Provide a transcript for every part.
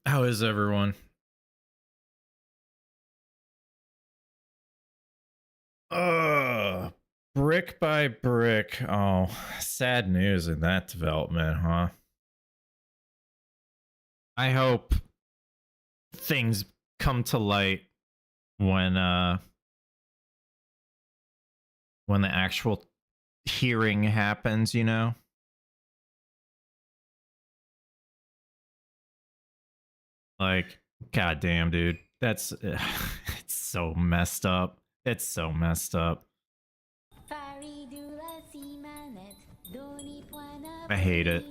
How is everyone? Uh, brick by brick. Oh, sad news in that development, huh? I hope things come to light when when the actual hearing happens, you know? Like, goddamn, dude. That's it's so messed up. It's so messed up. I hate it.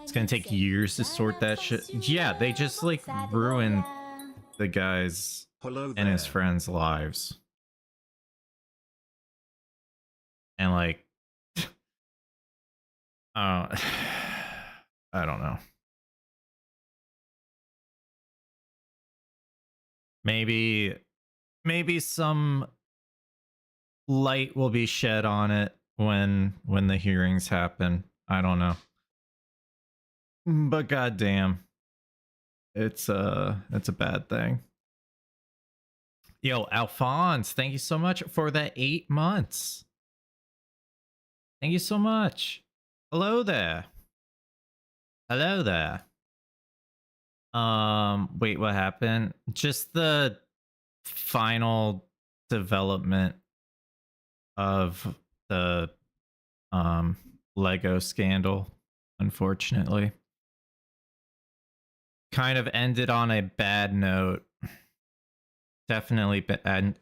It's gonna take years to sort that shit. Yeah, they just like ruined the guy's and his friends' lives. And like I don't know. Maybe some light will be shed on it when the hearings happen. I don't know. But goddamn, it's a bad thing. Yo, Alphonse, thank you so much for the 8 months. Thank you so much. Hello there. Hello there. Wait, what happened? Just the final development of the Lego scandal, unfortunately. Kind of ended on a bad note. Definitely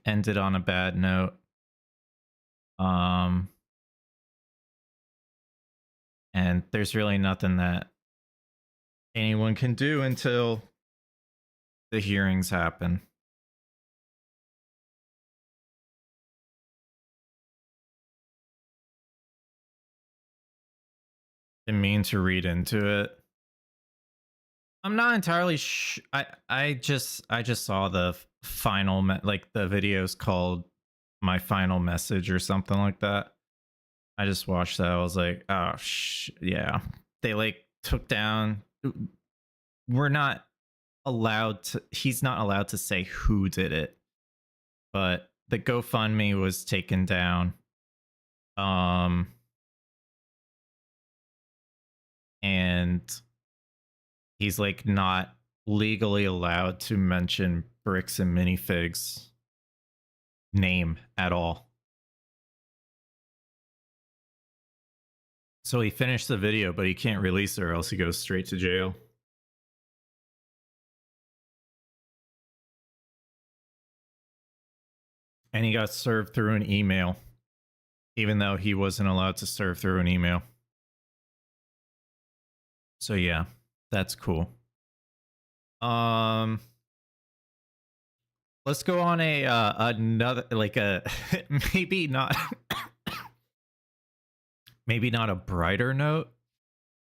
ended on a bad note. And there's really nothing that anyone can do until the hearings happen. Didn't mean to read into it. I'm not entirely I just saw the final like the video's called My Final Message or something like that. I just watched that. I was like, oh yeah. They like took down. We're not allowed to. He's not allowed to say who did it, but the GoFundMe was taken down. And he's like not legally allowed to mention Bricks and Minifigs name at all. So he finished the video, but he can't release it or else he goes straight to jail. And he got served through an email, even though he wasn't allowed to serve through an email. So yeah, that's cool. Let's go on a another like a maybe not maybe not a brighter note,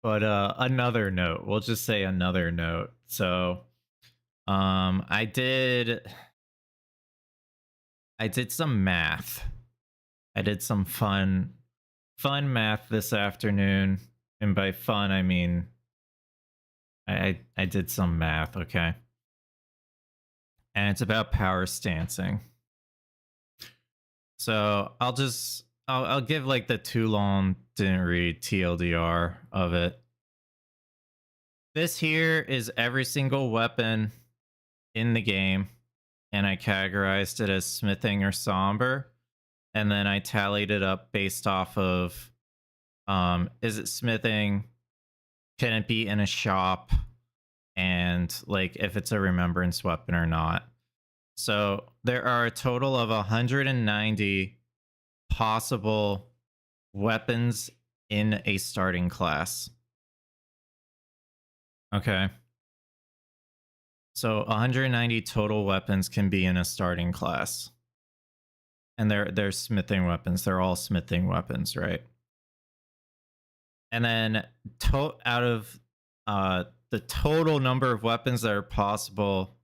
but another note. We'll just say another note. So I did some math. I did some fun math this afternoon, and by fun I mean I did some math, okay? And it's about power stancing. So I'll give like the too long didn't read TLDR of it. This here is every single weapon in the game, and I categorized it as smithing or somber, and then I tallied it up based off of is it smithing, can it be in a shop, and like if it's a remembrance weapon or not. So there are a total of 190 possible weapons in a starting class. Okay. So 190 total weapons can be in a starting class. And they're smithing weapons. They're all smithing weapons, right? And then out of the total number of weapons that are possible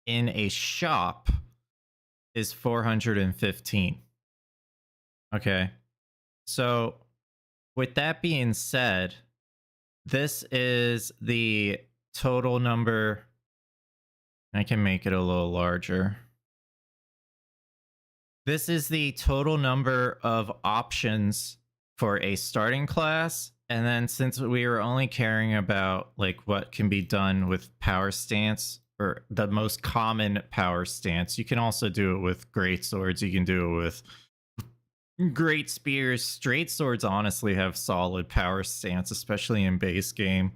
in a shop is 415. Okay. So with that being said, this is the total number. I can make it a little larger. This is the total number of options for a starting class. And then since we were only caring about like what can be done with power stance, or the most common power stance, you can also do it with great swords. You can do it with great spears. Straight swords honestly have solid power stance, especially in base game.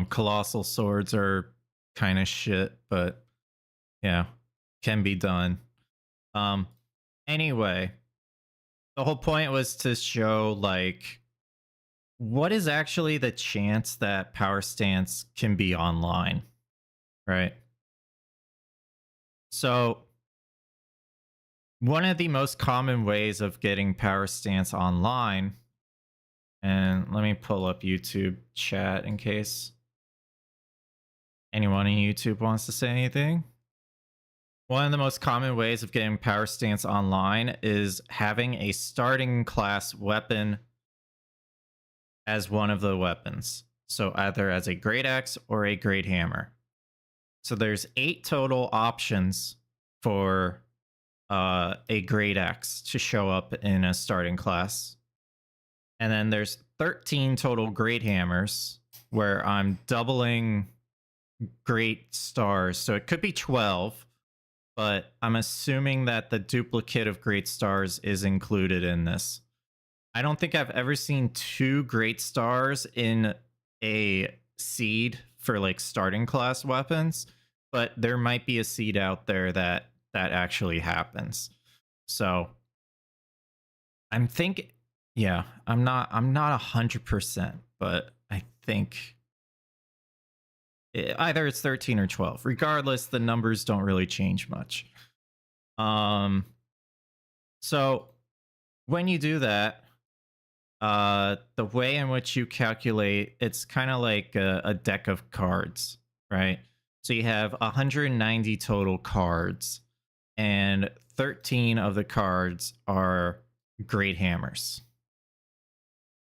Colossal swords are kind of shit, but yeah, can be done. Anyway, the whole point was to show like what is actually the chance that power stance can be online, right? So one of the most common ways of getting power stance online, and let me pull up YouTube chat in case anyone in YouTube wants to say anything. One of the most common ways of getting power stance online is having a starting class weapon as one of the weapons. So either as a great axe or a great hammer. So there's 8 total options for a great axe to show up in a starting class. And then there's 13 total great hammers where I'm doubling great stars. So it could be 12. But I'm assuming that the duplicate of great stars is included in this. I don't think I've ever seen 2 great stars in a seed for like starting class weapons, but there might be a seed out there that actually happens. So I'm thinking, yeah, I'm not 100%, but I think either it's 13 or 12. Regardless, the numbers don't really change much. So when you do that, the way in which you calculate, it's kind of like a deck of cards, right? So you have 190 total cards, and 13 of the cards are great hammers,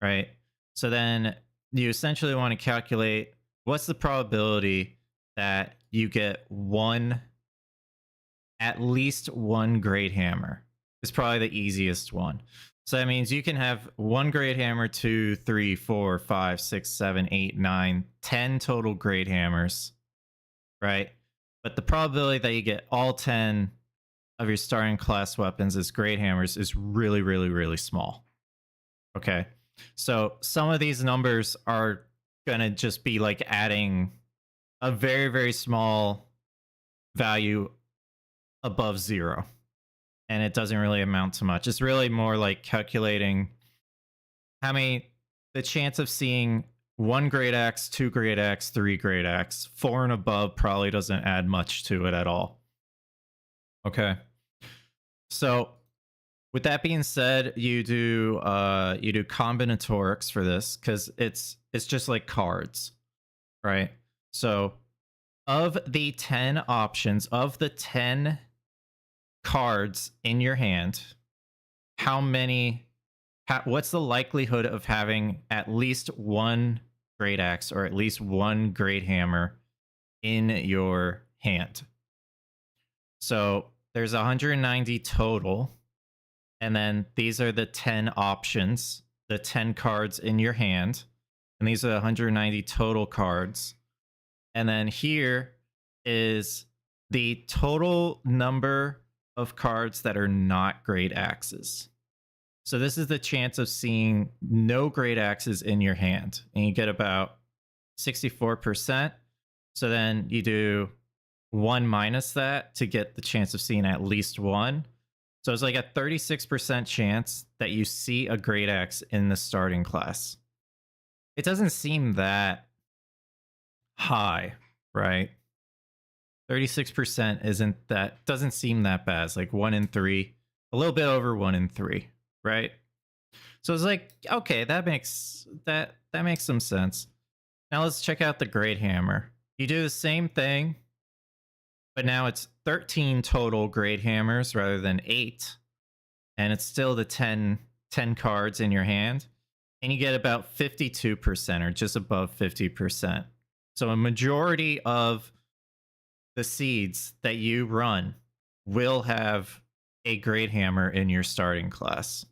right? So then you essentially want to calculate what's the probability that you get at least one great hammer. It's probably the easiest one. So that means you can have 1 great hammer, 2, 3, 4, 5, 6, 7, 8, 9, 10 total great hammers, right? But the probability that you get all 10 of your starting class weapons as great hammers is really, really, really small. Okay. So some of these numbers are gonna just be like adding a very, very small value above 0, and it doesn't really amount to much. It's really more like calculating the chance of seeing 1 great axe, 2 great axe, 3 great axe. 4 and above probably doesn't add much to it at all. Okay, so with that being said, you do combinatorics for this because it's just like cards, right? So of the 10 options, of the 10 cards in your hand, what's the likelihood of having at least 1 great axe or at least 1 great hammer in your hand? So there's 190 total. And then these are the 10 options, the 10 cards in your hand. And these are 190 total cards. And then here is the total number of cards that are not great axes. So this is the chance of seeing no great axes in your hand. And you get about 64%. So then you do 1 minus that to get the chance of seeing at least 1. So it's like a 36% chance that you see a great axe in the starting class. It doesn't seem that high, right? 36% doesn't seem that bad. It's like 1 in 3, a little bit over 1 in 3, right? So it's like, okay, that makes some sense. Now let's check out the great hammer. You do the same thing, but now it's 13 total great hammers rather than 8. And it's still the 10 cards in your hand. and you get about 52% or just above 50%. So a majority of the seeds that you run will have a great hammer in your starting class.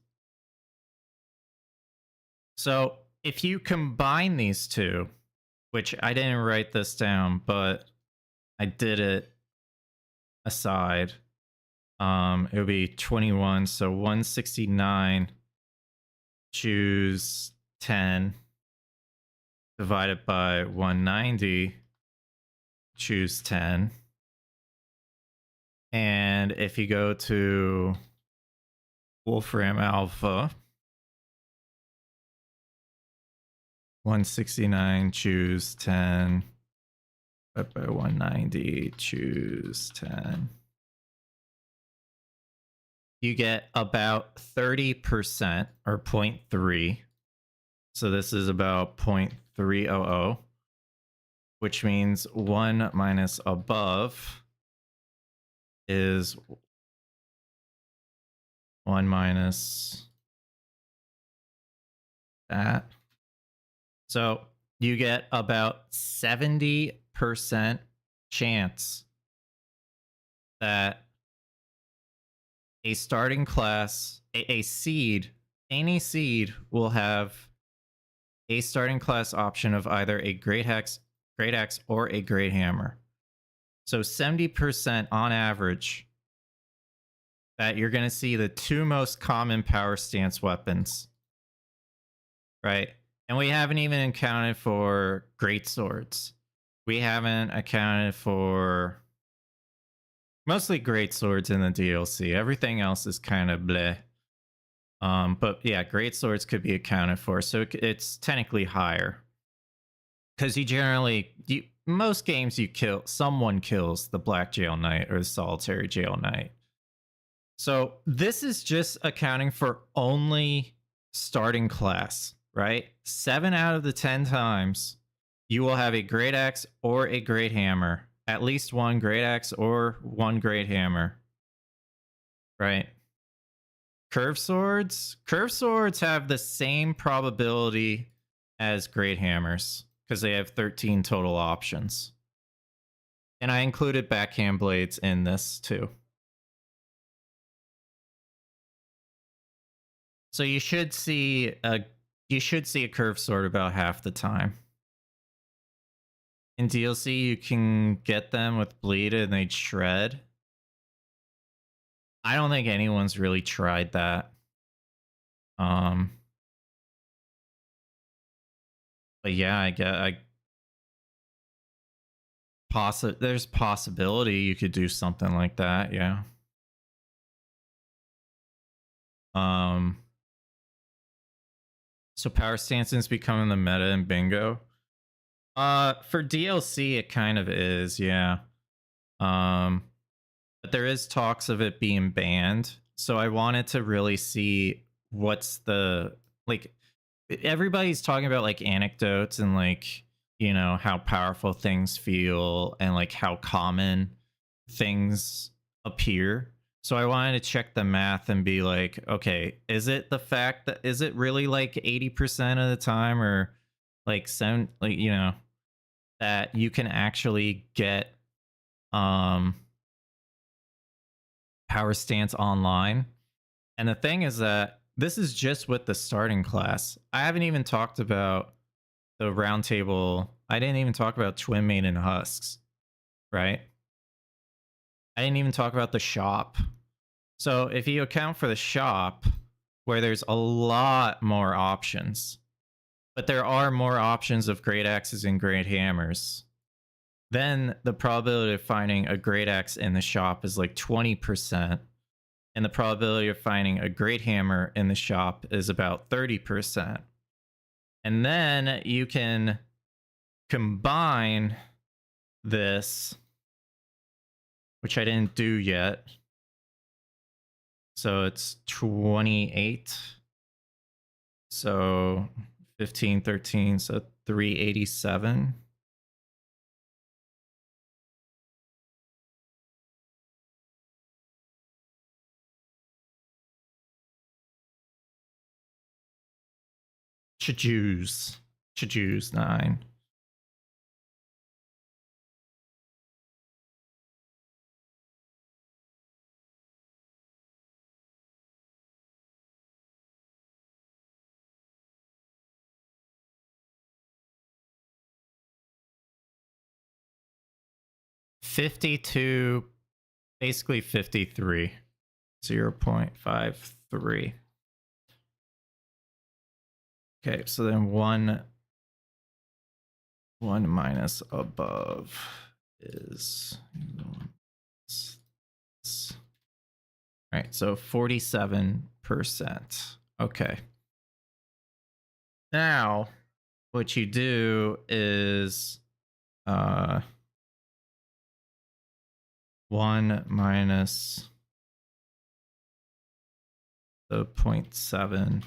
So if you combine these two, which I didn't write this down, but I did it aside, it would be 21. So 169 choose 10 divided by 190 choose 10. And if you go to Wolfram Alpha, 169 choose 10 divided by 190 choose 10. You get about 30% or 0.3. So this is about 0.300, which means 1 minus above is 1 minus that. So you get about 70% chance that a starting class, a seed, any seed will have a starting class option of either a great axe or a great hammer. So 70% on average that you're going to see the two most common power stance weapons, right? And we haven't even accounted for great swords. We haven't accounted for mostly great swords in the DLC. Everything else is kind of bleh. But yeah, great swords could be accounted for, so it's technically higher. Because most games someone kills the Black Jail Knight or the Solitary Jail Knight. So this is just accounting for only starting class, right? 7 out of the 10 times you will have a great axe or a great hammer. At least one great axe or one great hammer, right? Curved swords have the same probability as great hammers because they have 13 total options. And I included backhand blades in this too. So you should see a curved sword about half the time. In DLC, you can get them with bleeded and they'd shred. I don't think anyone's really tried that. But yeah, there's possibility you could do something like that, yeah. So power stances becoming the meta in bingo. For DLC, it kind of is, yeah. But there is talks of it being banned. So I wanted to really see what's the, like, everybody's talking about like anecdotes and like, you know, how powerful things feel and like how common things appear. So I wanted to check the math and be like, okay, is it really like 80% of the time or like you know, that you can actually get power stance online? And the thing is that this is just with the starting class. I haven't even talked about the round table. I didn't even talk about Twin Maiden Husks, right? I didn't even talk about the shop. So if you account for the shop, where there's a lot more options, but there are more options of great axes and great hammers, then the probability of finding a great axe in the shop is like 20%. And the probability of finding a great hammer in the shop is about 30%. And then you can combine this, which I didn't do yet. So it's 28. So 15, 13, so 387. Choose 9. $52, basically 53. 0.53. Okay, so then one minus above is all right, so 47%. Okay. Now, what you do is 1 minus the 0.7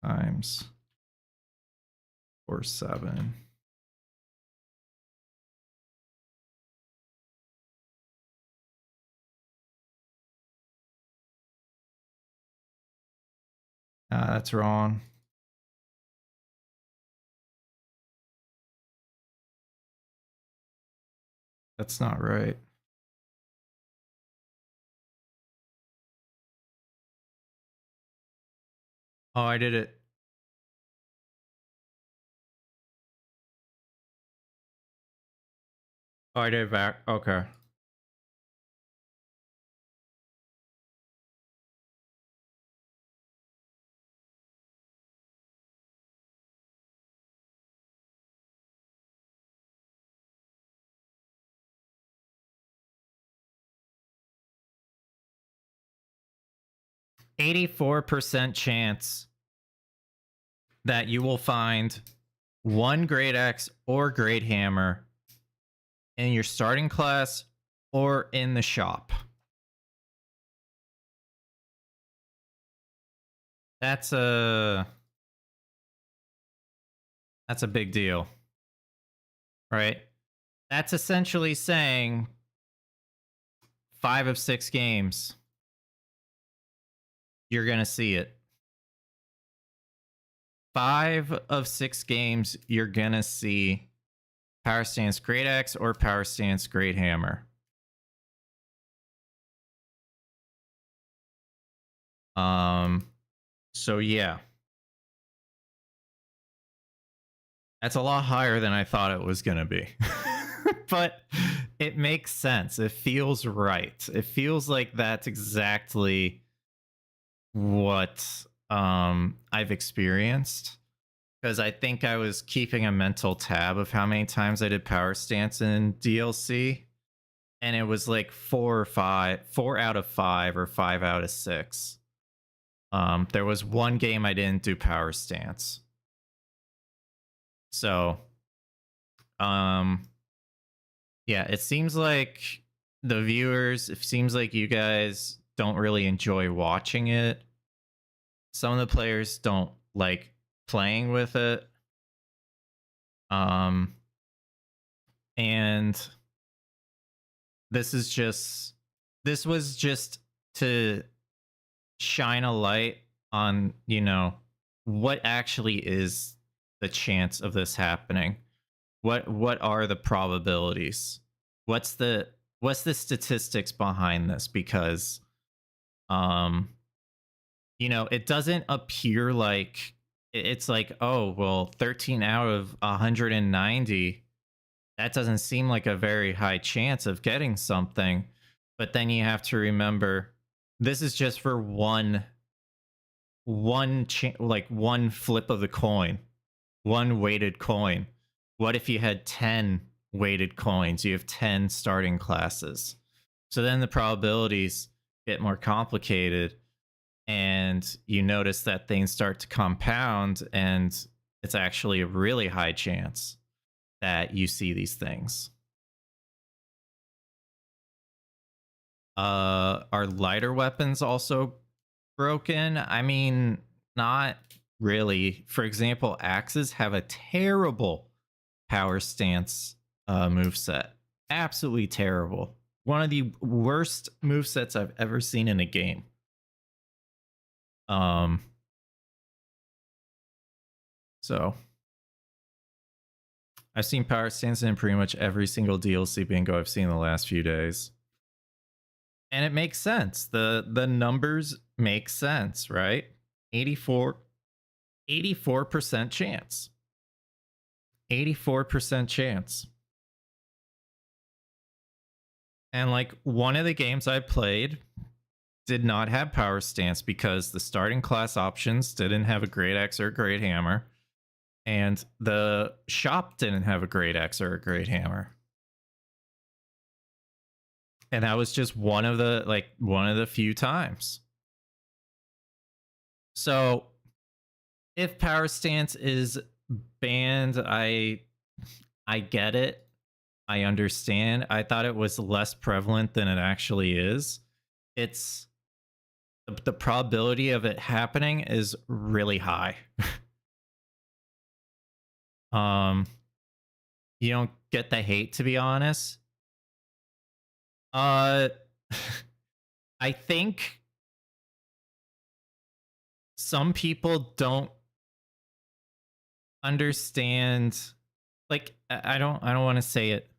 times 47. That's wrong. That's not right. Oh, I did it. Oh, I did it back. Okay. %84 chance that you will find one great axe or great hammer in your starting class or in the shop. That's a big deal, right? That's essentially saying 5 of 6 games, you're going to see it. 5 of 6 games, you're going to see Power Stance Great Axe or Power Stance Great Hammer. So yeah. That's a lot higher than I thought it was going to be. But it makes sense. It feels right. It feels like that's exactly what I've experienced. Because I think I was keeping a mental tab of how many times I did Power Stance in DLC. And it was like 4 out of 5 or 5 out of 6. There was one game I didn't do Power Stance. So, yeah, it seems like the viewers, it seems like you guys don't really enjoy watching it. Some of the players don't like playing with it. And this was just to shine a light on, you know, what actually is the chance of this happening. What are the probabilities? What's the statistics behind this? Because you know, it doesn't appear like it's like, oh, well, 13 out of 190, that doesn't seem like a very high chance of getting something. But then you have to remember, this is just for one flip of the coin, one weighted coin. What if you had 10 weighted coins? You have 10 starting classes. So then the probabilities get more complicated, and you notice that things start to compound, and it's actually a really high chance that you see these things. Are lighter weapons also broken? I mean, not really. For example, axes have a terrible power stance moveset. Absolutely terrible. One of the worst movesets I've ever seen in a game. So I've seen power stance in pretty much every single DLC bingo I've seen in the last few days. And it makes sense. The numbers make sense, right? 84% chance. 84% chance. And like one of the games I played did not have power stance because the starting class options didn't have a great axe or a great hammer, and the shop didn't have a great axe or a great hammer. And that was just one of the few times. So if power stance is banned, I get it. I understand. I thought it was less prevalent than it actually is. It's the probability of it happening is really high. You don't get the hate, to be honest. I think some people don't understand. Like, I don't want to say it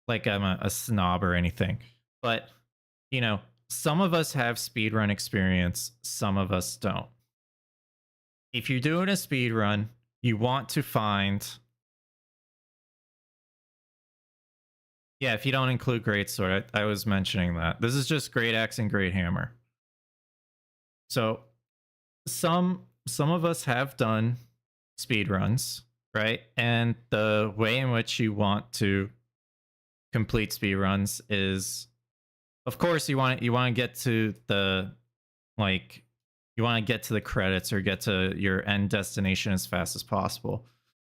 like I'm a snob or anything, but you know, some of us have speedrun experience, some of us don't. If you're doing a speedrun, you want to find, yeah, if you don't include greatsword, I was mentioning that. This is just great axe and great hammer. So some of us have done speedruns, right? And the way in which you want to complete speedruns is, of course, you want to get to the, like, you want to get to the credits or get to your end destination as fast as possible.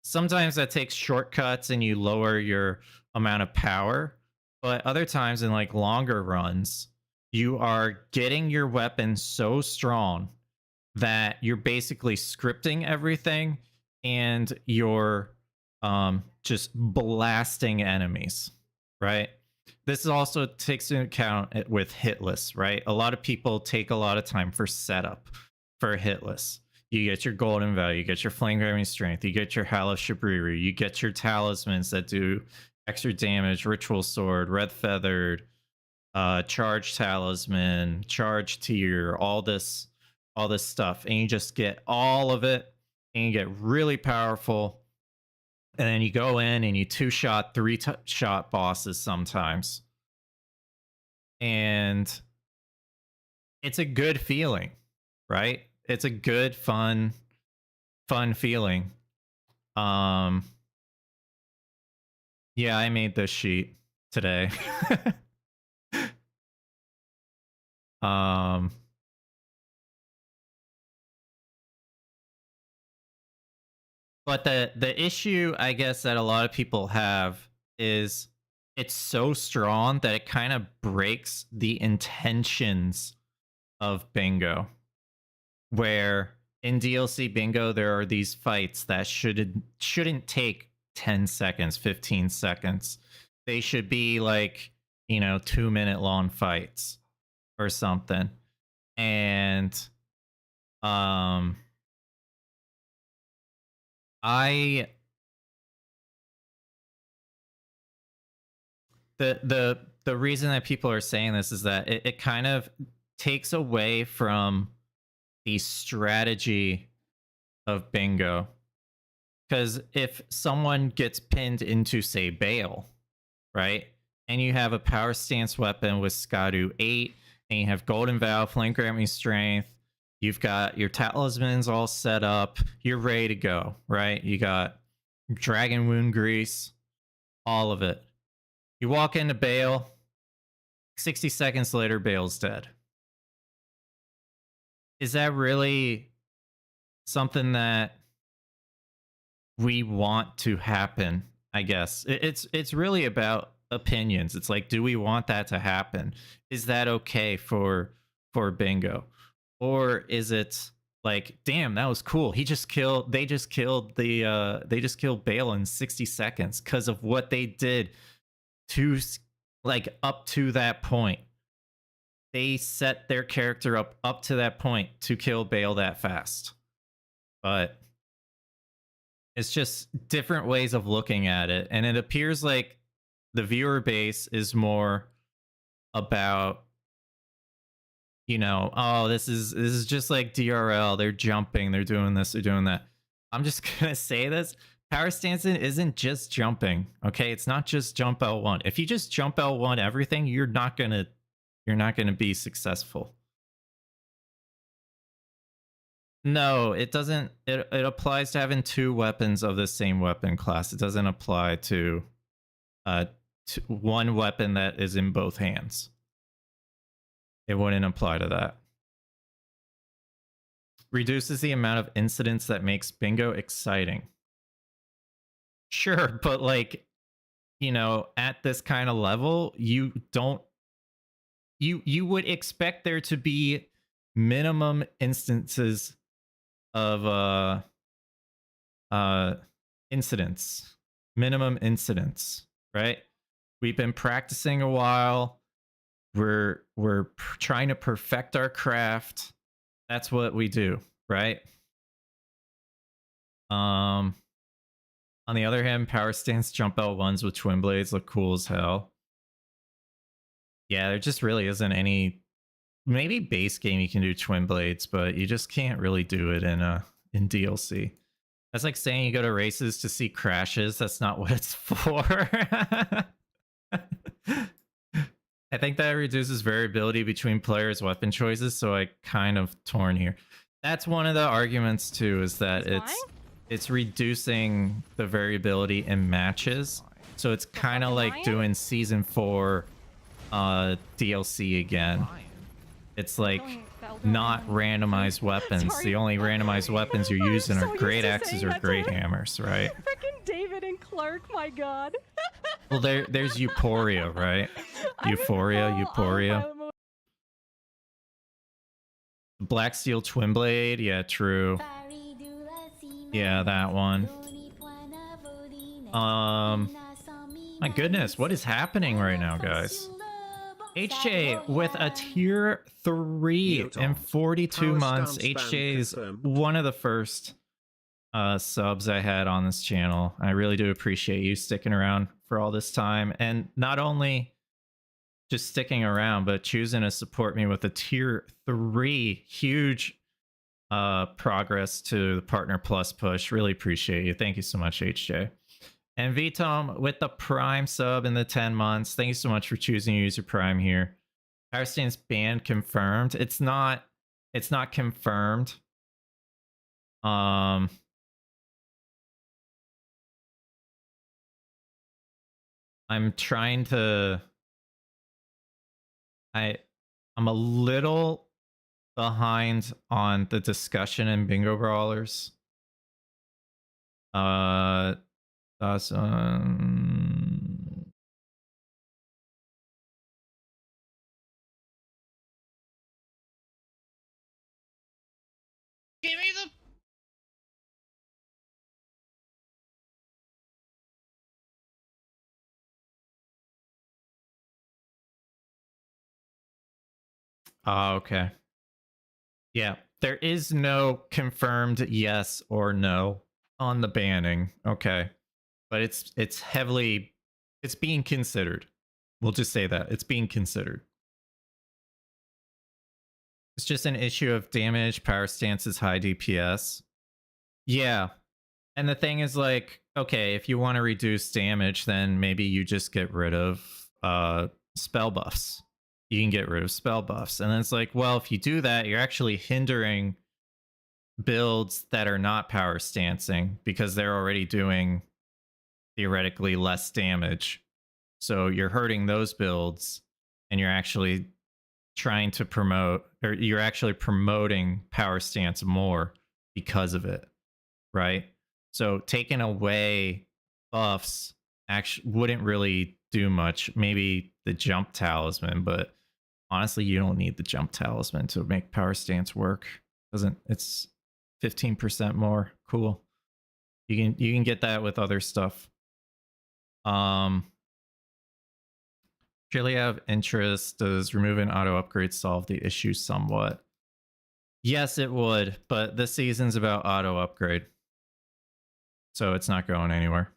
Sometimes that takes shortcuts and you lower your amount of power, but other times in like longer runs, you are getting your weapon so strong that you're basically scripting everything and you're just blasting enemies, right? This also takes into account with hitless, right? A lot of people take a lot of time for setup for hitless. You get your golden value, you get your flame grabbing strength, you get your Hallow Shabriri, you get your talismans that do extra damage, ritual sword, red feathered, charge talisman, charge tier, all this stuff, and you just get all of it, and you get really powerful. And then you go in and you 2-shot, 3-shot bosses sometimes. And it's a good feeling, right? It's a good, fun feeling. Yeah, I made this sheet today. But the issue, I guess, that a lot of people have is it's so strong that it kind of breaks the intentions of bingo. Where in DLC bingo, there are these fights that shouldn't take 10 seconds, 15 seconds. They should be like, 2-minute long fights or something. And the reason that people are saying this is that it kind of takes away from the strategy of bingo. Because if someone gets pinned into, say, Bale, right, and you have a power stance weapon with Skadu 8, and you have Golden Vow, Flame Grabbing Strength, you've got your talismans all set up, you're ready to go, right? You got Dragon Wound Grease, all of it. You walk into Bale, 60 seconds later, Bale's dead. Is that really something that we want to happen? I guess it's really about opinions. It's like, do we want that to happen? Is that okay for bingo? Or is it like, damn, that was cool. They just killed Bale in 60 seconds because of what they did to, like, up to that point. They set their character up to that point to kill Bale that fast. But It's just different ways of looking at it. And it appears like the viewer base is more about, you know, oh, this is just like DRL. They're jumping, they're doing this, they're doing that. I'm just gonna say this. Power stancing isn't just jumping. Okay, it's not just jump L1. If you just jump L1 everything, you're not gonna be successful. No, it doesn't. It applies to having 2 weapons of the same weapon class. It doesn't apply to one weapon that is in both hands. It wouldn't apply to that. Reduces the amount of incidents that makes bingo exciting. Sure, but like, you know, at this kind of level, you would expect there to be minimum instances of incidents. Minimum incidents, right? We've been practicing a while. We're trying to perfect our craft. That's what we do, right? On the other hand, power stance jump L1s with twin blades look cool as hell. Yeah, there just really isn't any. Maybe base game you can do twin blades, but you just can't really do it in DLC. That's like saying you go to races to see crashes. That's not what it's for. I think that reduces variability between players' weapon choices, so I kind of torn here. That's one of the arguments too, is that it's reducing the variability in matches. So it's kind of like doing season 4 DLC again. It's like not randomized weapons. The only randomized weapons you're using are great axes or great hammers, right? Freaking David and Clark, my god. Well, there's Euphoria, right? Euphoria. Black Steel Twin Blade, yeah, true. Yeah, that one. My goodness, what is happening right now, guys? HJ with a tier 3 in 42 months. HJ is one of the first subs I had on this channel. I really do appreciate you sticking around for all this time, and not only just sticking around, but choosing to support me with a tier 3. Huge progress to the Partner Plus push. Really appreciate you. Thank you so much, HJ. And Vitom with the Prime sub in the 10 months. Thank you so much for choosing to use your Prime here. Power stance ban confirmed. It's not confirmed. I'm trying to I'm a little behind on the discussion in Bingo Brawlers. Give me the. Okay. Yeah, there is no confirmed yes or no on the banning. Okay. But it's heavily, it's being considered. We'll just say that it's being considered. It's just an issue of damage. Power stance is high DPS. Yeah. And the thing is, like, okay, if you want to reduce damage, then maybe you just get rid of spell buffs. You can get rid of spell buffs. And then it's like, well, if you do that, you're actually hindering builds that are not power stancing because they're already doing theoretically less damage. So you're hurting those builds, and you're actually trying to promote, or you're actually promoting power stance more because of it, right? So taking away buffs actually wouldn't really do much. Maybe the jump talisman, but honestly, you don't need the jump talisman to make power stance work. It's 15% more. Cool. You can get that with other stuff. Surely have interest. Does removing auto upgrades solve the issue somewhat? Yes, it would, but this season's about auto upgrade. so it's not going anywhere.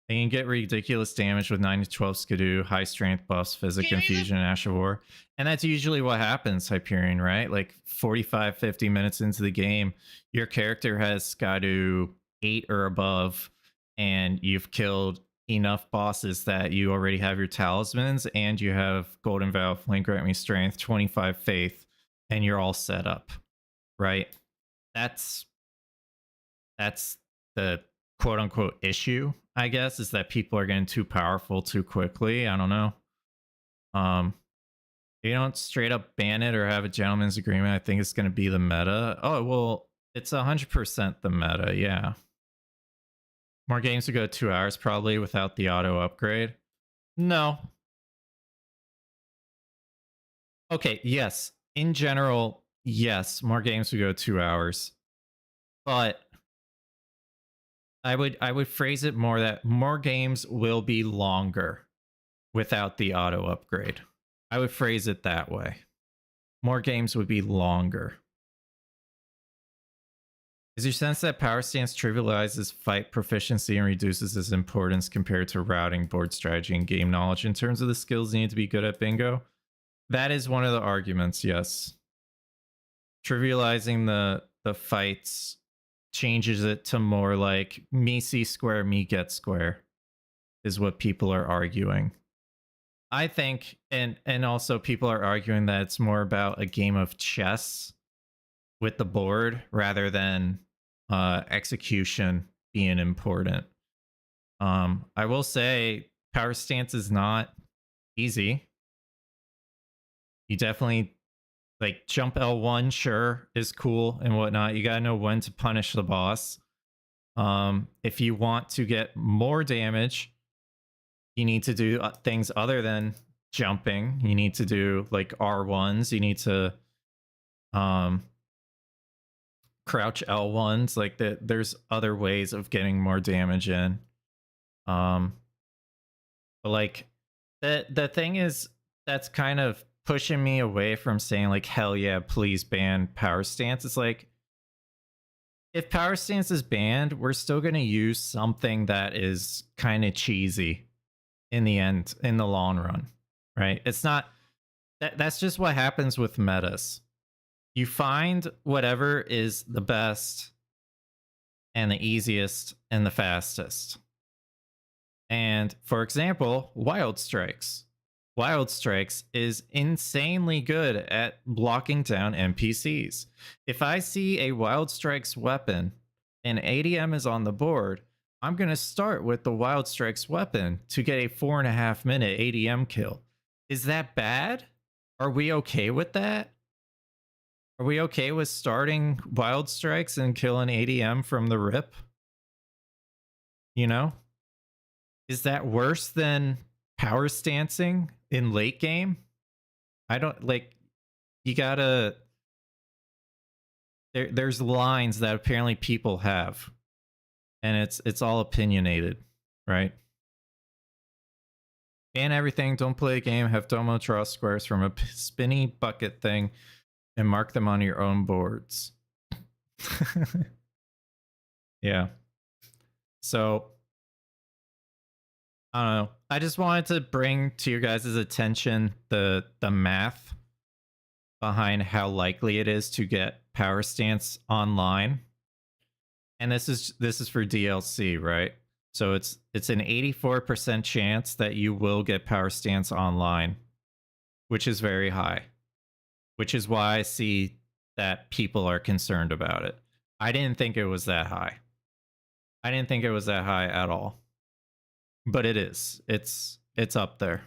They can get ridiculous damage with 9 to 12 Skidoo, high strength buffs, Physic, Infusion, and Ash of War. And that's usually what happens, Hyperion, right? Like 45, 50 minutes into the game, your character has Skidoo 8 or above, and you've killed enough bosses that you already have your talismans, and you have Golden Vow, Flame Grant Me Strength, 25 Faith, and you're all set up, right? That's the quote-unquote issue, I guess, is that people are getting too powerful too quickly. I don't know. You don't straight up ban it or have a gentleman's agreement, I think it's going to be the meta. Oh, well, it's 100% the meta, yeah. More games would go 2 hours probably without the auto upgrade. No. Okay, yes. In general, yes, more games would go 2 hours. But I would phrase it more that more games will be longer without the auto upgrade. I would phrase it that way. More games would be longer. Is your sense that power stance trivializes fight proficiency and reduces its importance compared to routing, board strategy, and game knowledge in terms of the skills needed to be good at bingo? That is one of the arguments, yes. Trivializing the fights changes it to more like me see square, me get square is what people are arguing. I think, and also people are arguing that it's more about a game of chess with the board rather than execution being important. I will say power stance is not easy. You definitely like jump L1, sure, is cool and whatnot. You gotta know when to punish the boss. If you want to get more damage, you need to do things other than jumping. You need to do like R1s. You need to crouch L1s. Like there's other ways of getting more damage in. But like the thing is, that's kind of pushing me away from saying like, hell yeah, please ban power stance. It's like, if power stance is banned, we're still going to use something that is kind of cheesy in the end, in the long run, right? It's not, that's just what happens with metas. You find whatever is the best and the easiest and the fastest. And for example, Wild Strikes. Wild Strikes is insanely good at blocking down NPCs. If I see a Wild Strikes weapon and ADM is on the board, I'm going to start with the Wild Strikes weapon to get a 4.5 minute ADM kill. Is that bad? Are we okay with that? Are we okay with starting Wild Strikes and killing ADM from the rip? You know? Is that worse than power stancing in late game? I don't like, you gotta, there's lines that apparently people have, and it's all opinionated, right? Ban everything, don't play a game, have domo draw squares from a spinny bucket thing and mark them on your own boards. Yeah. So I don't know. I just wanted to bring to your guys' attention the math behind how likely it is to get power stance online. And this is for DLC, right? So it's an 84% chance that you will get power stance online, which is very high. Which is why I see that people are concerned about it. I didn't think it was that high. I didn't think it was that high at all. But it is. It's up there.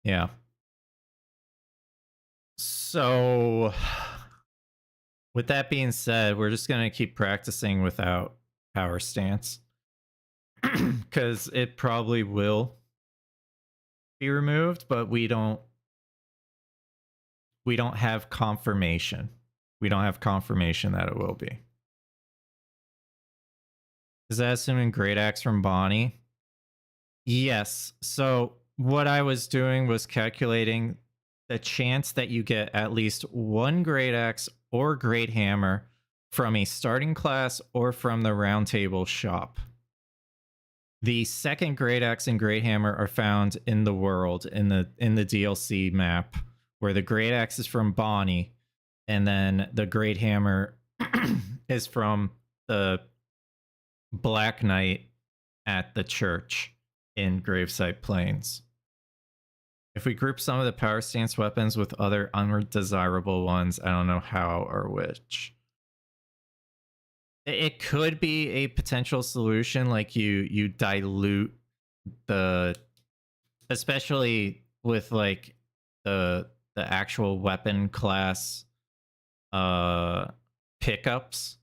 Yeah. So with that being said, we're just going to keep practicing without power stance. Because it probably will be removed, but we don't have confirmation. We don't have confirmation that it will be. Is that assuming Great Axe from Bonnie? Yes. So what I was doing was calculating the chance that you get at least one great axe or great hammer from a starting class or from the round table shop. The second great axe and great hammer are found in the world in the DLC map, where the great axe is from Bonnie, and then the great hammer is from the Black Knight at the church in Gravesite Plains. If we group some of the power stance weapons with other undesirable ones, I don't know how or which. It could be a potential solution, like you dilute the, especially with like the actual weapon class pickups,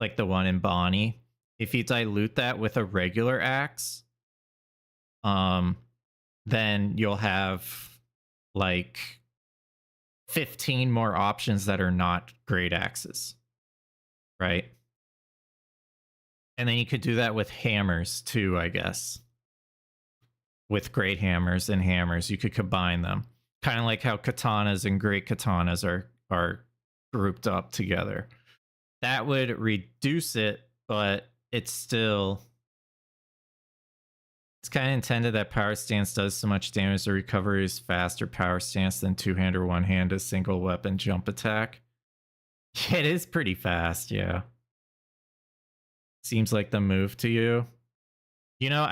like the one in Bonnie. If you dilute that with a regular axe, then you'll have like 15 more options that are not great axes, right? And then you could do that with hammers too, I guess. With great hammers and hammers, you could combine them. Kind of like how katanas and great katanas are grouped up together. That would reduce it, but it's still... It's kind of intended that power stance does so much damage, the recovery is faster power stance than two-hand or one-hand a single weapon jump attack. It is pretty fast, yeah. Seems like the move to you. You know,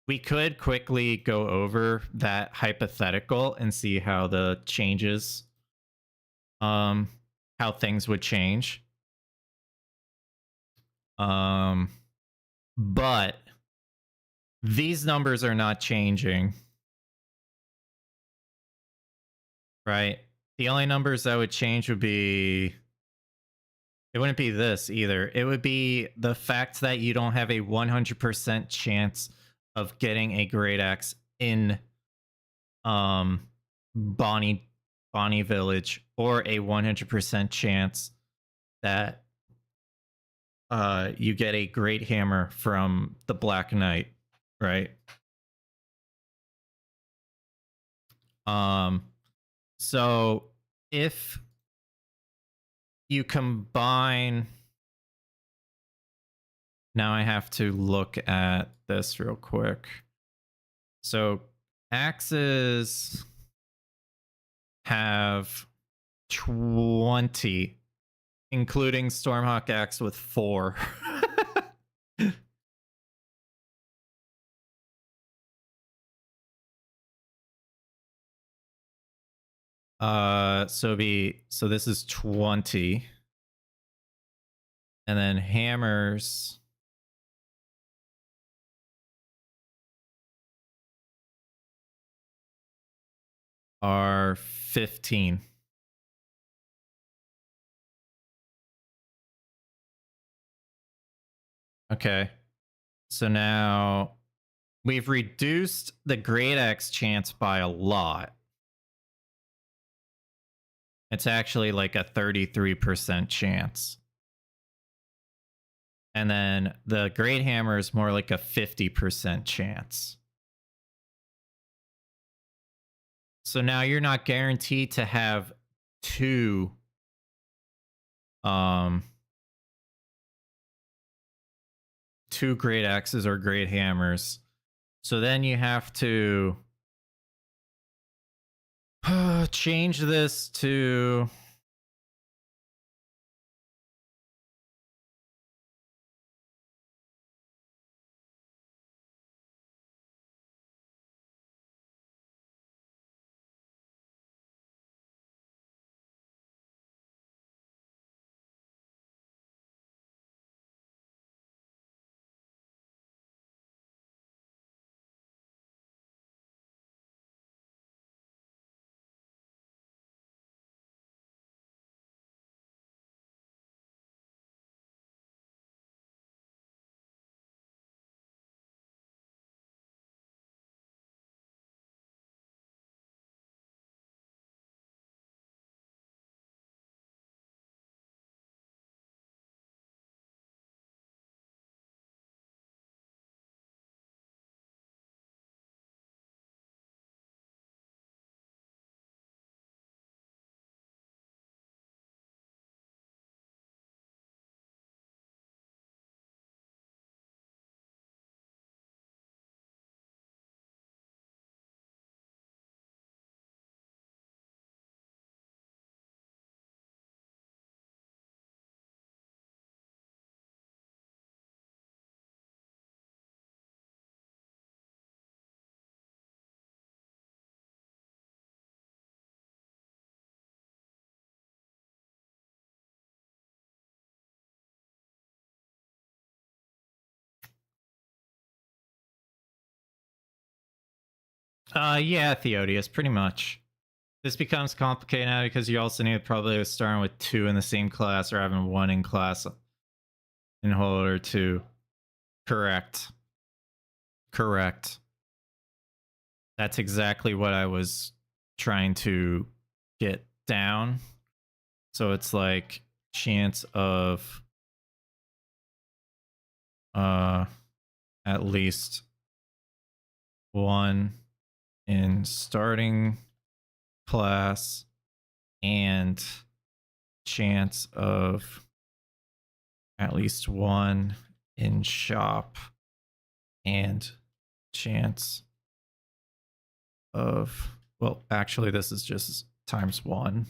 we could quickly go over that hypothetical and see how the changes, how things would change. But these numbers are not changing, right? The only numbers that would change would be... It wouldn't be this either. It would be the fact that you don't have a 100% chance of getting a great axe in Bonnie Village, or a 100% chance that you get a great hammer from the Black Knight, right? So if you combine... Now I have to look at this real quick. So axes have 20, including Stormhawk axe with 4. So this is 20. And then hammers are 15. Okay. So now we've reduced the great axe chance by a lot. It's actually like a 33% chance. And then the great hammer is more like a 50% chance. So now you're not guaranteed to have two great axes or great hammers. So then you have to change this to... Yeah, Theodius, pretty much. This becomes complicated now because you also need probably starting with 2 in the same class or having 1 in class in holder 2. Correct. Correct. That's exactly what I was trying to get down. So it's like chance of at least 1 in starting class and chance of at least 1 in shop and chance of, well, actually this is just times 1.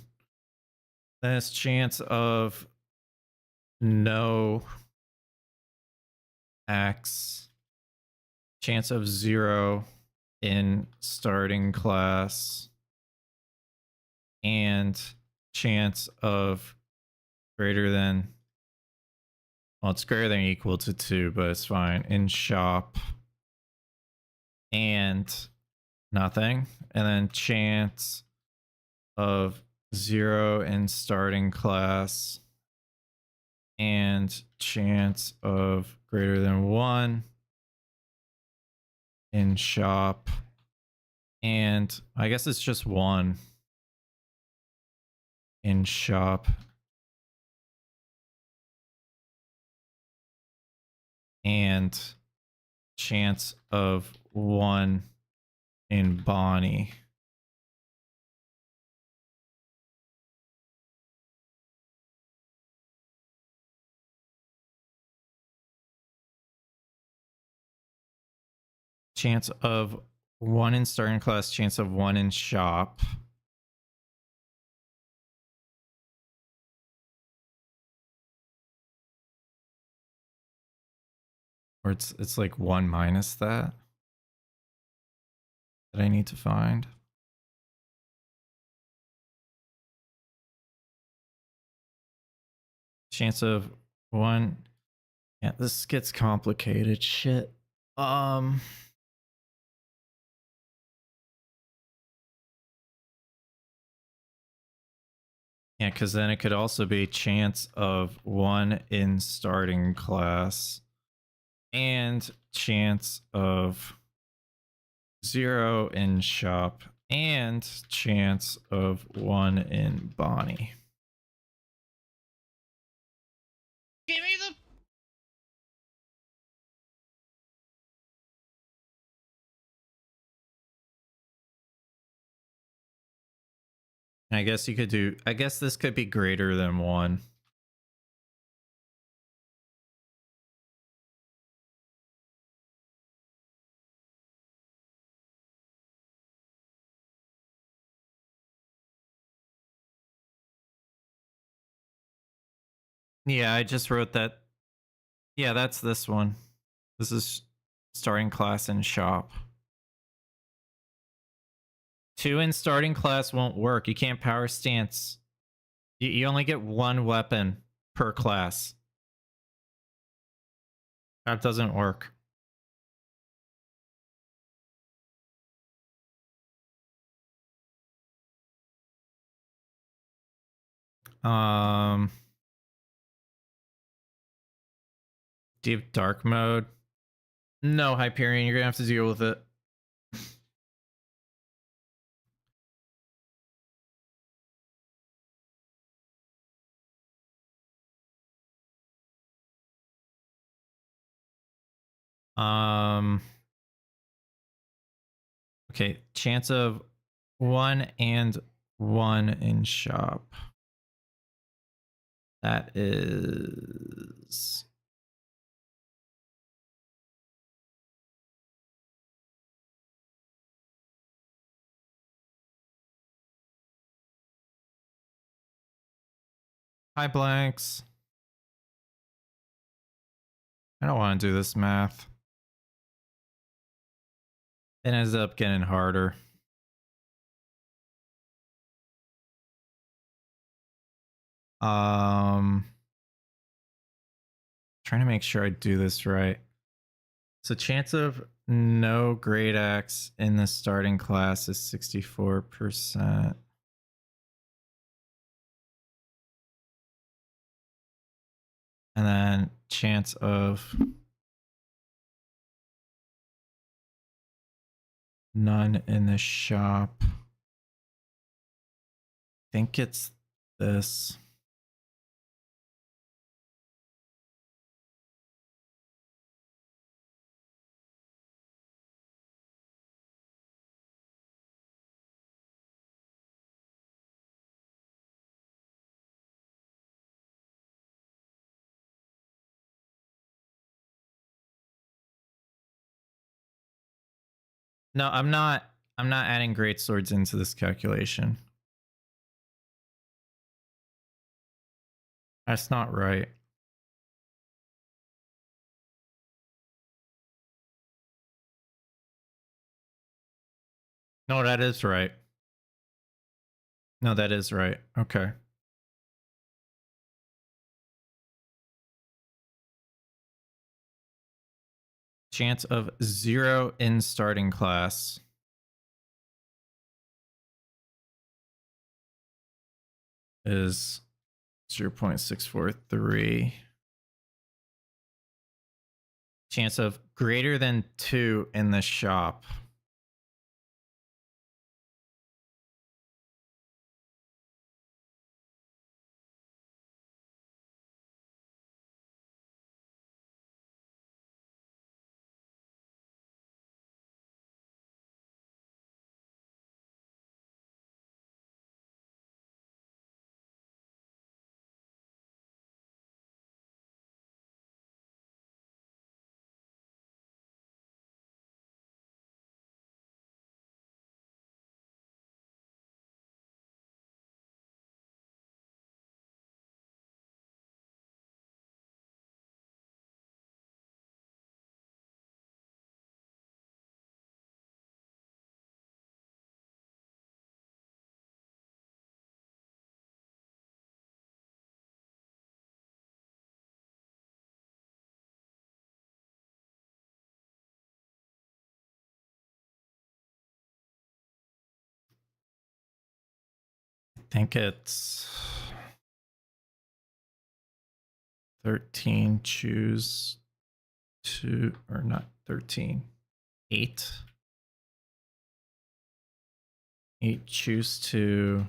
Then it's chance of no X, chance of 0 in starting class, and chance of greater than, well, it's greater than or equal to 2, but it's fine, in shop, and nothing. And then chance of 0 in starting class, and chance of greater than 1 in shop, and I guess it's just 1 in shop, and chance of 1 in Bonnie. Chance of 1 in starting class, chance of 1 in shop. Or it's like 1 minus that I need to find. Chance of 1. Yeah, this gets complicated. Shit. Yeah, because then it could also be chance of 1 in starting class and chance of 0 in shop and chance of 1 in Bonnie. Give me the... I guess you could do, I guess this could be greater than 1. Yeah, I just wrote that. Yeah, that's this one. This is starting class and shop. 2 in starting class won't work. You can't power stance. You only get 1 weapon per class. That doesn't work. Deep dark mode. No, Hyperion, you're gonna have to deal with it. Okay, chance of 1 and 1 in shop. That is... Hi, Blanxz. I don't want to do this math. It ends up getting harder. Trying to make sure I do this right. So chance of no great axe in the starting class is 64%. And then chance of none in the shop. I think it's this. No, I'm not adding great swords into this calculation. That's not right. No, that is right. No, that is right. Okay. Chance of 0 in starting class is 0.643. Chance of greater than 2 in the shop. I think it's 13 choose 2, or not 13, 8. 8 choose 2.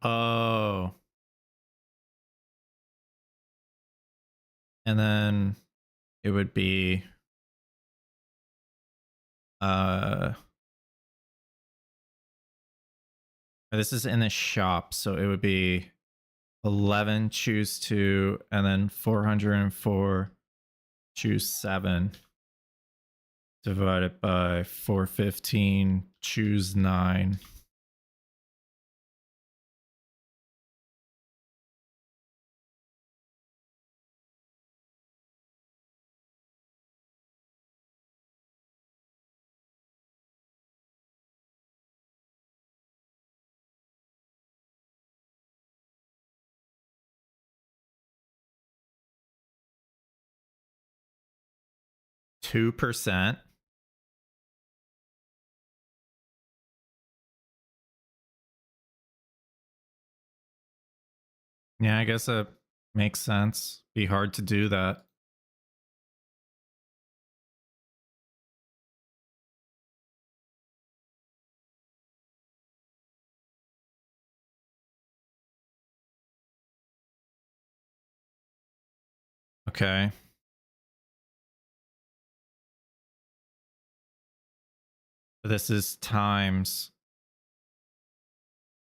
Oh. And then it would be this is in the shop, so it would be 11 choose 2, and then 404 choose 7 divided by 415 choose 9. %. Yeah, I guess it makes sense. Be hard to do that. Okay. This is times.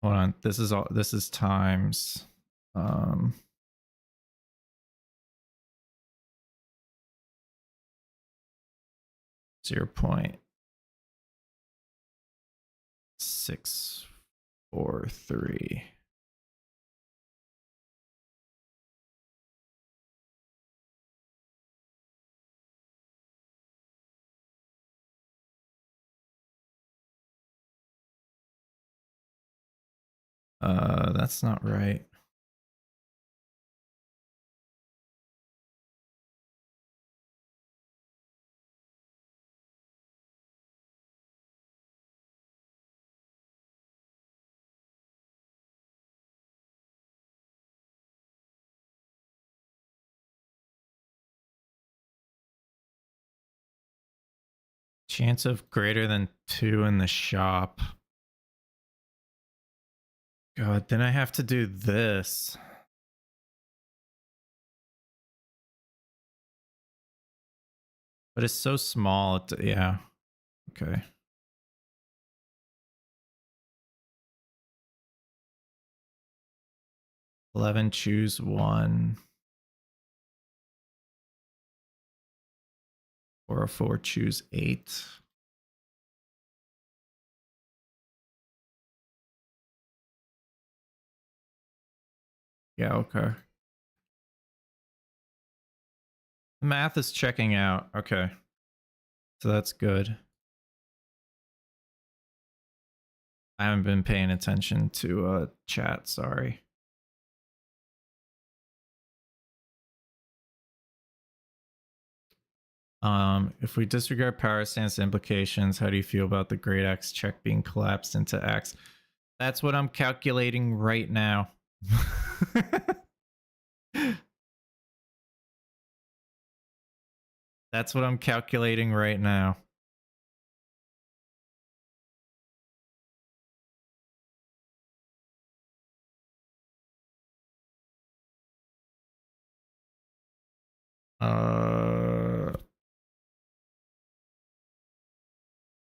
Hold on. This is times 0.643. That's not right. Chance of greater than 2 in the shop. God, then I have to do this. But it's so small. Yeah. Okay. $11, choose 1. 404, choose 8. Yeah, okay. Math is checking out. Okay. So that's good. I haven't been paying attention to chat, sorry. If we disregard power stance implications, how do you feel about the Great Axe check being collapsed into Axe? That's what I'm calculating right now. That's what I'm calculating right now.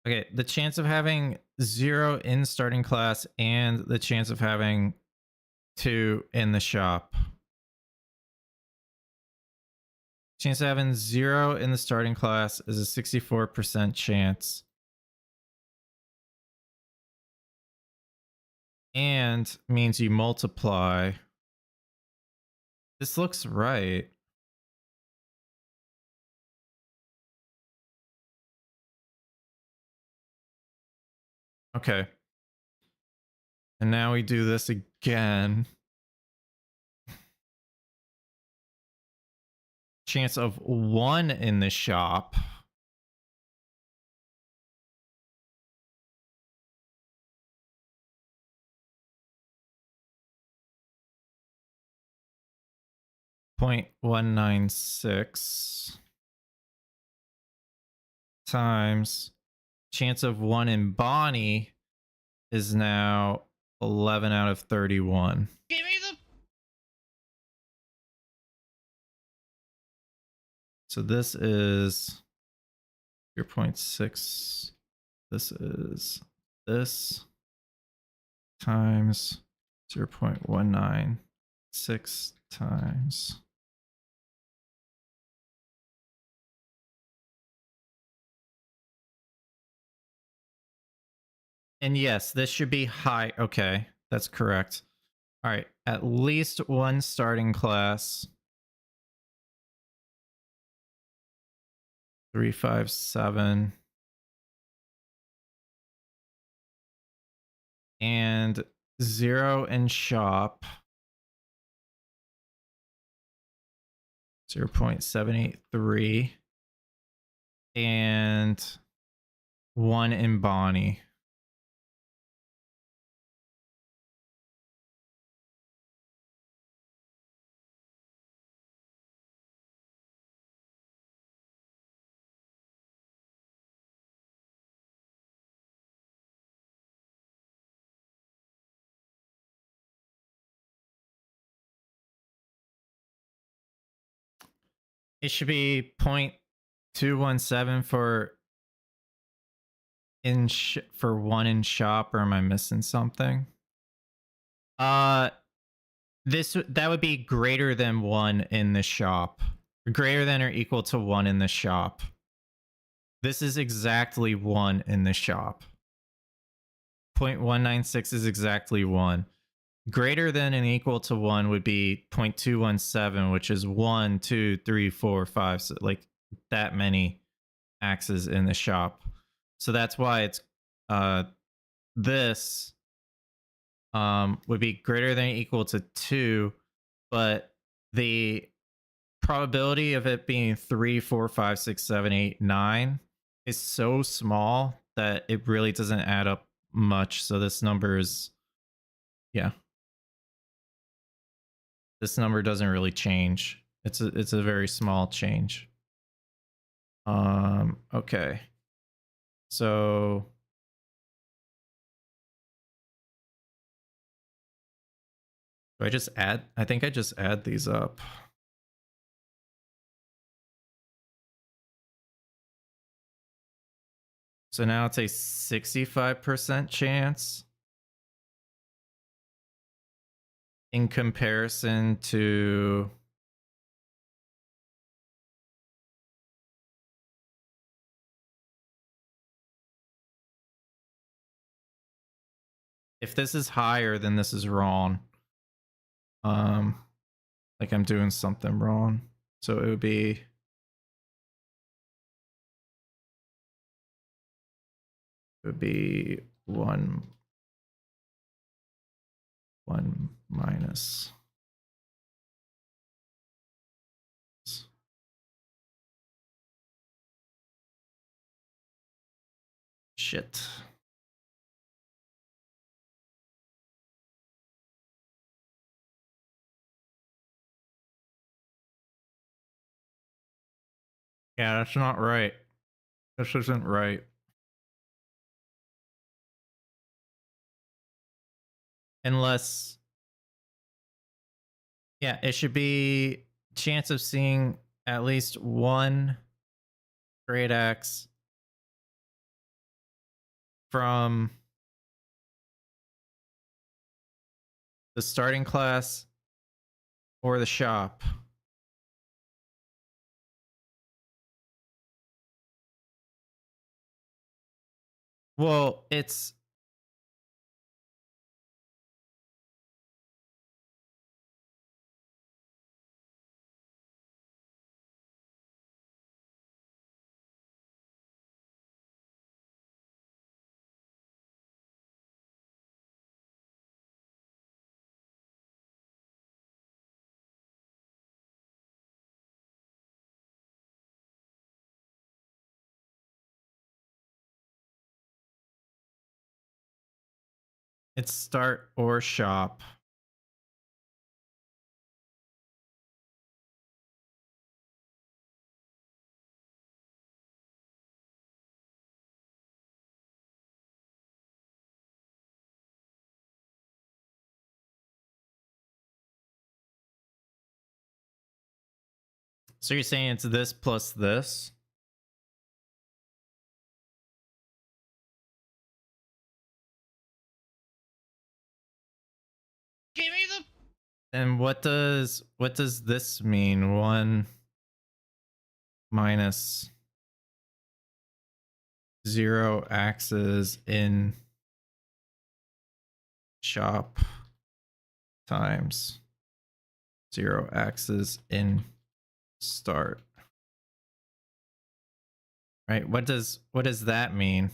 Okay, the chance of having 0 in starting class and the chance of having 2 in the shop. Chance of having 0 in the starting class is a 64% chance. And means you multiply. This looks right. Okay. And now we do this again. Chance of 1 in the shop. .196 times chance of 1 in Bonnie is now 11 out of 31. Give me the... So this is 0.6. This is this times 0.196 times. And yes, this should be high. Okay, that's correct. All right, at least 1 starting class. 357. And 0 in shop. 0.783. And 1 in Bonnie. It should be 0.217 for 1 in shop, or am I missing something? That would be greater than 1 in the shop. Greater than or equal to 1 in the shop. This is exactly 1 in the shop. 0.196 is exactly 1. Greater than and equal to 1 would be 0.217, which is 1, 2, 3, 4, 5. So like that many axes in the shop. So that's why it's this would be greater than or equal to 2, but the probability of it being 3, 4, 5, 6, 7, 8, 9 is so small that it really doesn't add up much. So this number is, yeah, this number doesn't really change. It's a very small change. Okay. So do I just add? I think I just add these up. So now it's a 65% chance in comparison to if this is higher, then this is wrong. Like I'm doing something wrong. So it would be one minus. Shit. Yeah, that's not right. This isn't right. Unless, yeah, it should be chance of seeing at least one great axe from the starting class or the shop. Well, it's start or shop. So you're saying it's this plus this? Give me the. And what does this mean? 1 minus 0 axes in shop times 0 axes in start. Right? What does that mean?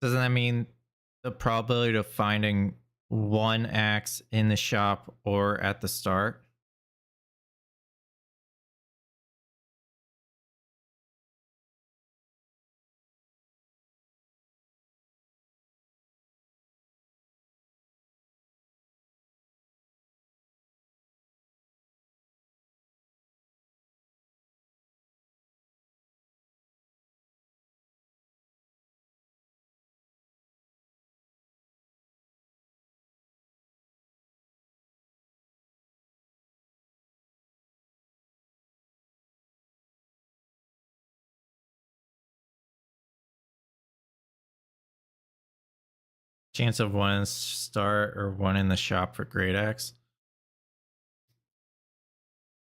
Doesn't that mean the probability of finding one axe in the shop or at the start? Chance of 1 in start or 1 in the shop for great axe.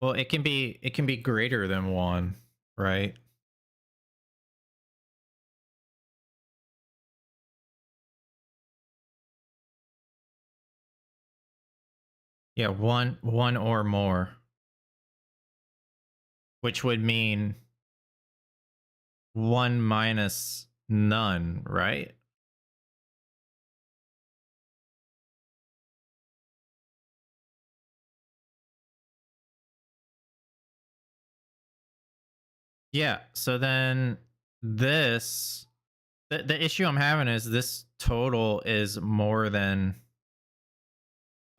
Well, it can be greater than 1, right? Yeah, one or more. Which would mean 1 minus none, right? Yeah, so then this the issue I'm having is this total is more than.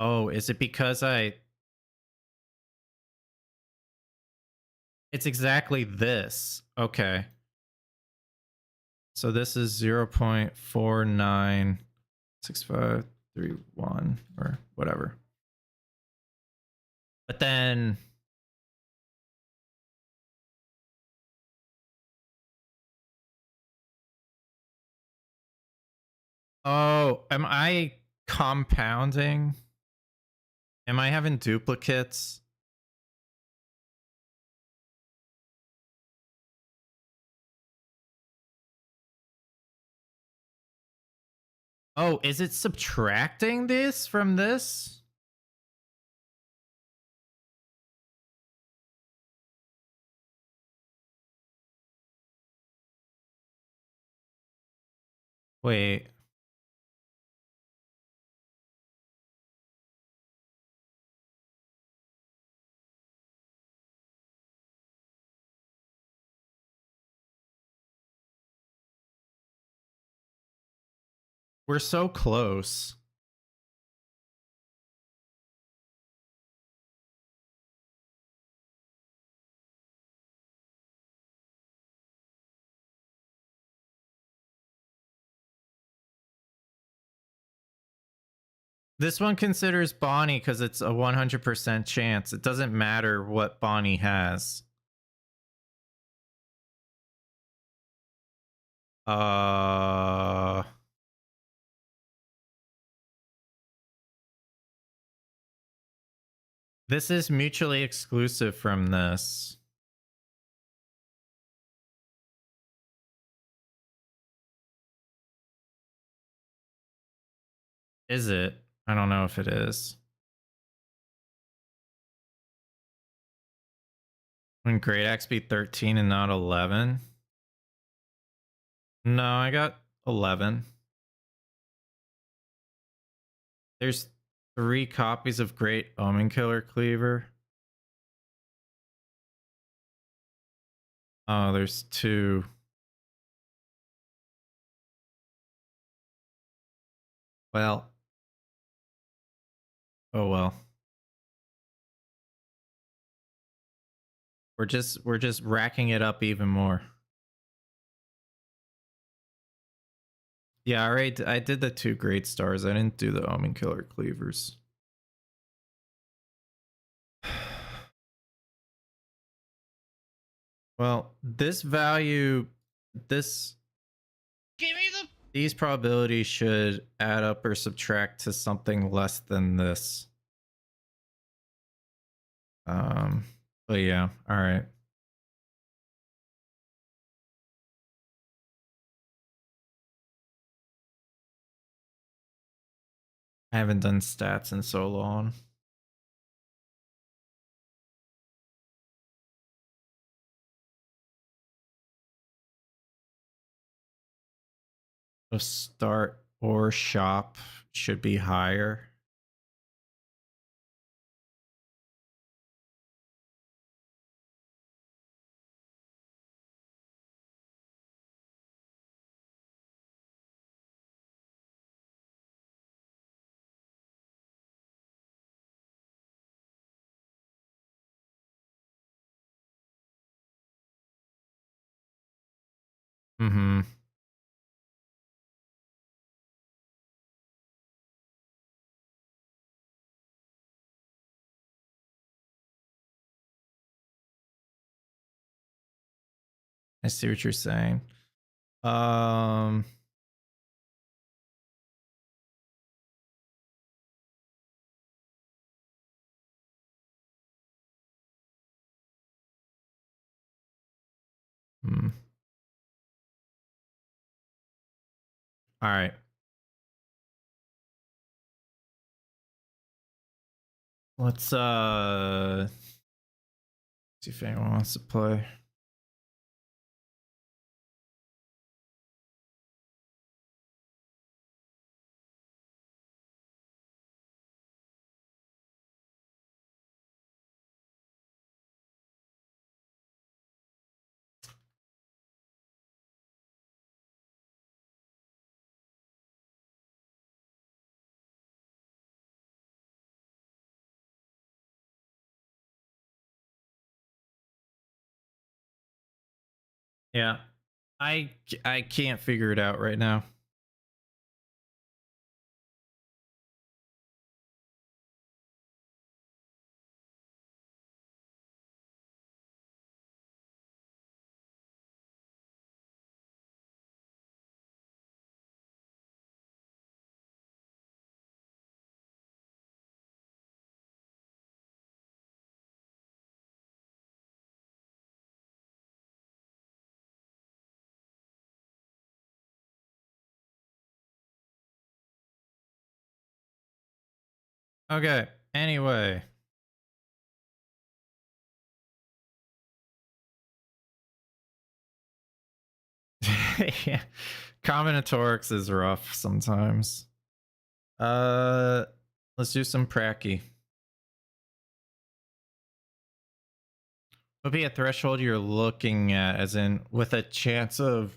Oh, is it because it's exactly this. Okay. So this is 0.496531 or whatever. But then oh, am I compounding? Am I having duplicates? Oh, is it subtracting this from this? Wait. We're so close. This one considers Bonnie because it's a 100% chance. It doesn't matter what Bonnie has. This is mutually exclusive from this. Is it? I don't know if it is. When GreyTheError be 13 and not 11? No, I got 11. There's 3 copies of Great Omen Killer Cleaver. Oh, there's 2. Well. Oh well. We're just racking it up even more. Yeah, alright. I did the 2 great stars. I didn't do the Omen Killer Cleavers. Well, this value, these probabilities should add up or subtract to something less than this. But yeah, all right. I haven't done stats in so long. So start or shop should be higher. Mm-hmm. I see what you're saying. Hmm. All right. Let's see if anyone wants to play. Yeah. I can't figure it out right now. Okay. Anyway. Yeah. Combinatorics is rough sometimes. Let's do some pracky. What would be a threshold you're looking at, as in with a chance of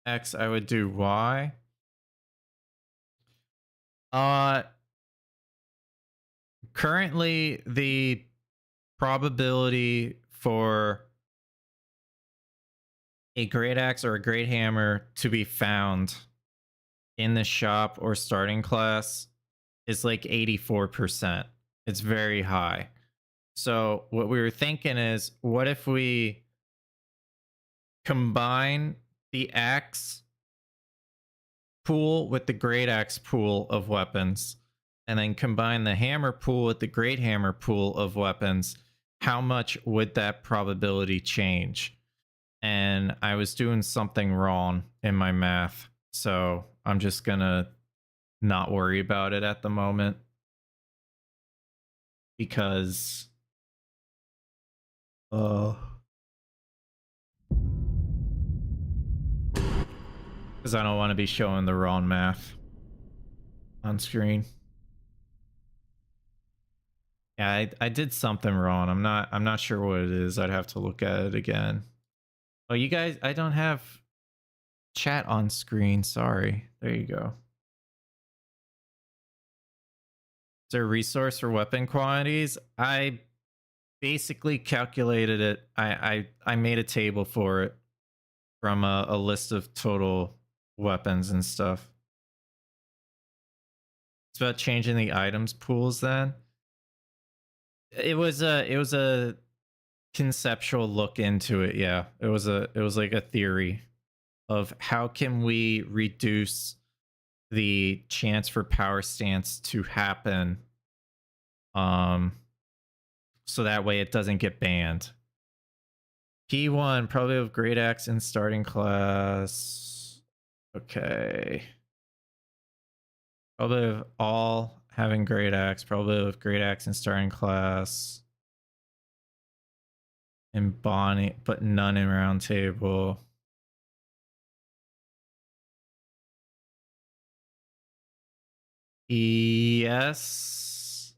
X, I would do Y? Currently the probability for a great axe or a great hammer to be found in the shop or starting class is like 84%. It's very high. So what we were thinking is, what if we combine the axe pool with the great axe pool of weapons, and then combine the hammer pool with the great hammer pool of weapons? How much would that probability change? And I was doing something wrong in my math, so I'm just gonna not worry about it at the moment, because I don't want to be showing the wrong math on screen. Yeah, I did something wrong. I'm not sure what it is. I'd have to look at it again. Oh, you guys, I don't have chat on screen. Sorry. There you go. Is there a resource for weapon quantities? I basically calculated it. I made a table for it from a list of total weapons and stuff. It's about changing the items pools then. It was a conceptual look into it. Yeah, it was like a theory of how can we reduce the chance for power stance to happen, so that way it doesn't get banned. P1 probably of great axe in starting class. Okay, probably of all having great axe, probably of great axe in starting class. And Bonnie, but none in round table. Yes.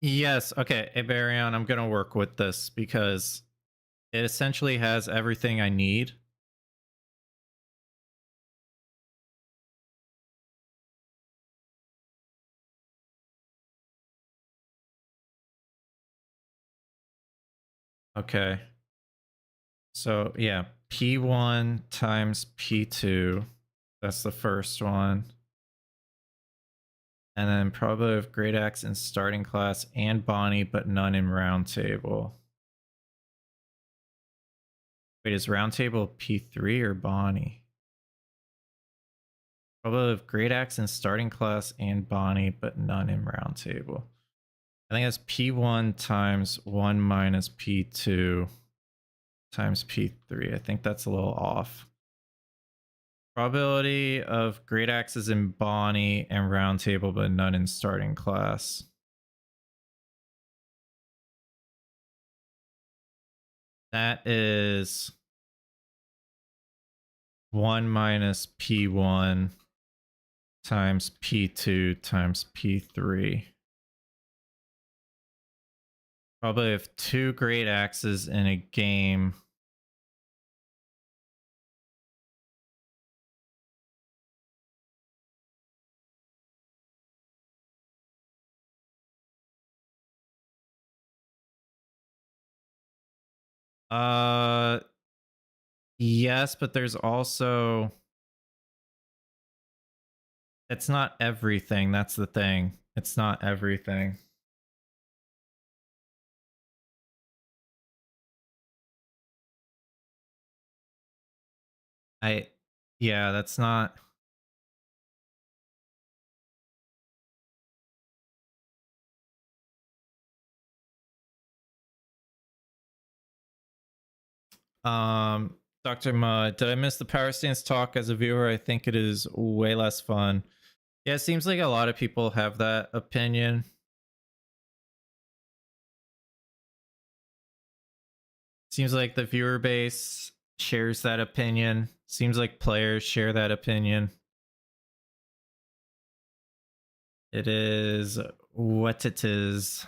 Yes. Okay, Iberion, I'm gonna work with this because it essentially has everything I need. Okay. So yeah, P1 times P2. That's the first one. And then probably of great axe in starting class and Bonnie, but none in round table. Wait, is round table P3 or Bonnie? Probably of great axe in starting class and Bonnie, but none in round table. I think that's P1 times 1 minus P2 times P3. I think that's a little off. Probability of great axes in Bonnie and round table, but none in starting class. That is 1 minus P1 times P2 times P3. Probably have 2 great axes in a game. Yes, but there's also, it's not everything. That's the thing. It's not everything. Yeah, that's not. Dr. Ma, did I miss the power stance talk as a viewer? I think it is way less fun. Yeah, it seems like a lot of people have that opinion. Seems like the viewer base shares that opinion. Seems like players share that opinion. It is what it is.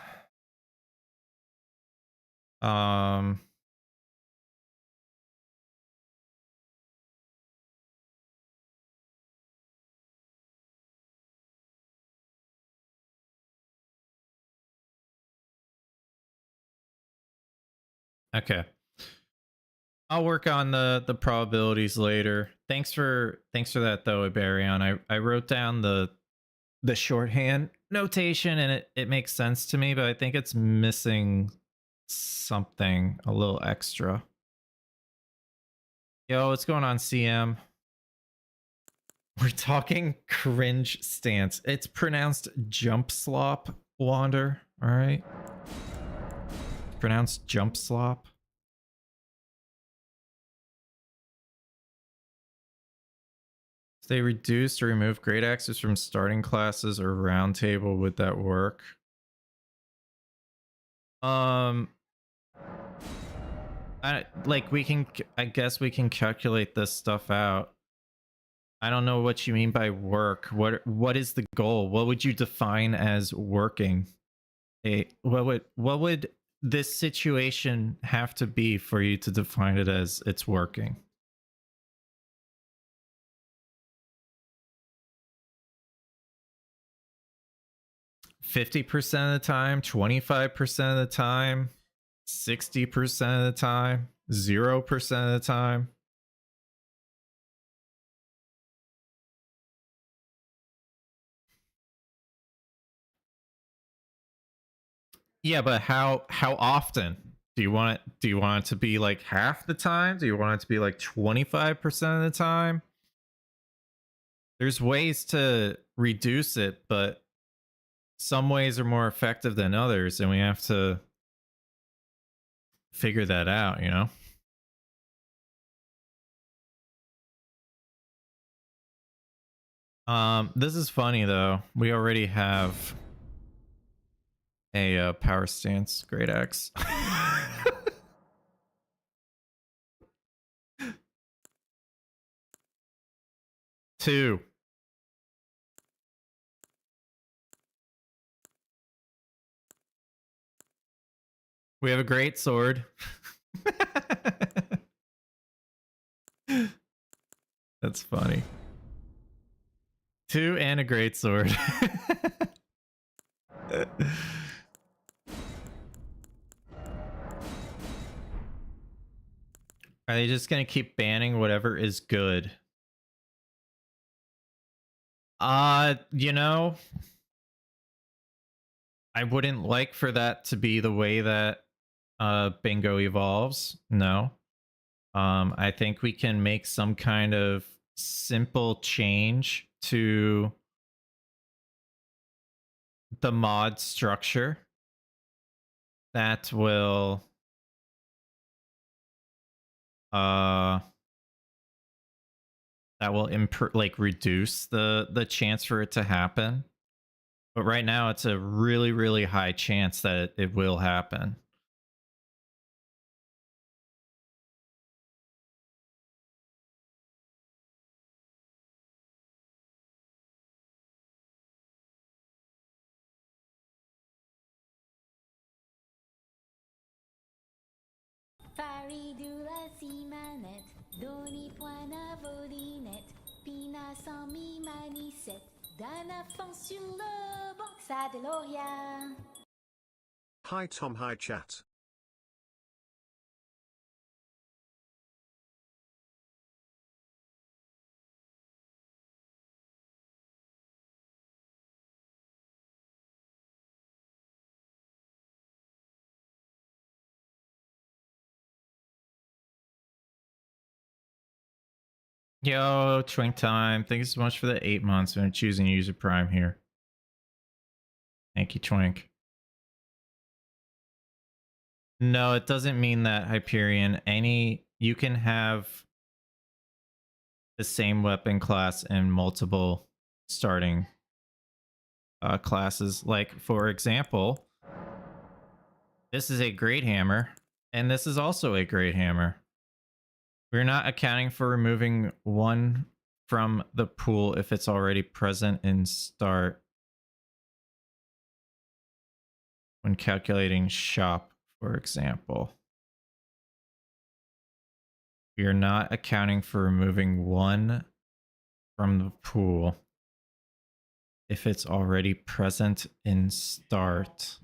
Okay. I'll work on the probabilities later. Thanks for that though, Iberion. I wrote down the shorthand notation and it makes sense to me, but I think it's missing something a little extra. Yo, what's going on, CM? We're talking cringe stance. It's pronounced jump slop, Wander. All right. Pronounced jump slop. If they reduced or remove great axes from starting classes or round table, would that work? I guess we can calculate this stuff out. I don't know what you mean by work. What is the goal? What would you define as working? What would this situation have to be for you to define it as it's working? $50% of the time, 25% of the time, 60% of the time, 0% of the time. Yeah, but how often? Do you want it to be like half the time? Do you want it to be like 25% of the time? There's ways to reduce it, but some ways are more effective than others, and we have to figure that out, you know? This is funny though. We already have a power stance great axe. 2. We have a great sword. That's funny. 2 and a great sword. Are they just gonna keep banning whatever is good? You know, I wouldn't like for that to be the way that bingo evolves. No. I think we can make some kind of simple change to the mod structure that will reduce the chance for it to happen. But right now it's a really, really high chance that it will happen. Faridula si manette, doni poina volinette, pina sans mi manicette, d'un affant sur le banc, ça de Loria. Hi Tom, hi chat. Yo, Twink Time. Thank you so much for the 8 months. I'm choosing user Prime here. Thank you, Twink. No, it doesn't mean that, Hyperion. You can have the same weapon class in multiple starting classes. Like, for example, this is a Great Hammer, and this is also a Great Hammer. We're not accounting for removing one from the pool if it's already present in start when calculating shop, for example. We are not accounting for removing one from the pool if it's already present in start.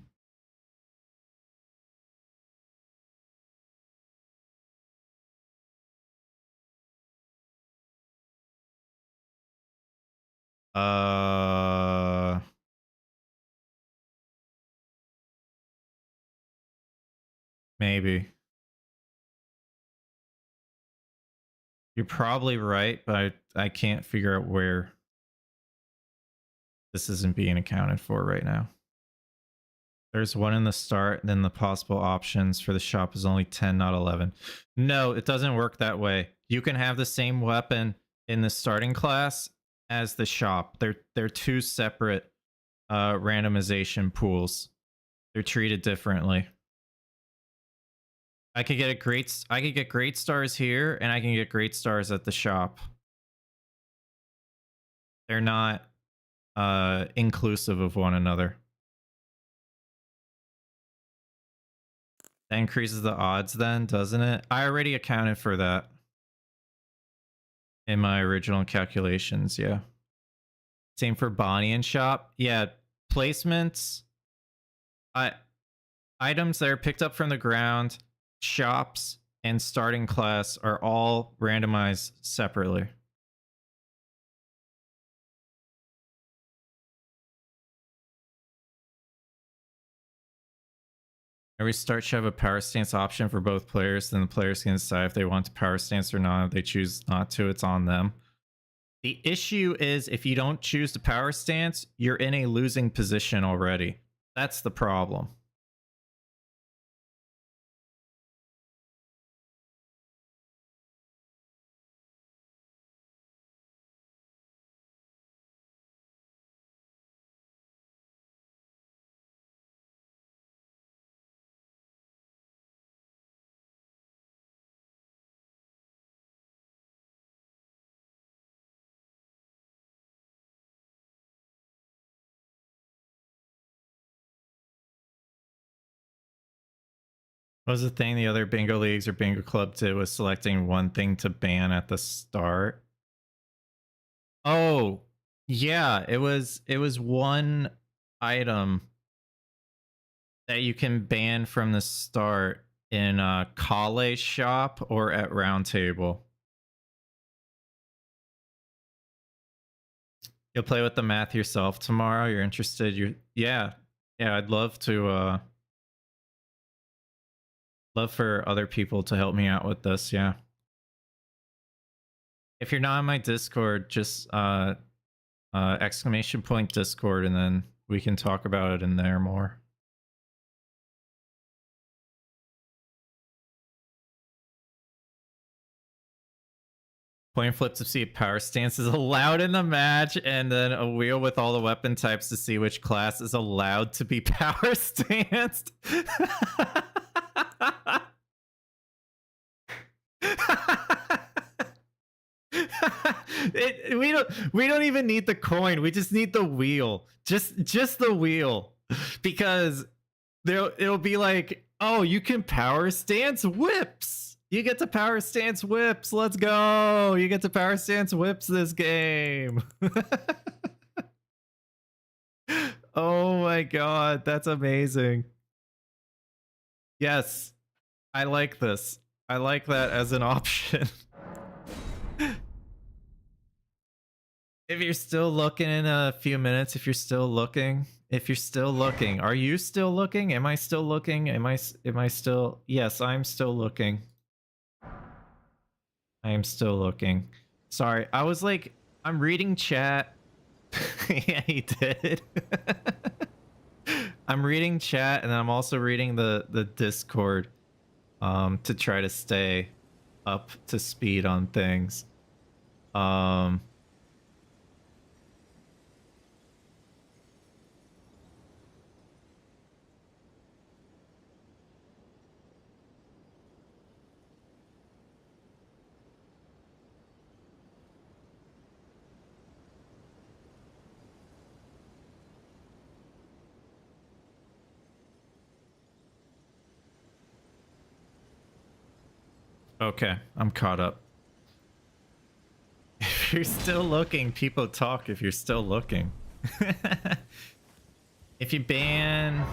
Maybe. You're probably right, but I can't figure out where this isn't being accounted for right now. There's one in the start, then the possible options for the shop is only 10, not 11. No, it doesn't work that way. You can have the same weapon in the starting class as the shop. They're two separate randomization pools. They're treated differently. I could get great stars here, and I can get great stars at the shop. They're not inclusive of one another. That increases the odds then, doesn't it? I already accounted for that in my original calculations, yeah. Same for Bonnie and shop. Yeah, placements. Items that are picked up from the ground, shops, and starting class are all randomized separately. Every start should have a power stance option for both players. Then the players can decide if they want to power stance or not. If they choose not to, it's on them. The issue is if you don't choose to power stance, you're in a losing position already. That's the problem. What was the thing the other bingo leagues or bingo club did was selecting one thing to ban at the start? Oh, yeah, it was one item that you can ban from the start in Kale shop or at Round Table. You'll play with the math yourself tomorrow. You're interested? Yeah, I'd love to love for other people to help me out with this, yeah. If you're not on my Discord, just exclamation point Discord, and then we can talk about it in there more. Coin flip to see if power stance is allowed in the match, and then a wheel with all the weapon types to see which class is allowed to be power stanced. We don't even need the coin. We just need the wheel. Just the wheel, because it'll be like Oh, you can power stance whips. You get to power stance whips. Let's go. You get to power stance whips this game. Oh my god, that's amazing. Yes, I like this. I like that as an option. If you're still looking in a few minutes, if you're still looking, are you still looking? Am I still looking? Am I still? Yes, I'm still looking. I am still looking. Sorry, I was like, I'm reading chat. Yeah, he did. I'm reading chat and I'm also reading the Discord to try to stay up to speed on things. Okay, I'm caught up. If you're still looking, people talk if you're still looking. If you ban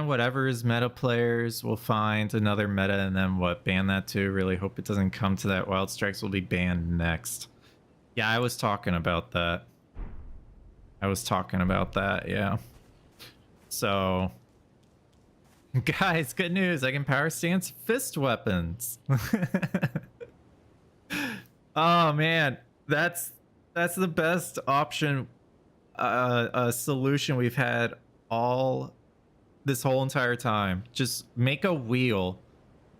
whatever is meta players, we'll find another meta and then what, ban that too. Really hope it doesn't come to that. Wild Strikes will be banned next. Yeah, I was talking about that. Yeah. So guys, good news. I can power stance fist weapons. Oh man, that's the best option, a solution we've had this whole entire time. Just make a wheel,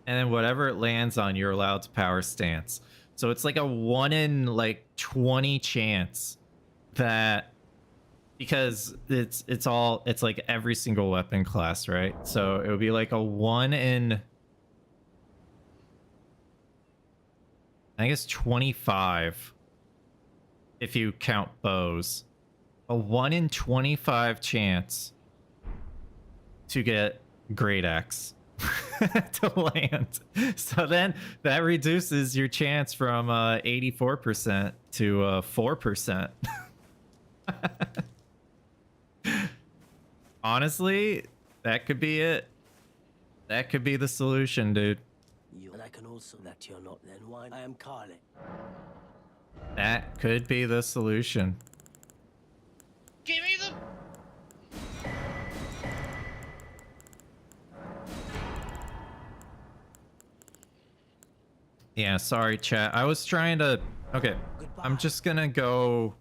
and then whatever it lands on, you're allowed to power stance. So it's like a 1 in like 20 chance that, because it's like every single weapon class, right? So it would be like a 1 in, I guess 25 if you count bows. A 1 in 25 chance to get Great Axe to land. So then that reduces your chance from 84% to 4%. Honestly, that could be it. That could be the solution, dude. And I can also that you're not then why I am Carly. That could be the solution. Give me the... Yeah, sorry, chat. I was trying to... Okay, Goodbye. I'm just gonna go...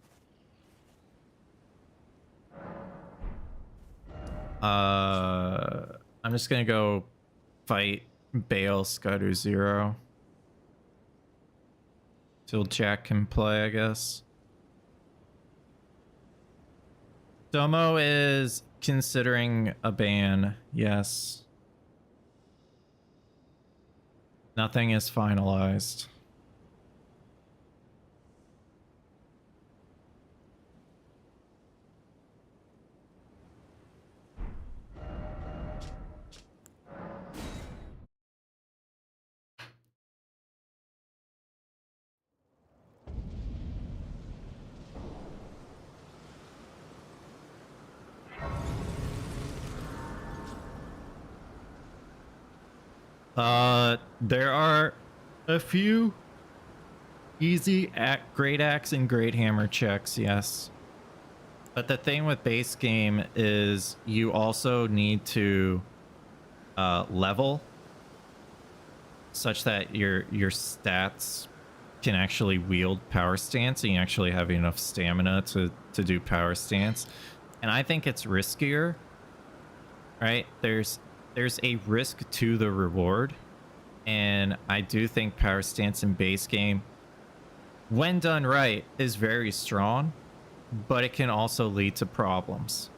I'm just gonna go fight Bale Scudder Zero till Jack can play, I guess. Domo is considering a ban. Yes. Nothing is finalized. There are a few easy Great Axe and Great Hammer checks, yes. But the thing with base game is you also need to level such that your stats can actually wield power stance and you actually have enough stamina to do power stance. And I think it's riskier, right? There's a risk to the reward, and I do think power stance in base game, when done right, is very strong, but it can also lead to problems.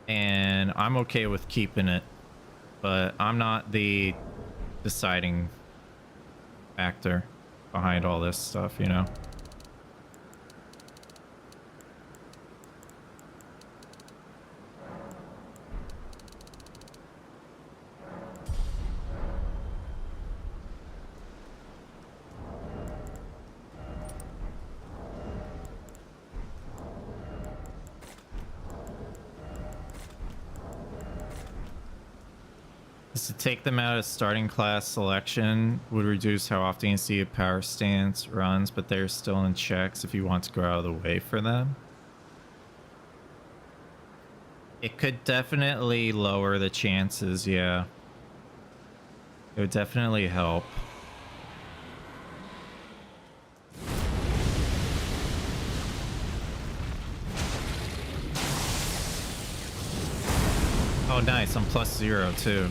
And I'm okay with keeping it, but I'm not the deciding factor behind all this stuff, you know? To take them out of starting class selection would reduce how often you see a power stance runs, but they're still in checks if you want to go out of the way for them. It could definitely lower the chances, yeah. It would definitely help. Oh, nice. I'm +0 too.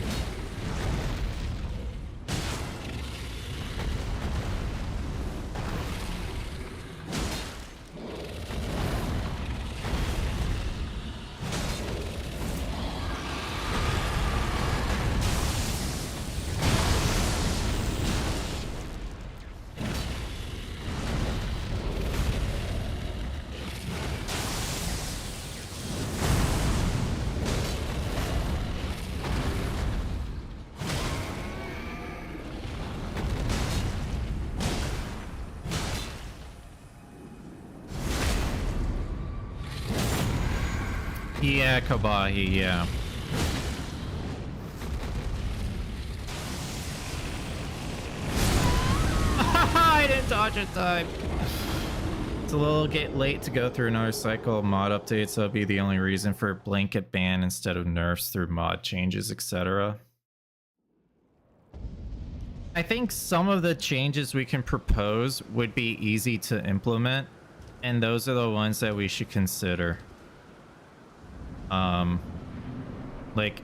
Yeah, Kobahi, yeah. I didn't dodge in time. It's a little late to go through another cycle of mod updates. That'll be the only reason for a blanket ban instead of nerfs through mod changes, etc. I think some of the changes we can propose would be easy to implement, and those are the ones that we should consider. Like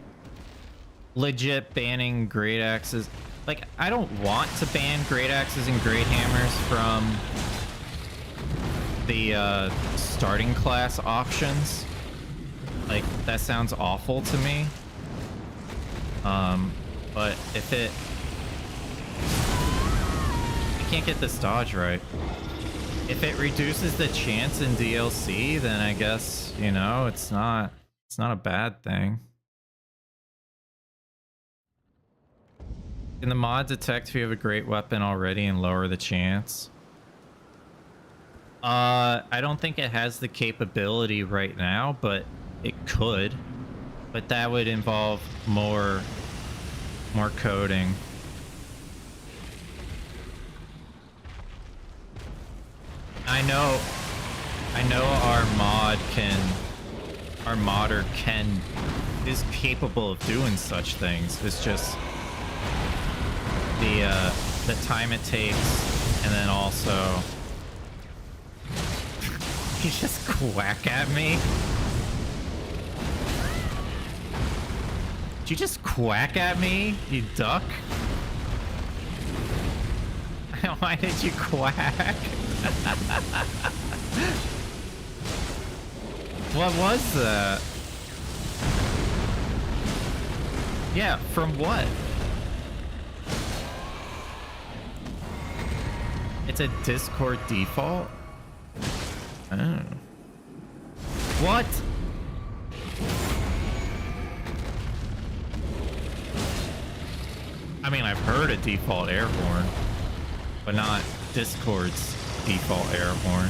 legit banning great axes. Like, I don't want to ban great axes and great hammers from the starting class options. Like, that sounds awful to me. But if it, I can't get this dodge right. If it reduces the chance in DLC, then I guess, you know, it's not a bad thing. Can the mod detect if you have a great weapon already and lower the chance? I don't think it has the capability right now, but it could. But that would involve more coding. I know our modder is capable of doing such things. It's just the time it takes, and then also you just quack at me. Did you just quack at me, you duck? Why did you quack? What was that? Yeah, from what? It's a Discord default? Oh. What? I mean, I've heard a default air horn, but not Discord's default air horn.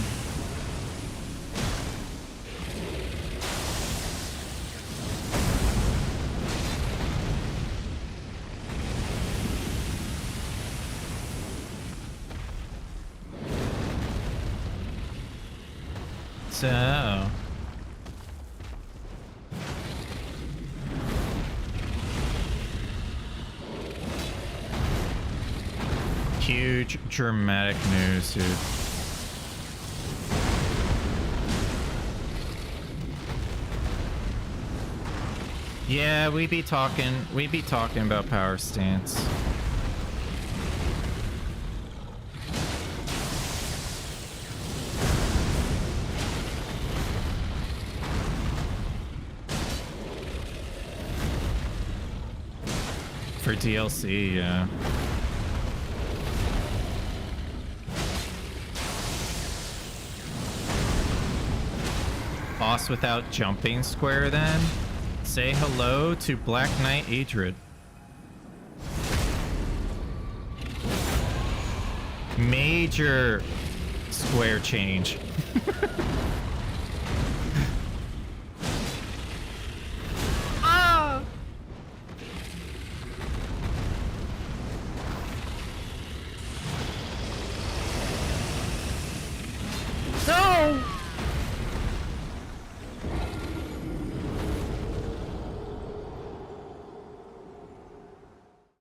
So, huge dramatic news, dude. Yeah, we be talking about power stance. For DLC, yeah. Boss without jumping square, then? Say hello to Black Knight Adrid. Major square change.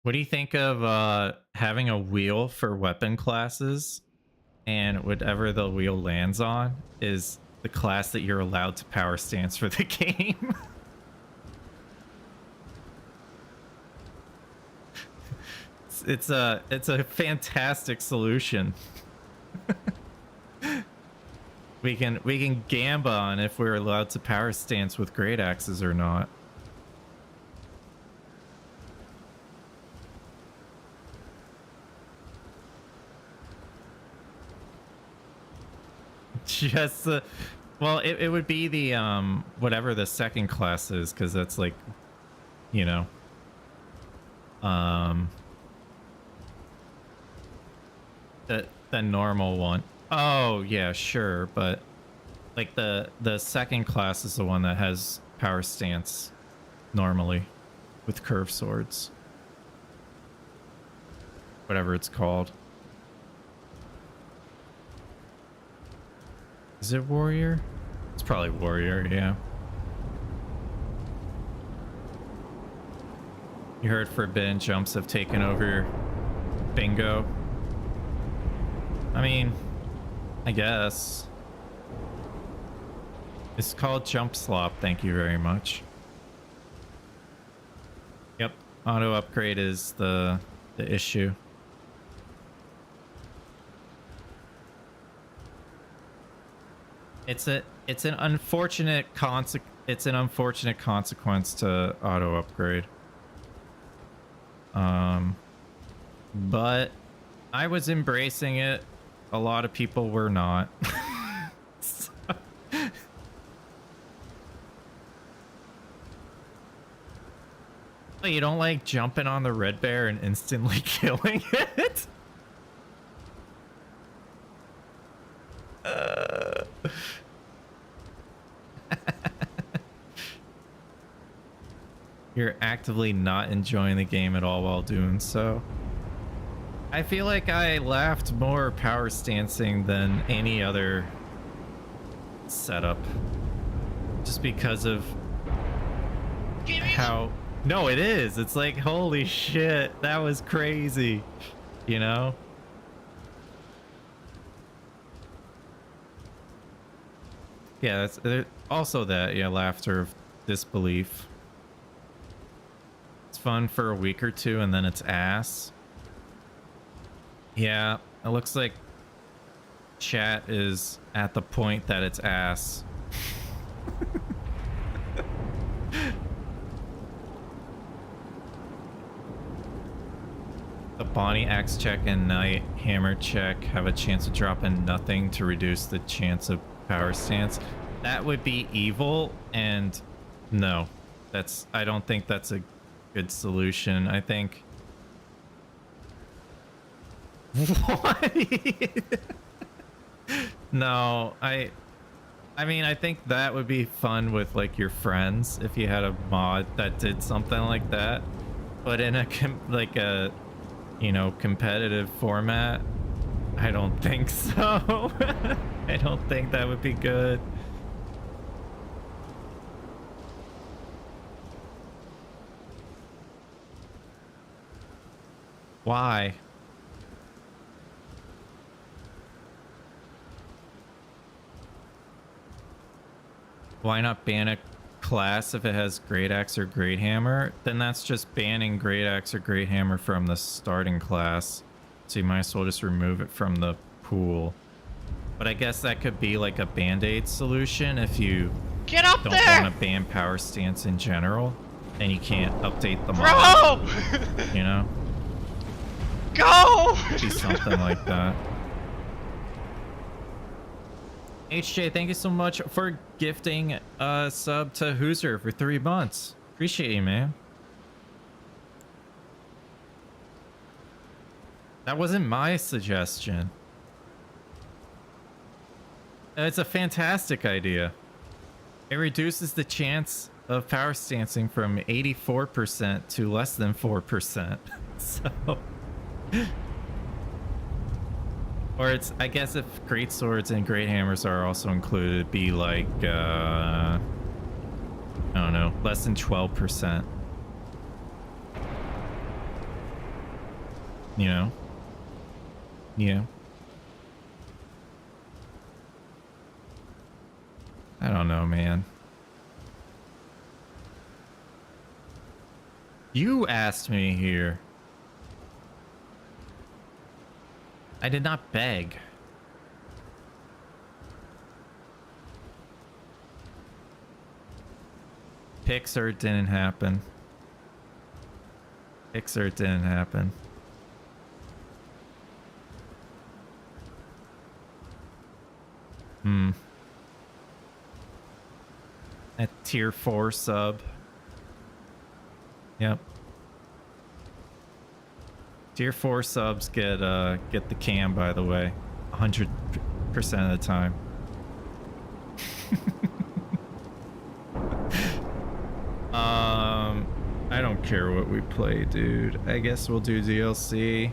What do you think of having a wheel for weapon classes, and whatever the wheel lands on is the class that you're allowed to power stance for the game? It's a fantastic solution. we can gamba on if we're allowed to power stance with great axes or not. Just well, it would be the whatever the second class is, because that's like, you know, the normal one. Oh yeah, sure, but like the second class is the one that has power stance normally with curved swords, whatever it's called. Is it warrior? It's probably warrior, yeah. You heard forbidden jumps have taken over bingo. I mean, I guess. It's called jump slop, thank you very much. Yep, auto upgrade is the issue. It's an unfortunate consequence to auto upgrade. But I was embracing it. A lot of people were not. So. You don't like jumping on the red bear and instantly killing it? You're actively not enjoying the game at all while doing so. I feel like I laughed more power stancing than any other setup, just because of how... No, it is. It's like, holy shit, that was crazy, you know? Yeah, that's also that, yeah, laughter of disbelief. It's fun for a week or two and then it's ass. Yeah, it looks like chat is at the point that it's ass. The Bonnie axe check and Knight hammer check have a chance of dropping nothing to reduce the chance of power stance. That would be evil, and no, I don't think that's a good solution. I think... What? No, I mean, I think that would be fun with like your friends if you had a mod that did something like that, but in a you know, competitive format, I don't think so. I don't think that would be good. Why? Why not ban a class if it has Great Axe or Great Hammer? Then that's just banning Great Axe or Great Hammer from the starting class. So you might as well just remove it from the pool. But I guess that could be like a band-aid solution if you don't want to ban power stance in general. And you can't update the mod. You know? Go! Be something like that. HJ, thank you so much for gifting a sub to Hooser for 3 months. Appreciate you, man. That wasn't my suggestion. It's a fantastic idea. It reduces the chance of power stancing from 84% to less than 4%. So... Or it's, I guess if great swords and great hammers are also included, it'd be like, I don't know, less than 12%. you know. Yeah. I don't know, man. You asked me here. I did not beg. Pixar didn't happen. Pixar didn't happen. A tier 4 sub. Yep. Tier 4 subs get the cam, by the way. 100% of the time. I don't care what we play, dude. I guess we'll do DLC.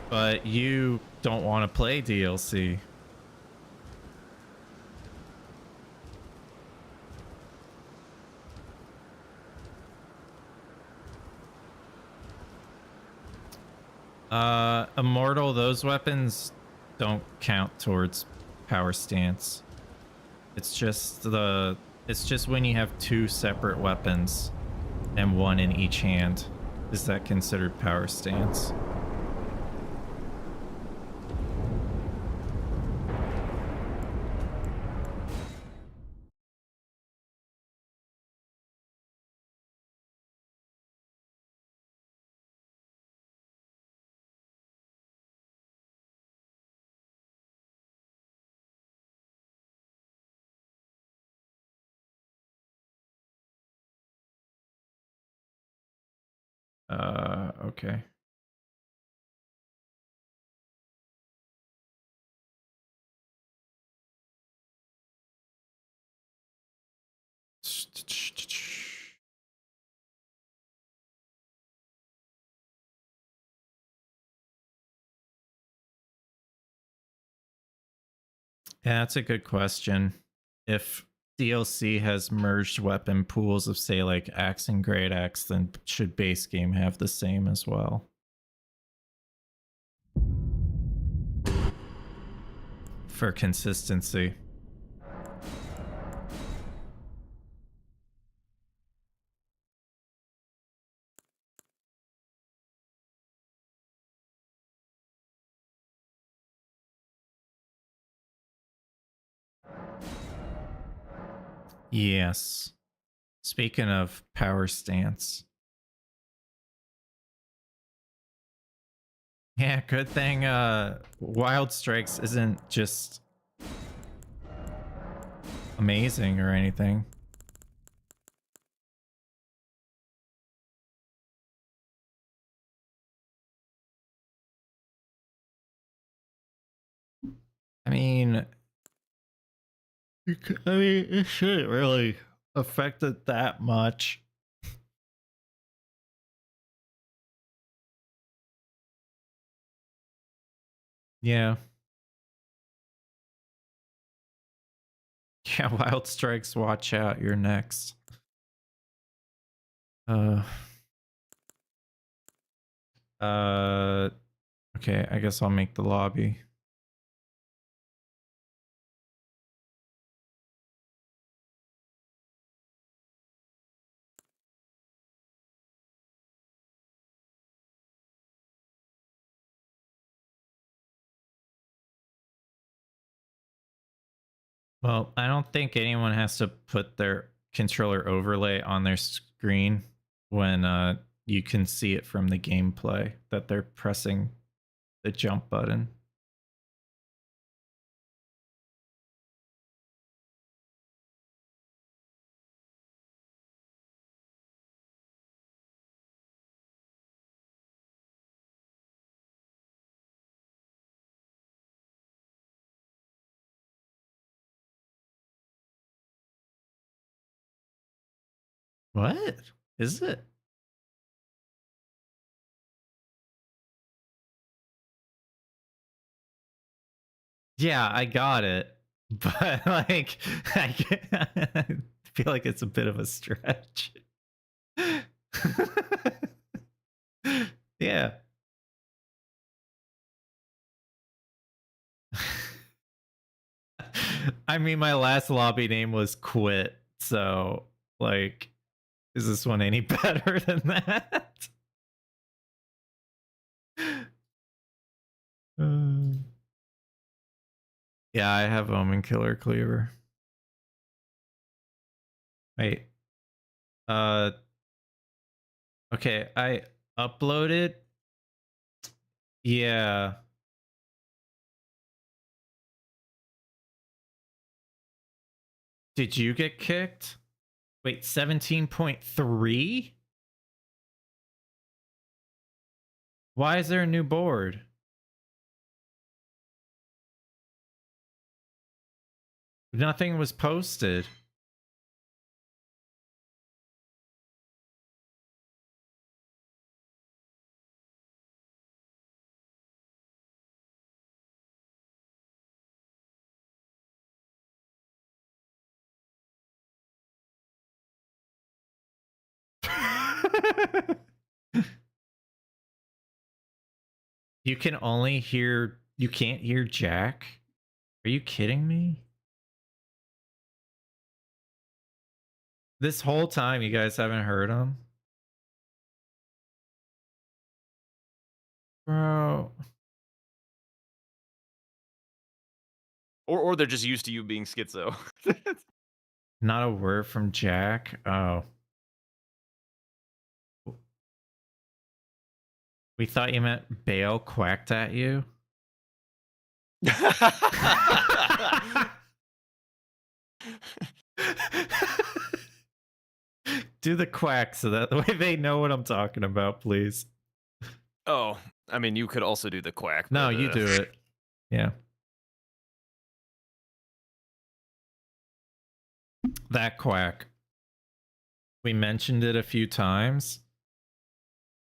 But you don't want to play DLC. Immortal, those weapons don't count towards power stance. It's just when you have 2 separate weapons and 1 in each hand. Is that considered power stance? Okay. Yeah, that's a good question. If DLC has merged weapon pools of, say, like Axe and Great Axe, then should base game have the same as well? For consistency. Yes. Speaking of power stance. Yeah, good thing Wild Strikes isn't just amazing or anything. I mean, it shouldn't really affect it that much. Yeah. Yeah, Wild Strikes, watch out, you're next. Okay, I guess I'll make the lobby. Well, I don't think anyone has to put their controller overlay on their screen when you can see it from the gameplay that they're pressing the jump button. What is it? Yeah, I got it, but like I feel like it's a bit of a stretch. Yeah. I mean, my last lobby name was Quit, so like, is this one any better than that? Yeah, I have Omen Killer Cleaver. Wait. Okay, I uploaded. Yeah. Did you get kicked? Wait, 17.3? Why is there a new board? Nothing was posted. You can only hear, you can't hear Jack? Are you kidding me? This whole time you guys haven't heard him? Bro. Or they're just used to you being schizo. Not a word from Jack? Oh. We thought you meant Bale quacked at you? Do the quack so that way they know what I'm talking about, please. Oh, I mean, you could also do the quack. No, but, you do it. Yeah. That quack. We mentioned it a few times.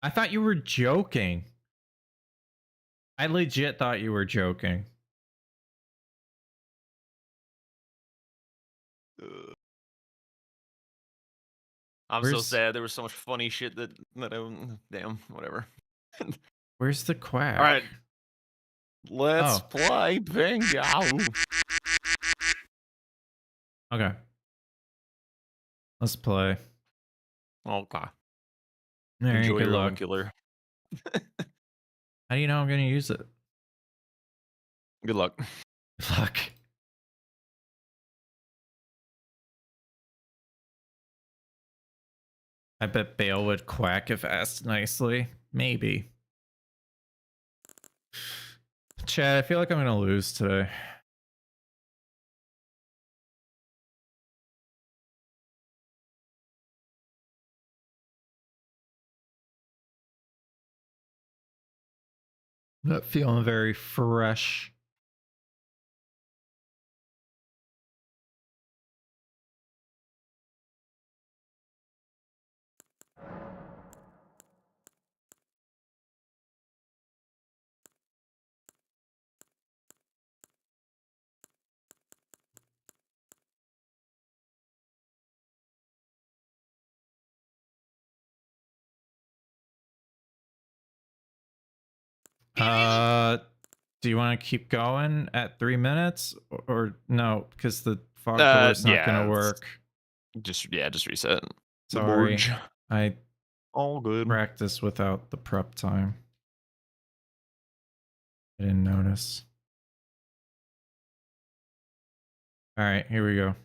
I thought you were joking. I legit thought you were joking. I'm so sad. There was so much funny shit that I damn, whatever. Where's the quack? All right. Let's play bingo. Okay. Let's play. Okay. There, Enjoy good your luck. Omen Killer. How do you know I'm going to use it? Good luck. Good luck. I bet Bale would quack if asked nicely. Maybe. Chad, I feel like I'm going to lose today. Not feeling very fresh. Do you want to keep going at 3 minutes or no? Because the fog color's not going to work. Just reset. Sorry, I all good. Practice without the prep time. I didn't notice. All right, here we go.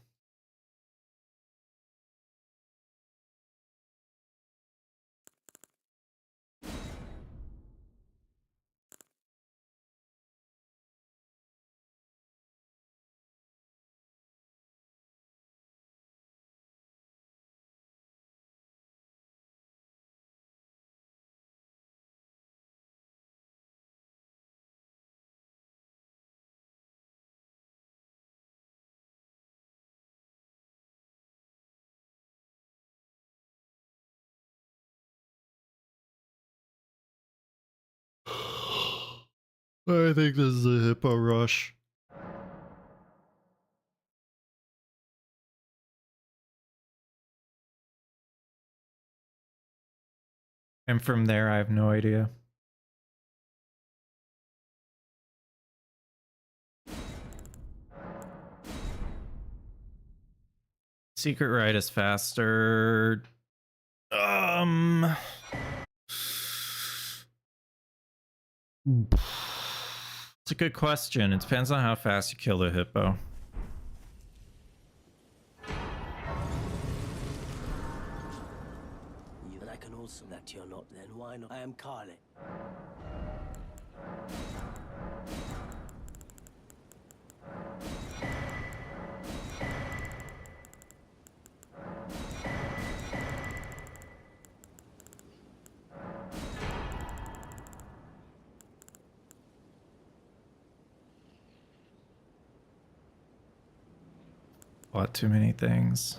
I think this is a hippo rush. And from there, I have no idea. Secret ride is faster. It's a good question. It depends on how fast you kill the hippo. But I can also that you're not, then why not? I am Carly. Bought too many things.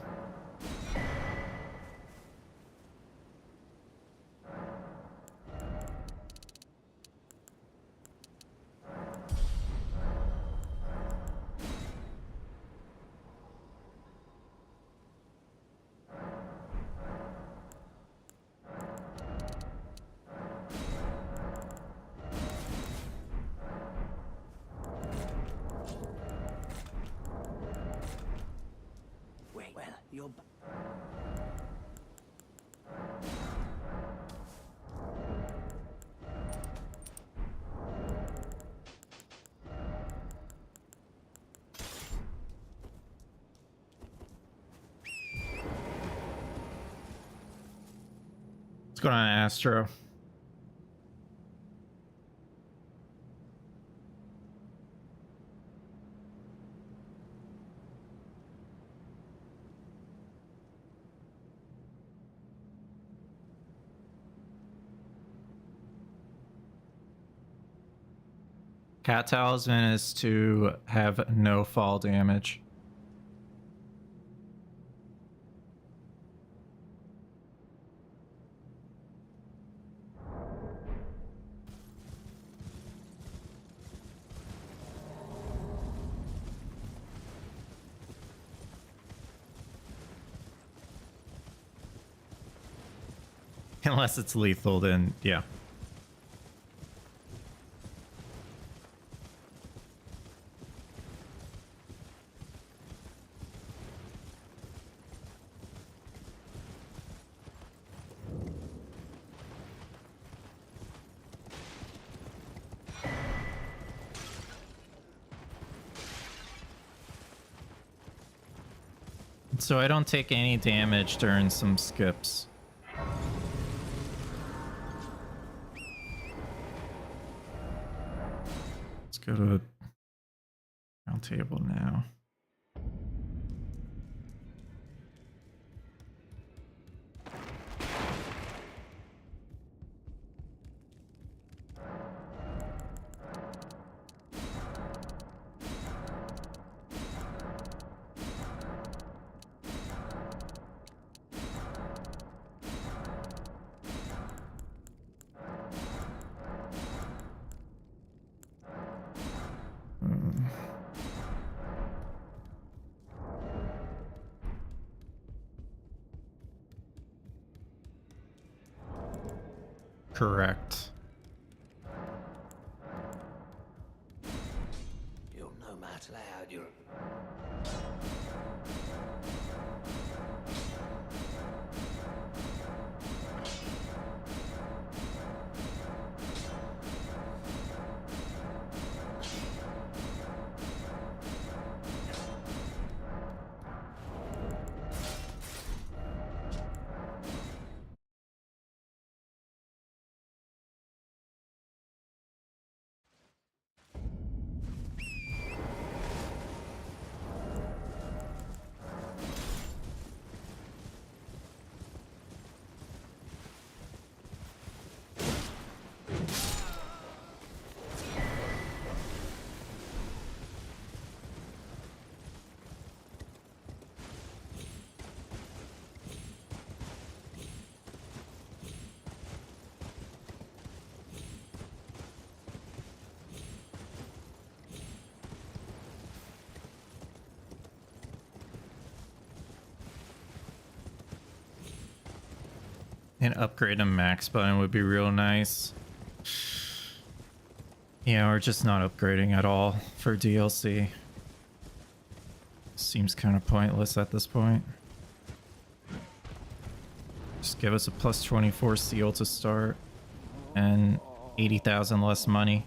Wait, well, you're. What's going on, Astro? Cat Talisman is to have no fall damage. Unless it's lethal, then yeah. So I don't take any damage during some skips. Let's go to round table now. Correct. You're no matter loud, you're. An upgrade to max button would be real nice. Yeah, we're just not upgrading at all for DLC. Seems kind of pointless at this point. Just give us a plus 24 seal to start and 80,000 less money.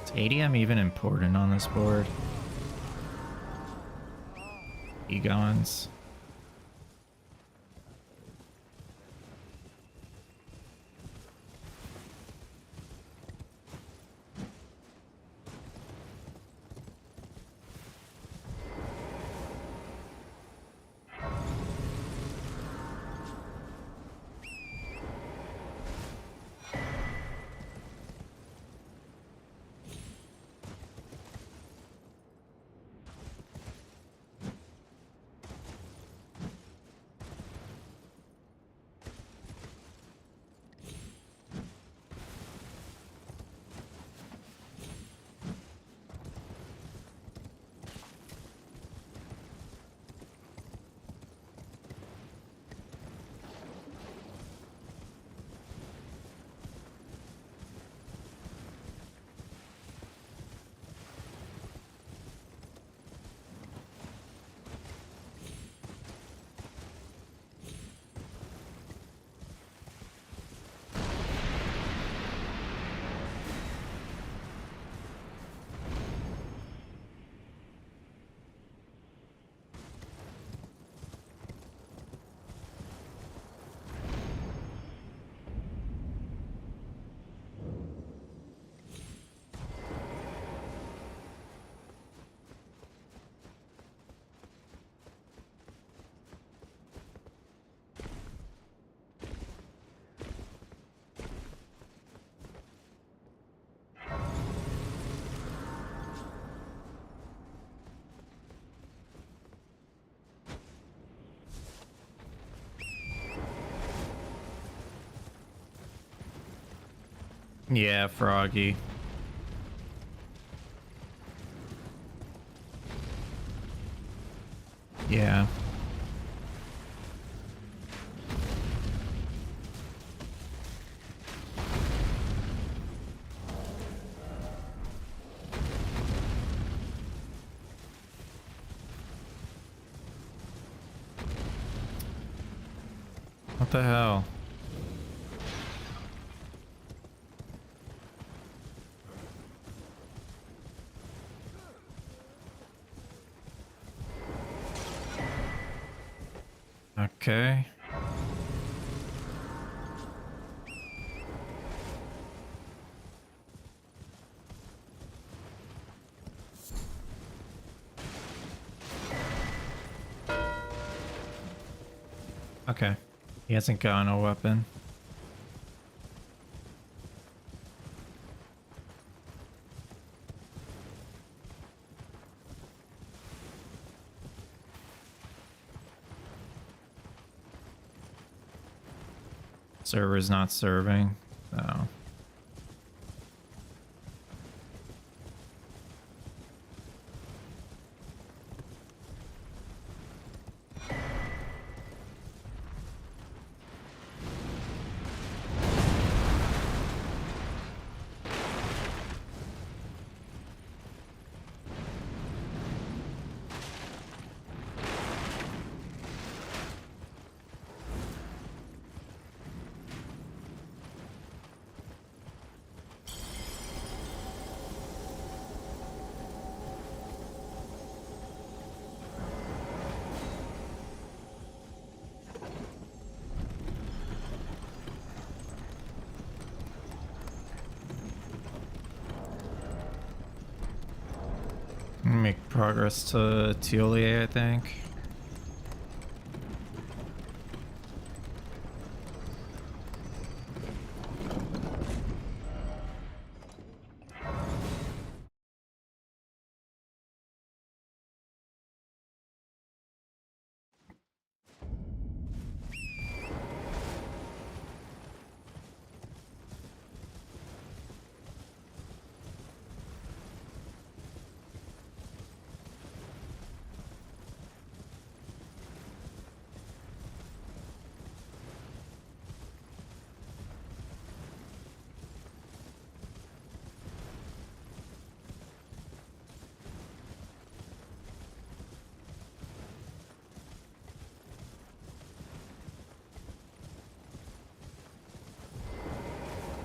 Is ADM even important on this board? Egons. Yeah, Froggy. Yeah. What the hell? Okay. Okay. He hasn't gotten a weapon. Server's not serving, so. Make progress to Telia, I think.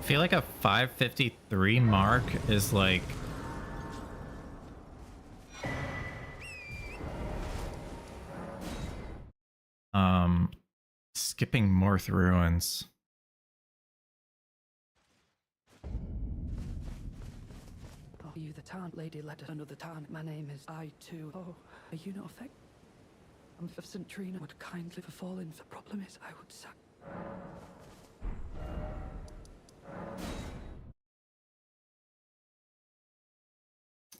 I feel like a 553 mark is like skipping Morth Ruins. Oh, you the town lady led us another town. My name is I too. Oh, are you not affected? I'm of St. Trina would kindly fall in. The problem is I would sack.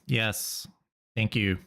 Yes. Thank you.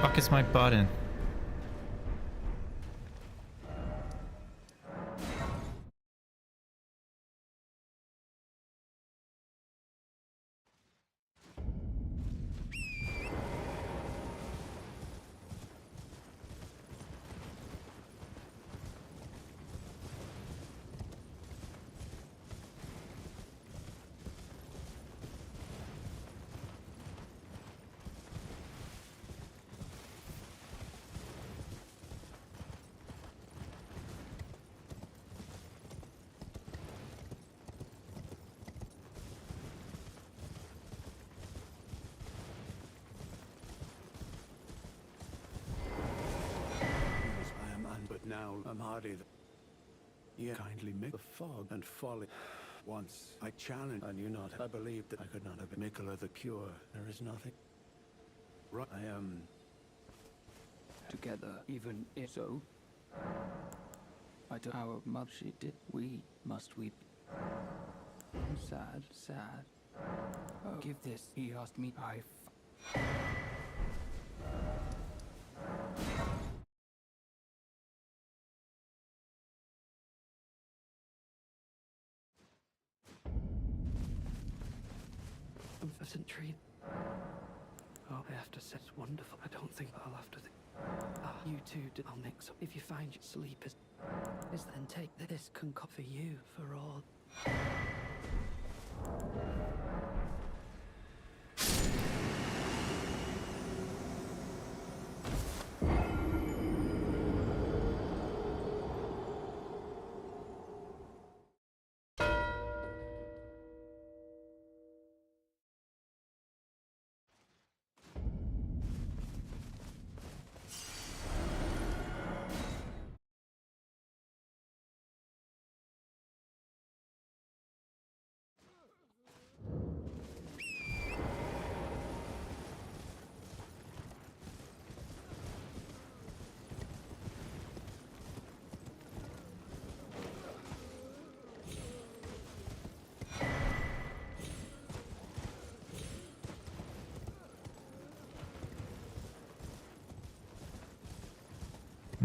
Fuck is my button? I am un, but now I'm hardy. You kindly make the fog and folly. Once I challenged, I knew not. I believed that I could not have been Mikola the cure. There is nothing. Right, I am Together, even if so. I don't. Our mother, she did. We must weep. Sad, sad. Oh, give this. He asked me. For St. Trina. Oh, I have to say it's wonderful. I don't think I'll have to think. Ah, you two do. I'll mix up. If you find your sleep is then take this concoct for you for all.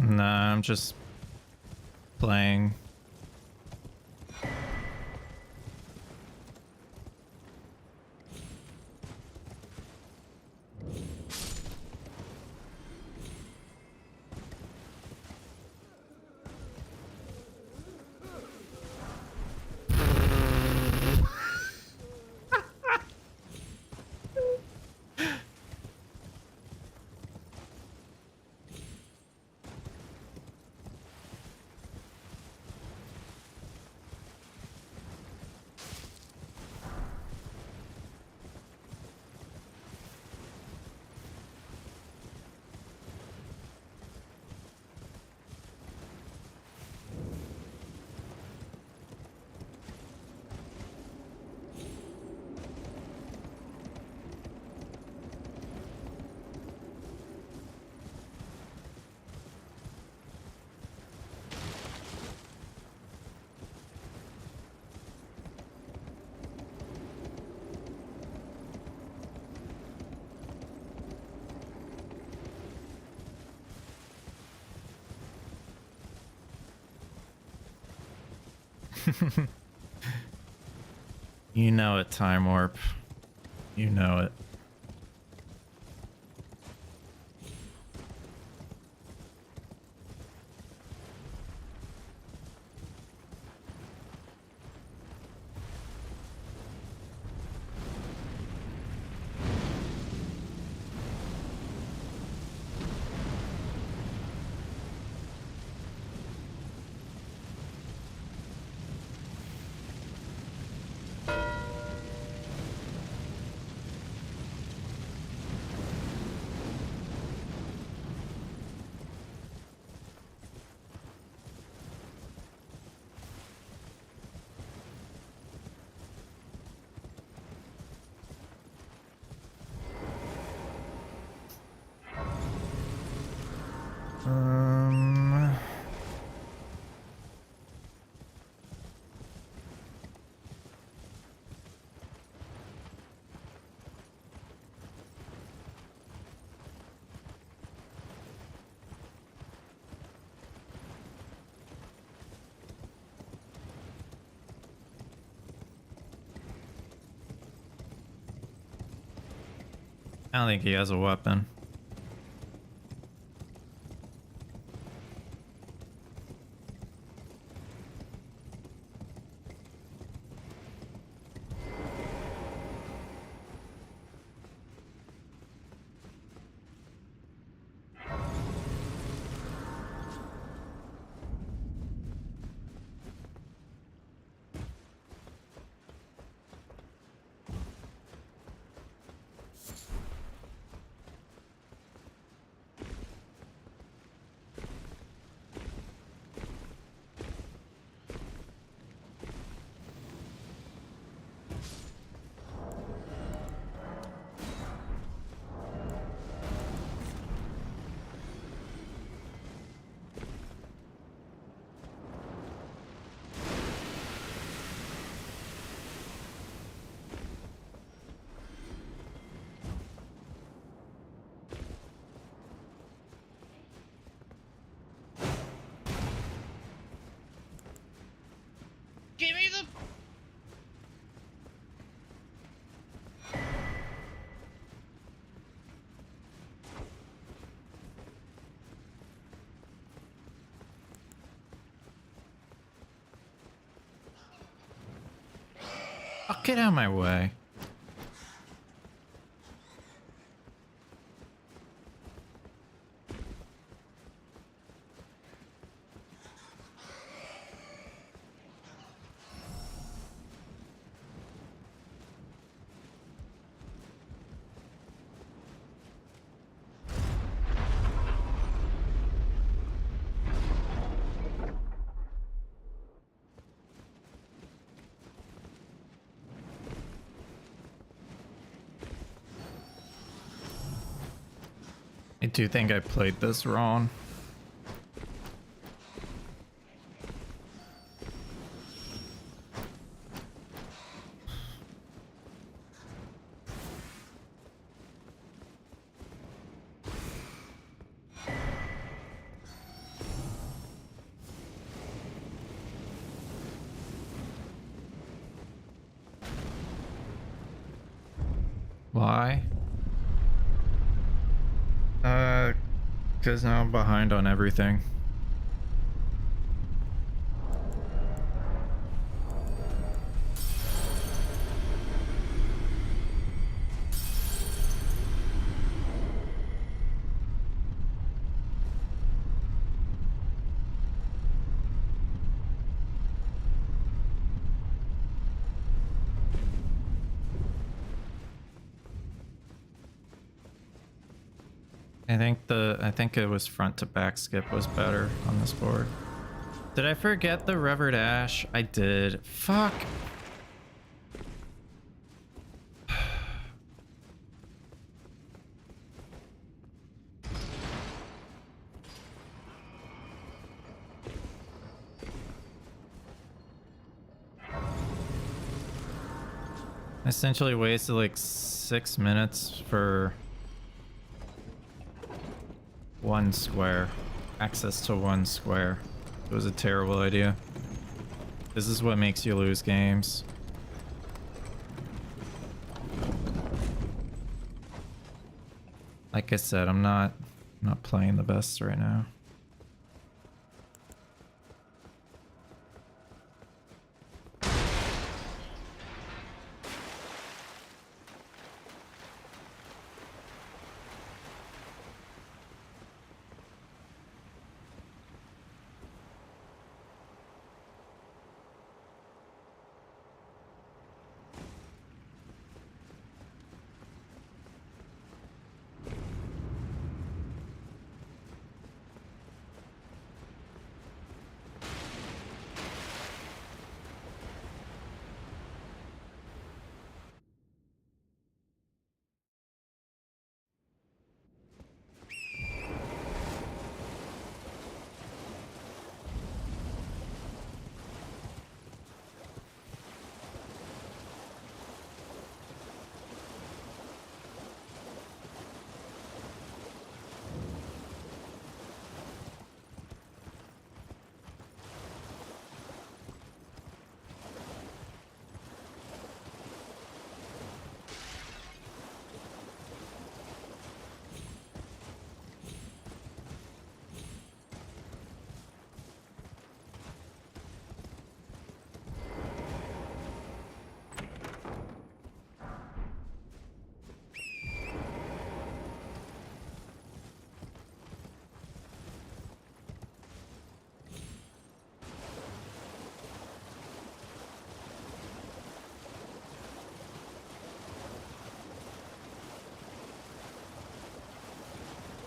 Nah, I'm just playing. You know it, Time Warp. You know it. I don't think he has a weapon. Give me the... Oh, get out of my way. I do think I played this wrong. Why? Because now I'm behind on everything. I think it was front to back skip was better on this board. Did I forget the Revered Ash? I did. Fuck. I essentially wasted like 6 minutes for one square. Access to one square. It was a terrible idea. This is what makes you lose games. Like I said, I'm not playing the best right now.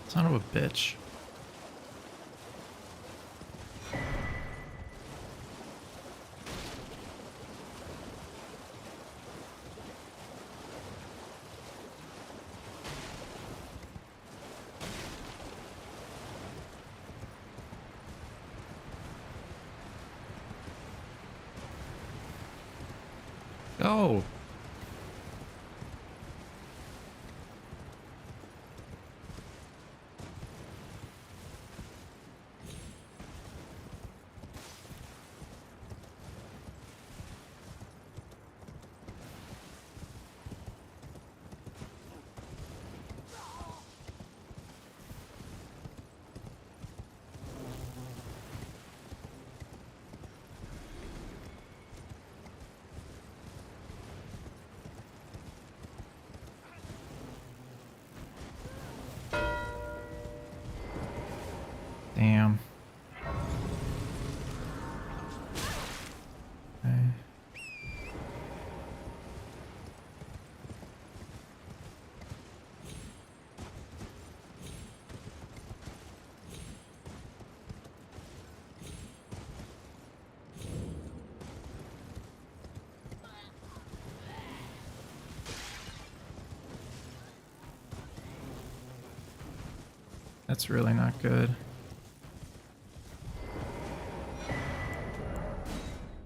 Son of a bitch. Go. Damn. Okay. That's really not good.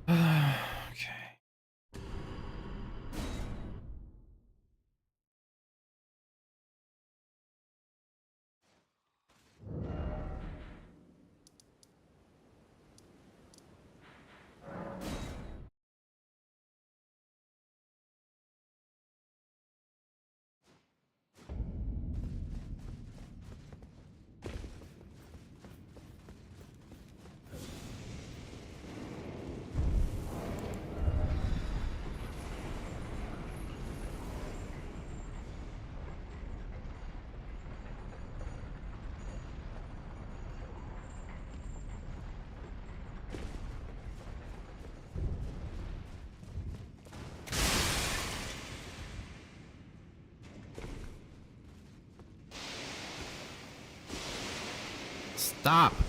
Okay. Stop.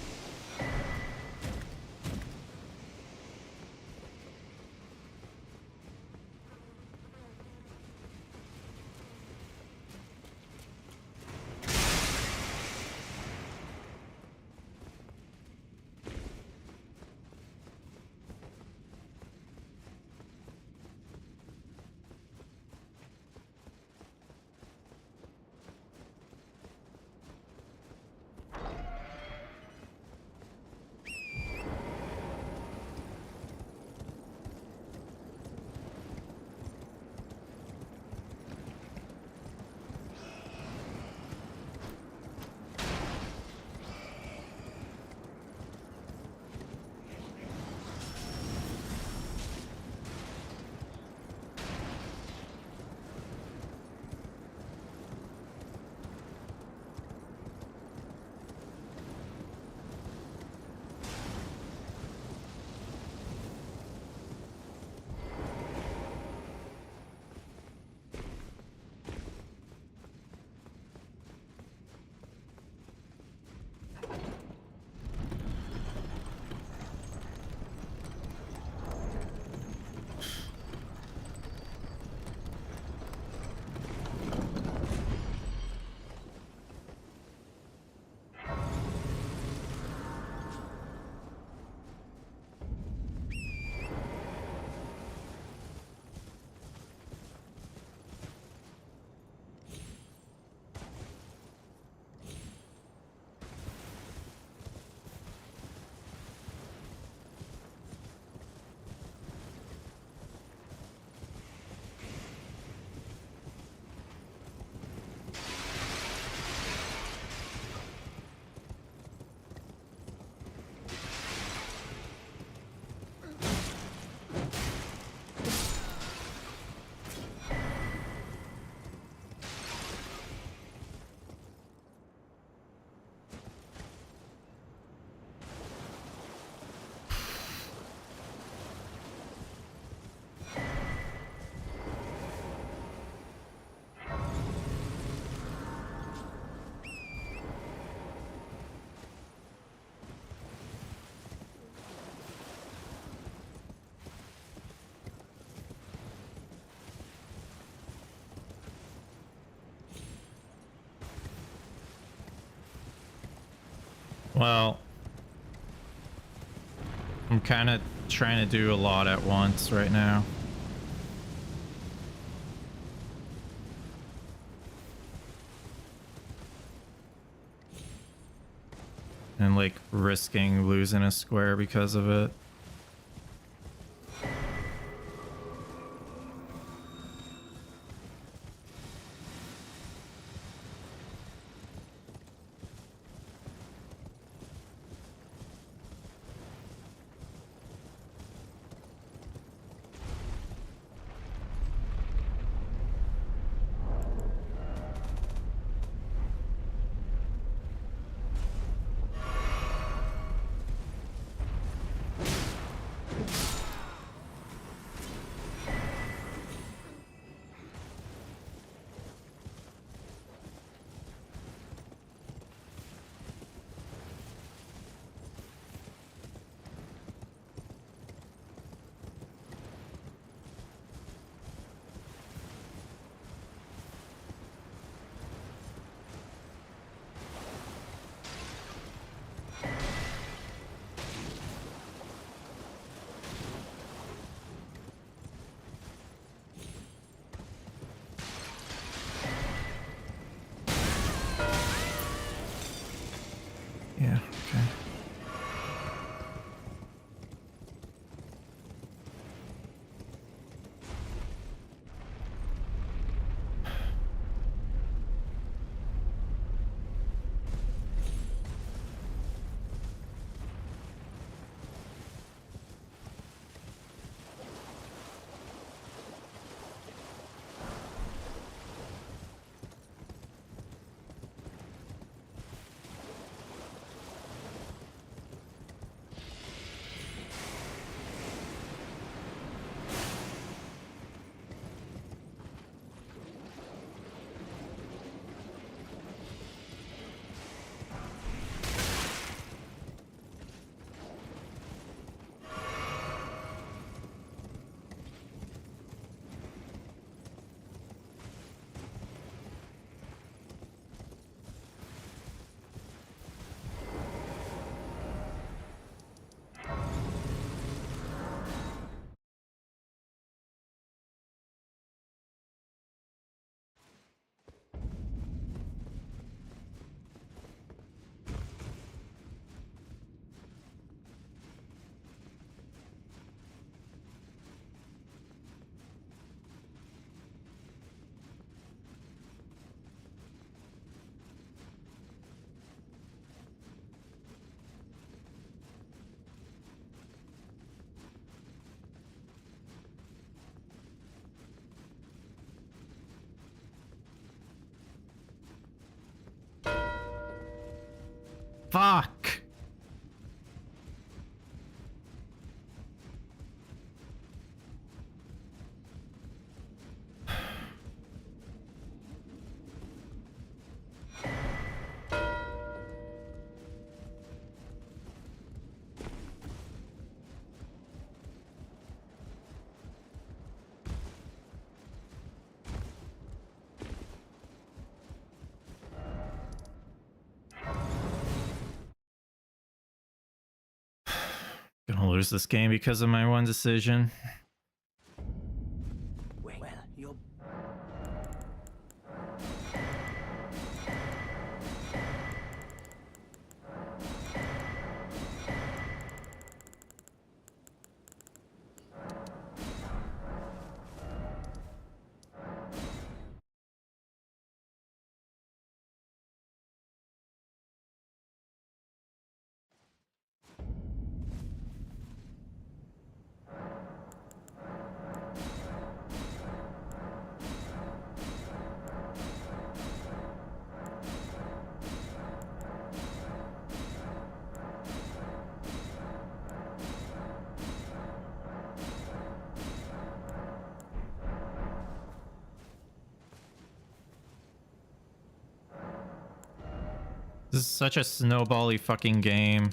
Well, I'm kind of trying to do a lot at once right now. And like risking losing a square because of it. Yeah, okay. Fuck. Gonna lose this game because of my one decision. Well, you're... This is such a snowbally fucking game.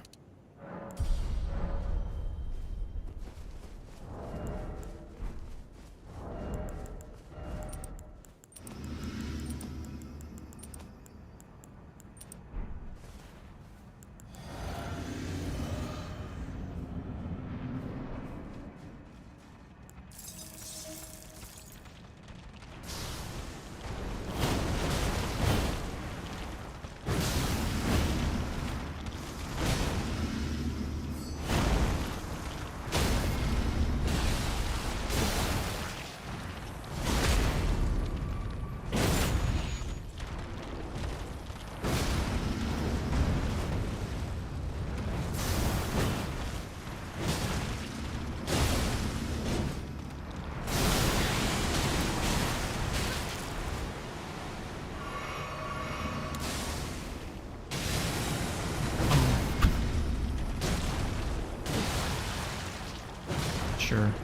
Sure.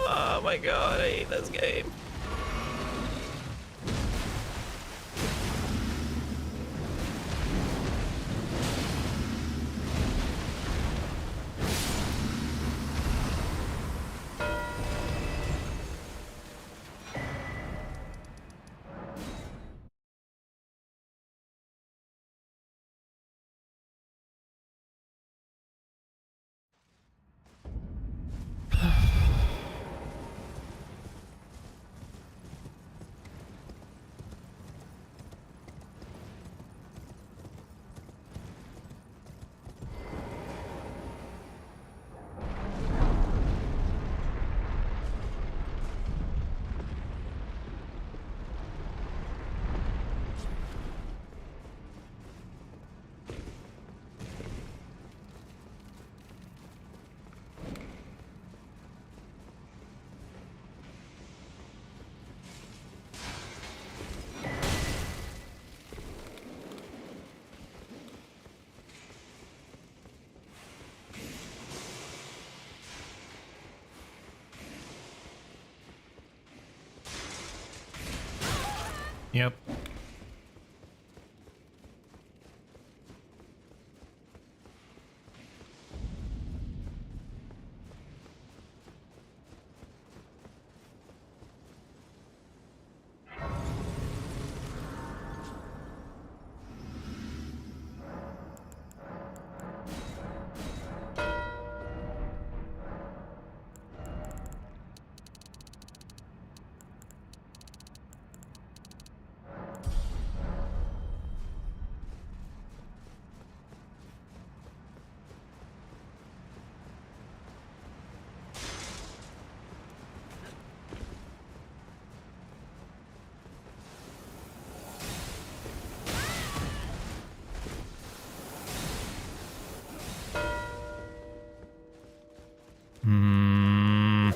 Oh my god, I hate this game. Yep. Hmm.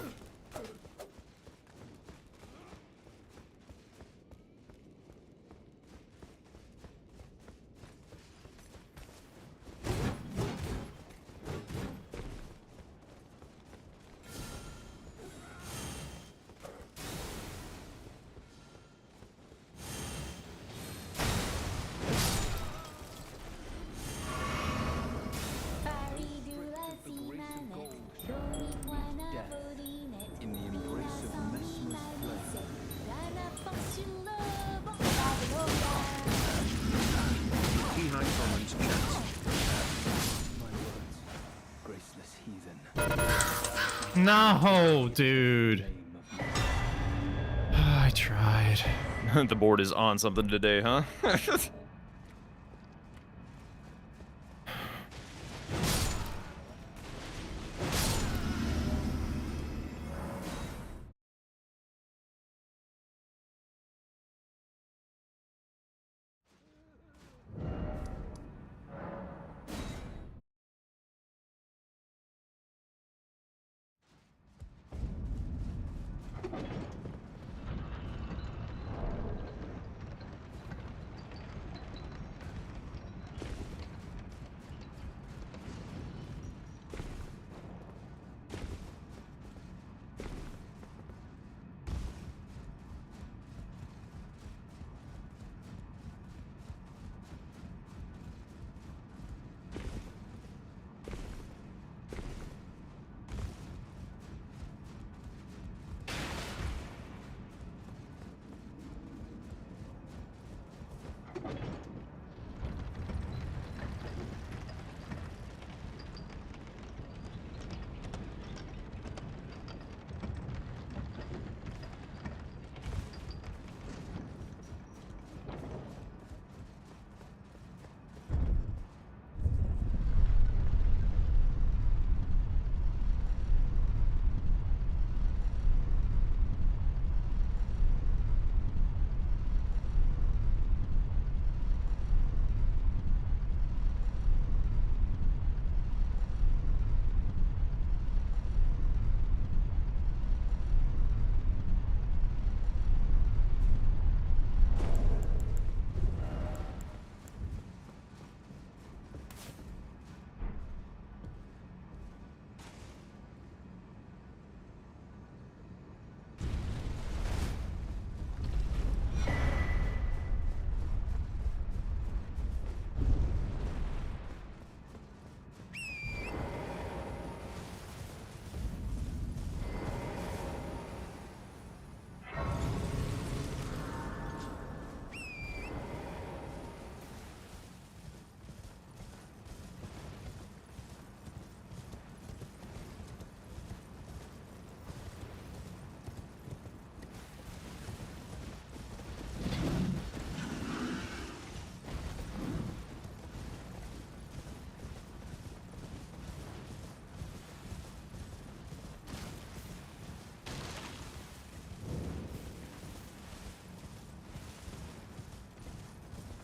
In the embrace of Messmer's flame. Hi comments chat. My words, graceless heathen. No, dude. Name of I tried. The board is on something today, huh?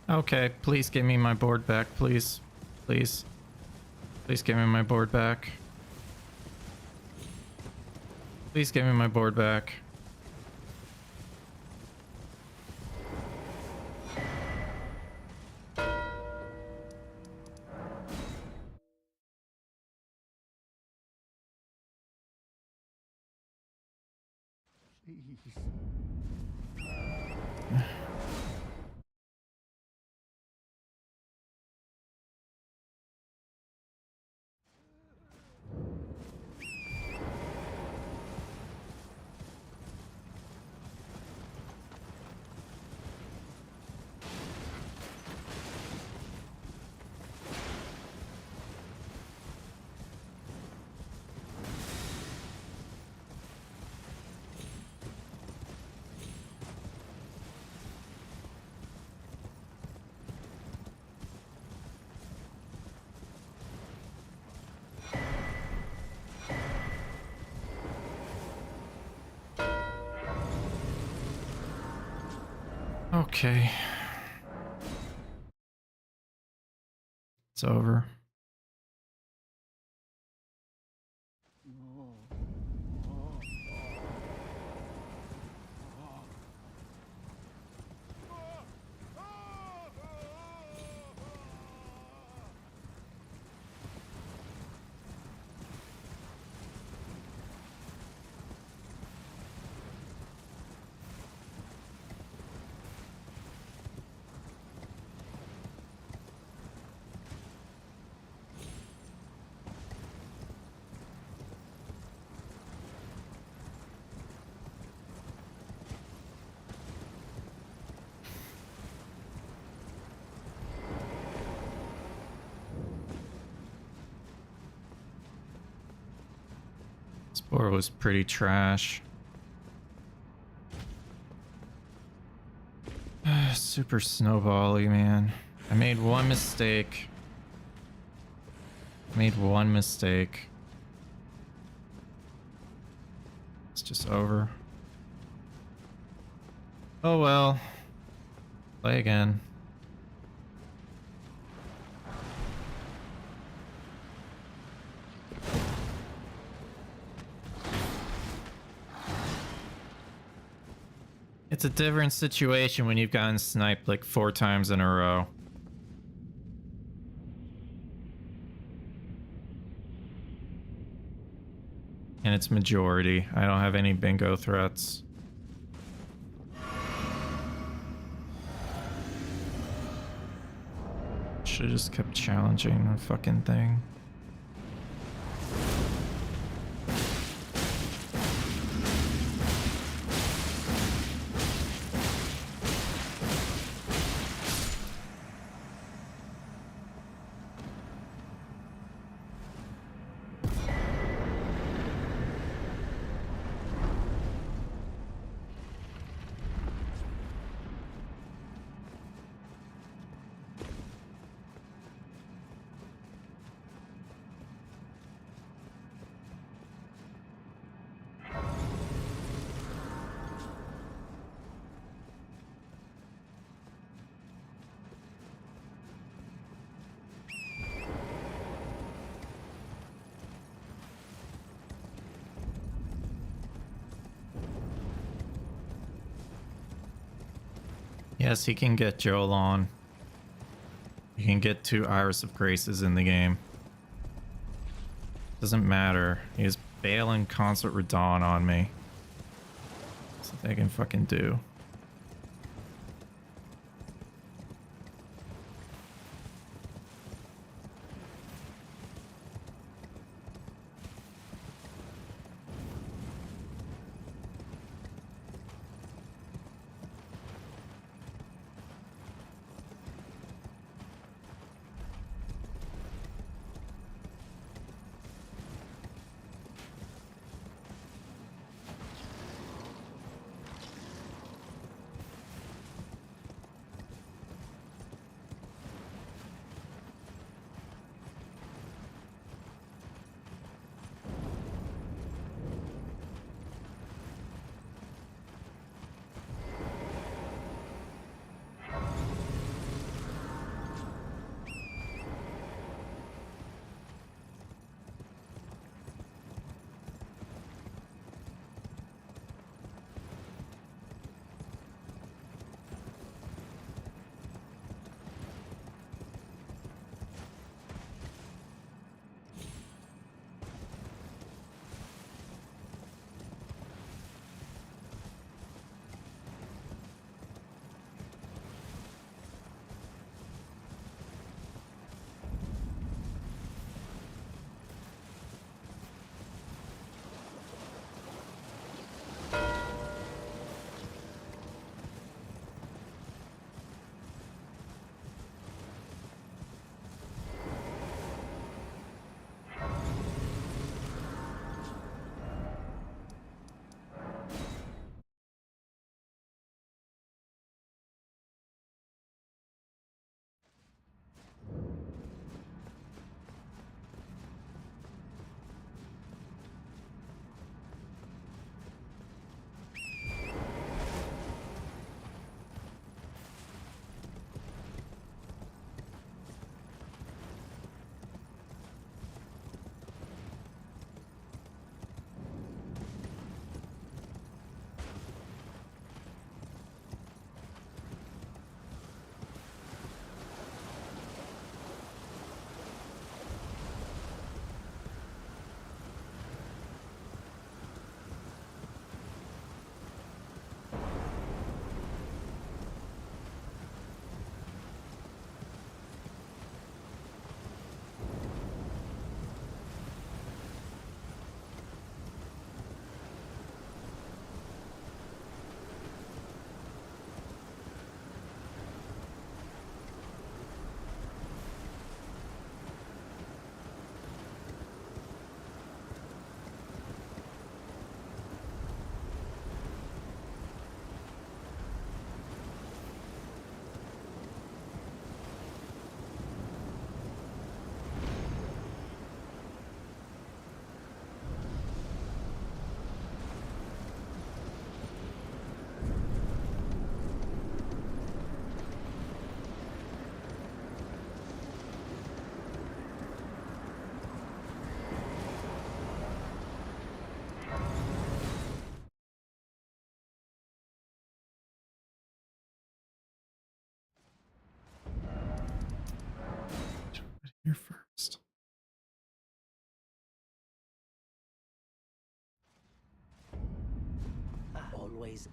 Okay, please give me my board back, please. Please. Please give me my board back. Please give me my board back. Okay. It's over. This board was pretty trash. Super snowbally, man. I made one mistake. Made one mistake. It's just over. Oh well. Play again. It's a different situation when you've gotten sniped like 4 times in a row. And it's majority. I don't have any bingo threats. Should've just kept challenging the fucking thing. Yes, he can get Joel on. He can get 2 Iris of Graces in the game. Doesn't matter. He's bailing Consort Radon on me. That's what they can fucking do. You're first. Always.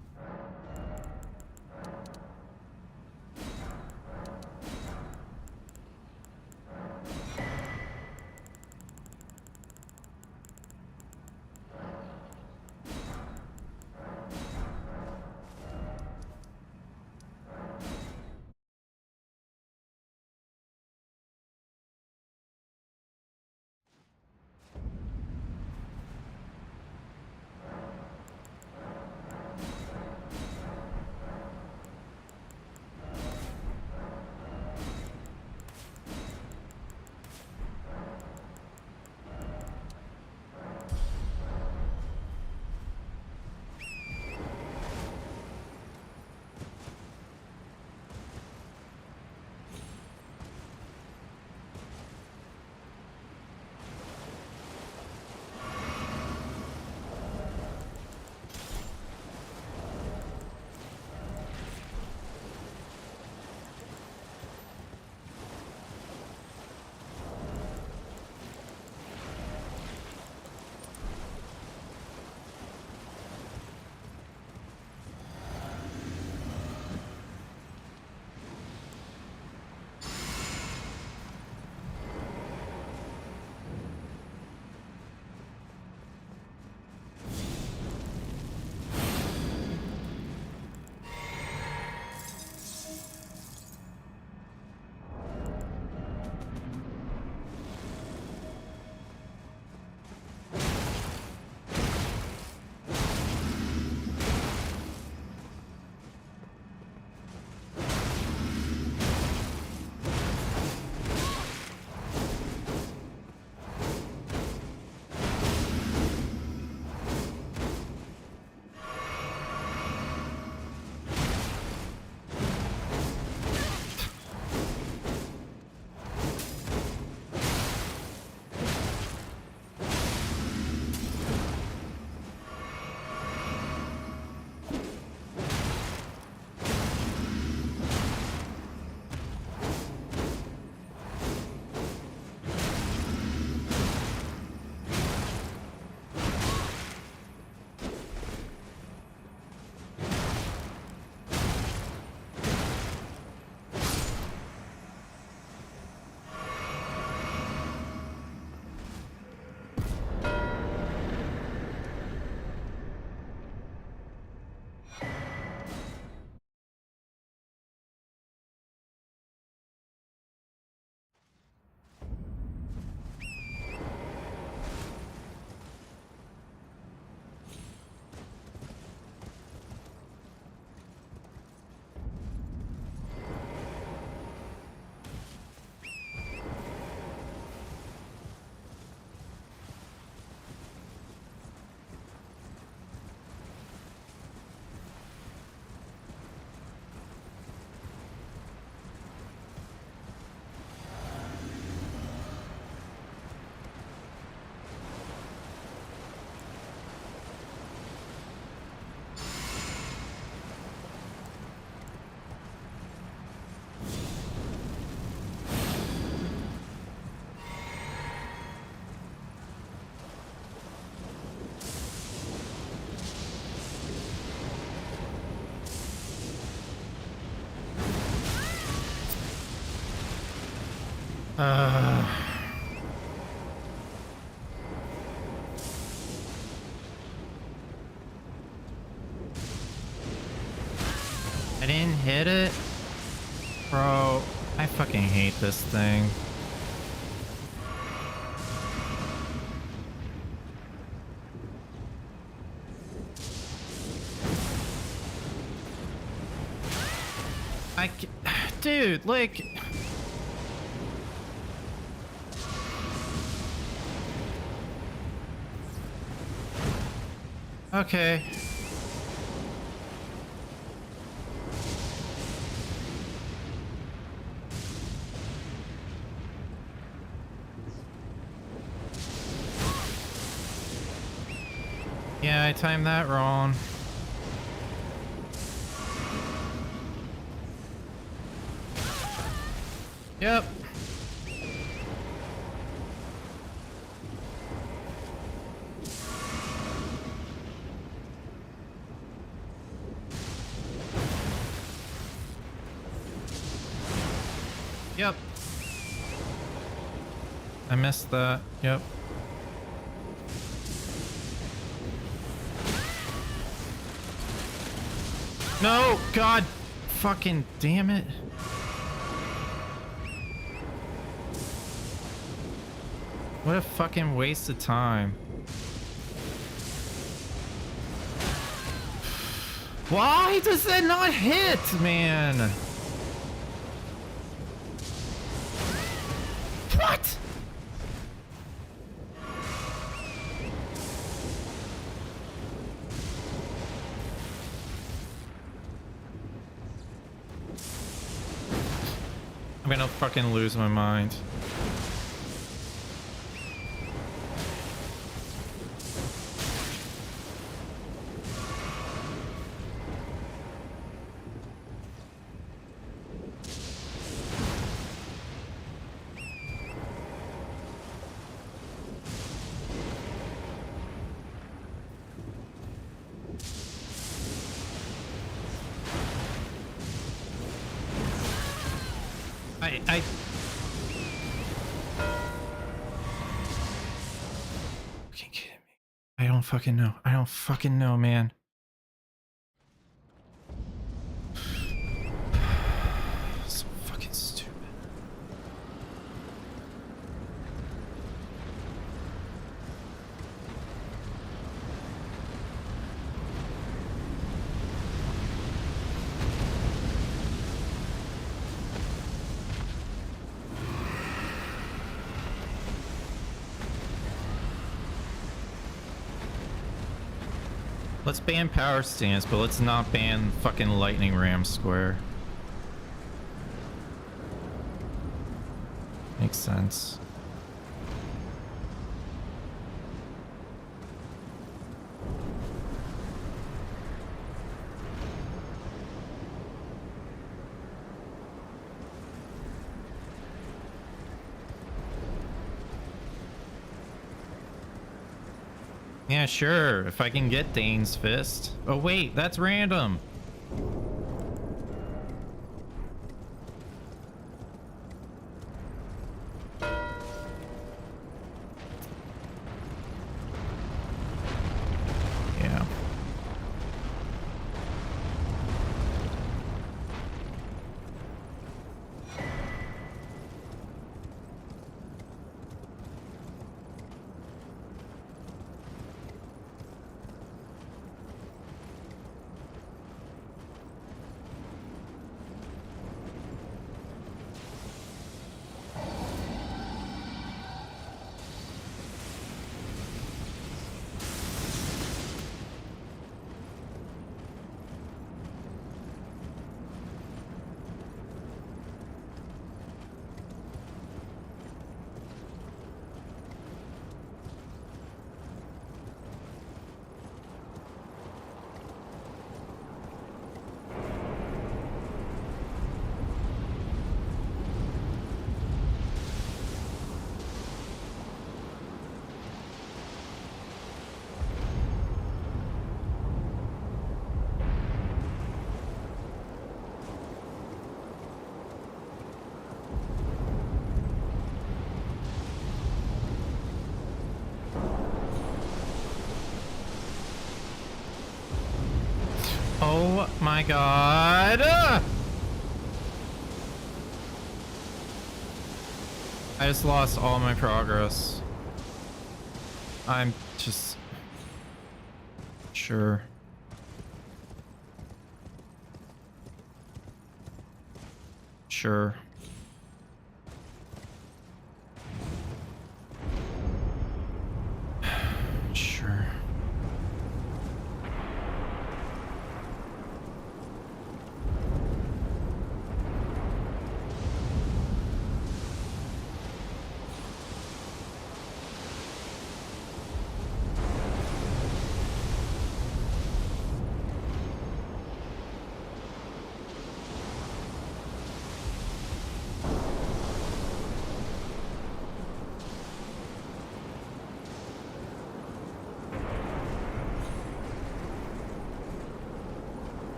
I didn't hit it? Bro, I fucking hate this thing. Dude, like... Okay. Yeah, I timed that wrong. Yep. Yep. I missed that. Yep. No! God! Fucking damn it. What a fucking waste of time. Why does that not hit, man? What? I'm gonna fucking lose my mind. I fucking kidding me. I don't fucking know. I don't fucking know, man. So fucking stupid. Let's ban power stance, but let's not ban fucking lightning ram square. Makes sense. Yeah, sure, if I can get Dane's fist. Oh wait, that's random. Yeah. Oh my god! I just lost all my progress. I'm just... Sure. Sure. Sure.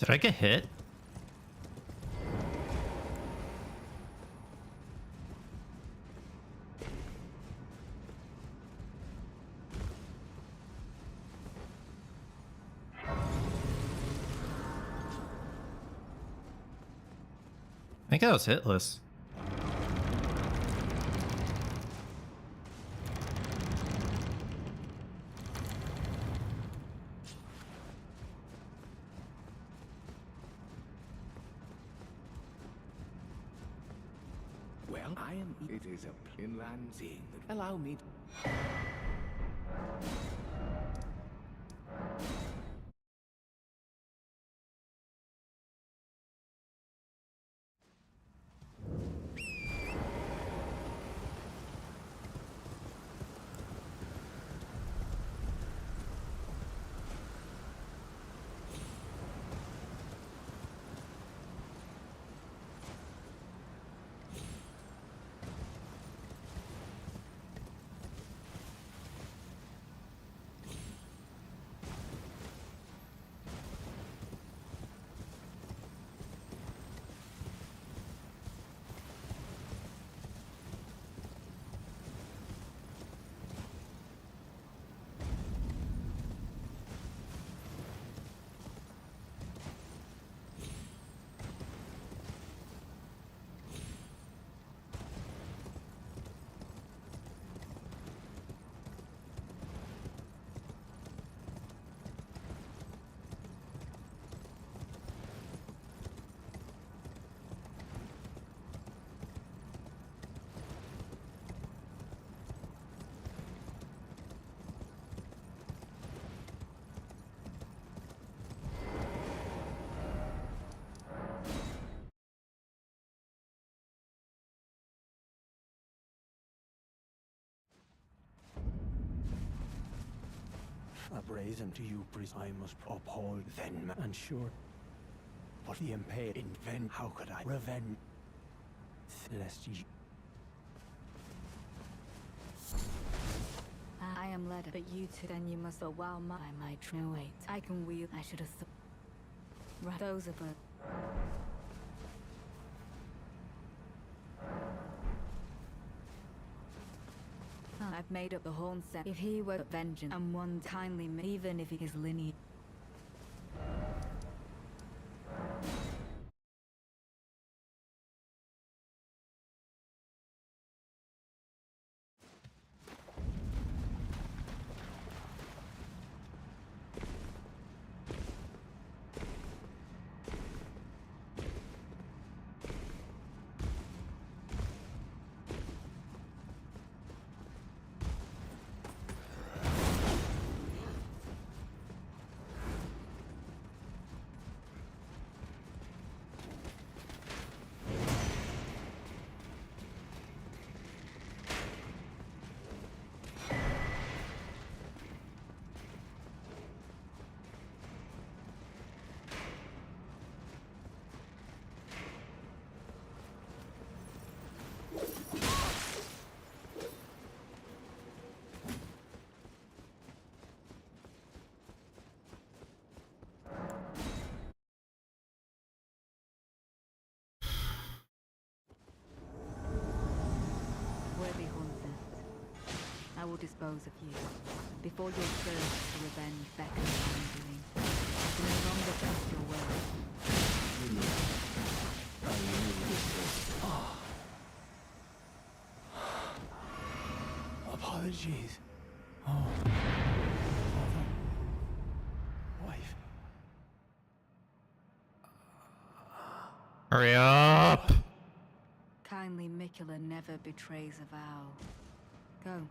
Did I get hit? I think I was hitless. Well, I am. It is a inland seeing that. Allow me. A brazen to you, priest. I must uphold then, and sure. But the impaired invent, how could I revenge? Lest ye. I am led, but you two, then you must. But while I might wait, I can wield. I should have. Right, those of us. I've made up the horn set. If he were vengeance and one kindly, even if it is lineage. I will dispose of you before your thirst for revenge beckons wrongdoing. I can no longer trust your word. Apologies. Wife. Hurry up! Kindly Mikula never betrays a vow. Go.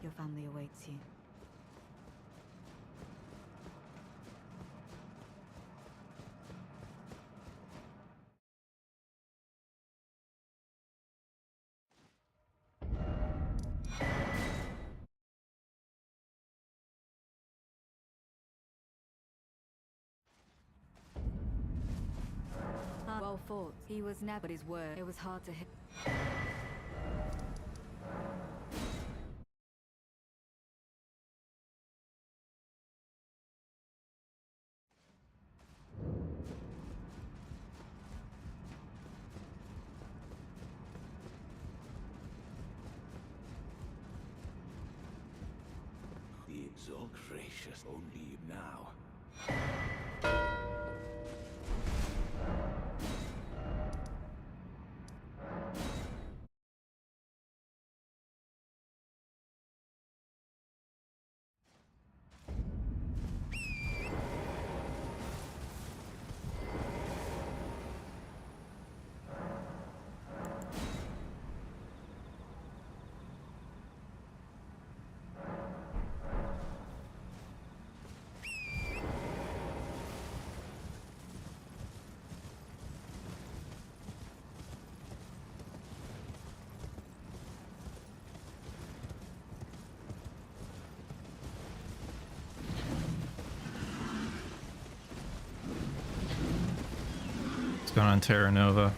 Your family awaits you. Well fought. He was never his word. It was hard to hit. gracious, only now. What's going on, Terra Nova?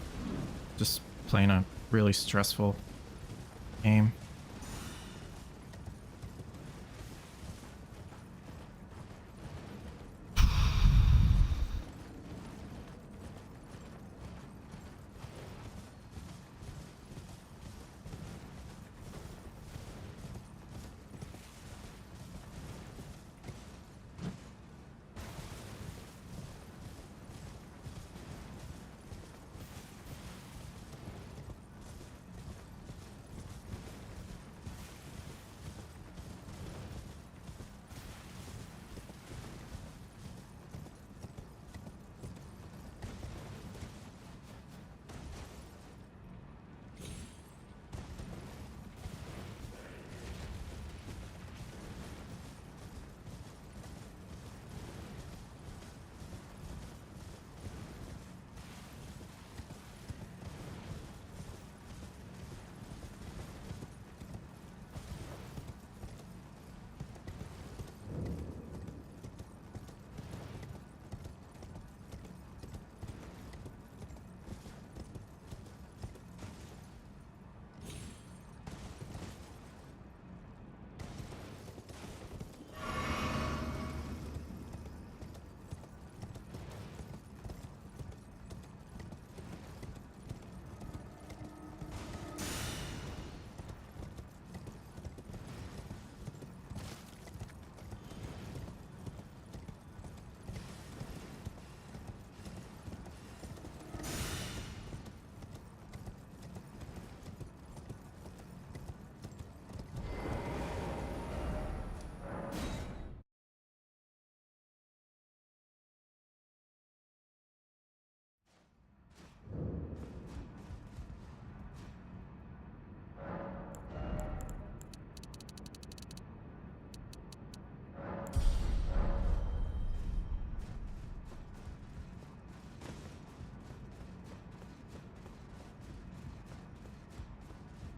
Just playing a really stressful game.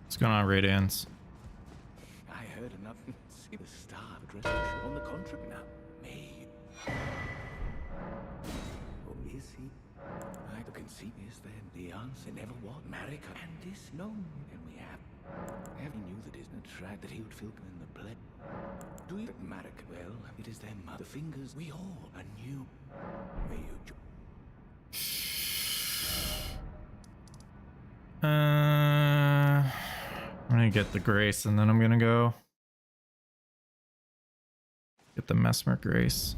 What's going on, Raydans? I heard enough. See the star address on the contract now. Me. Oh, is he? I can see is then the answer never was America. And this known, and we have. Having knew that isn't a track that he would feel in the play. Do you America? Well, it is them. The fingers we all anew. May you. I'm gonna get the Grace and then I'm gonna go get the Mesmer Grace.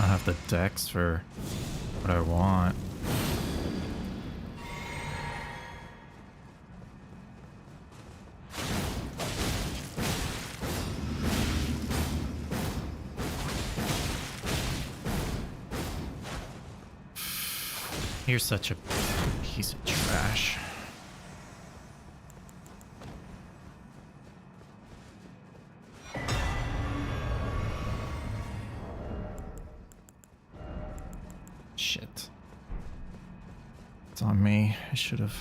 I have the dex for what I want. You're such a piece of trash. Shit. It's on me. I should have.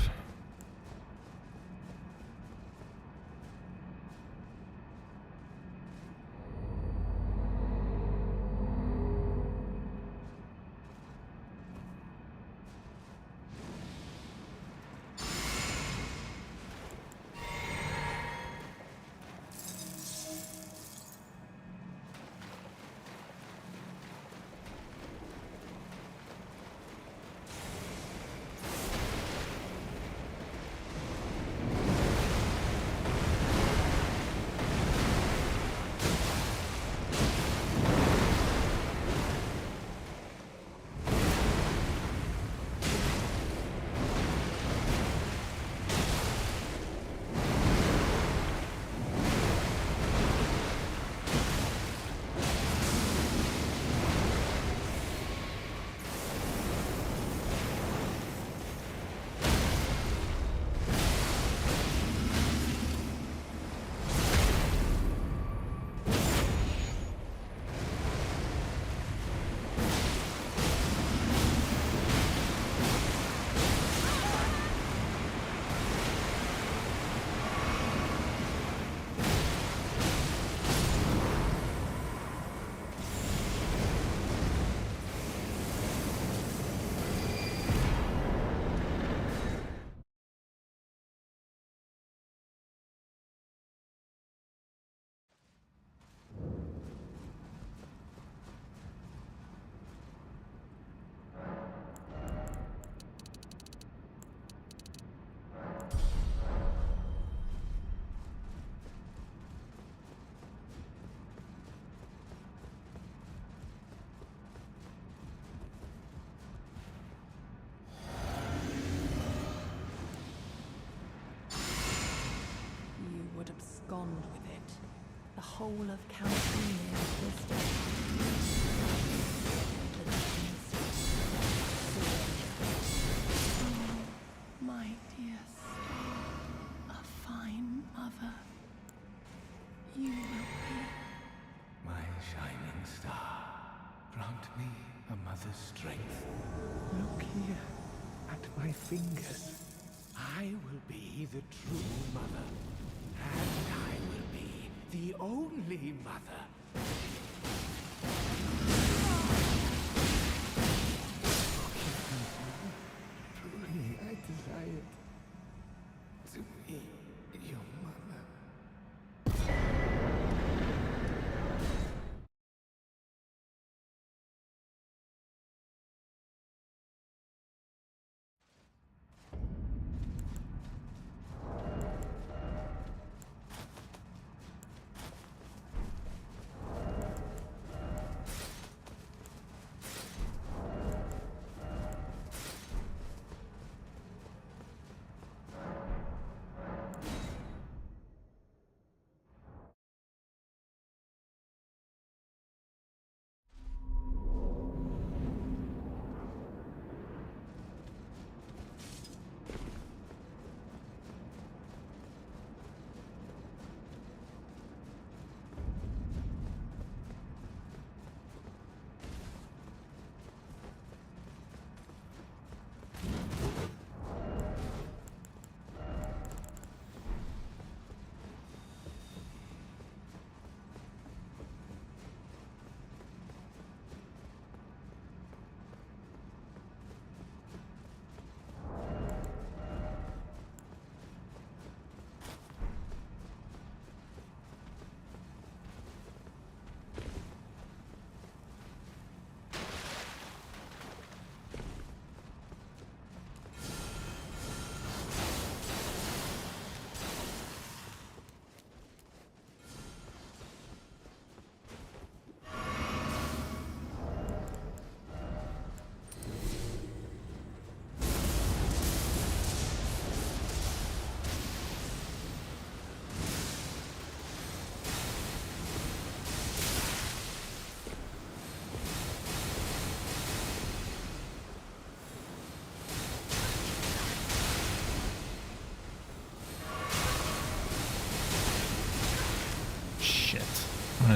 Abscond with it. The whole of California is dead. Oh, my dear star, a fine mother. You will be. My shining star, grant me a mother's strength. Look here, at my fingers. I will be the true mother. And I will be the only mother. Truly, I desire to be your mother.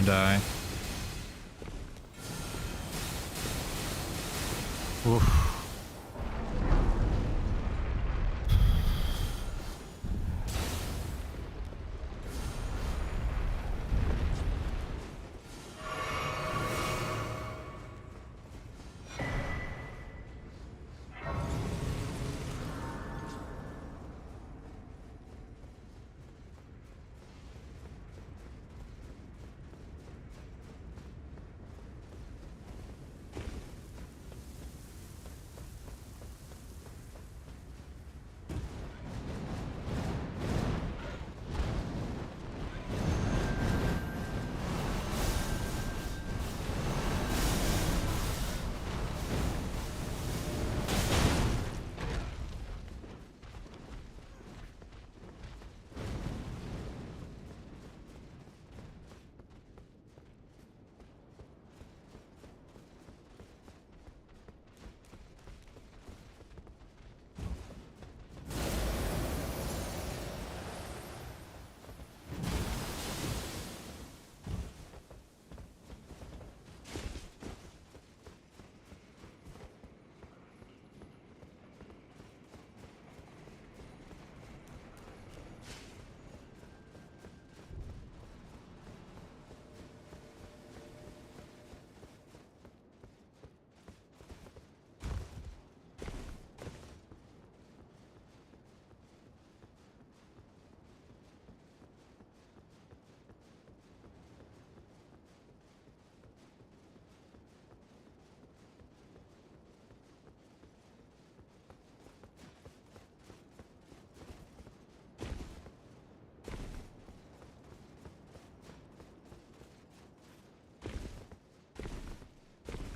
gonna die. Oof.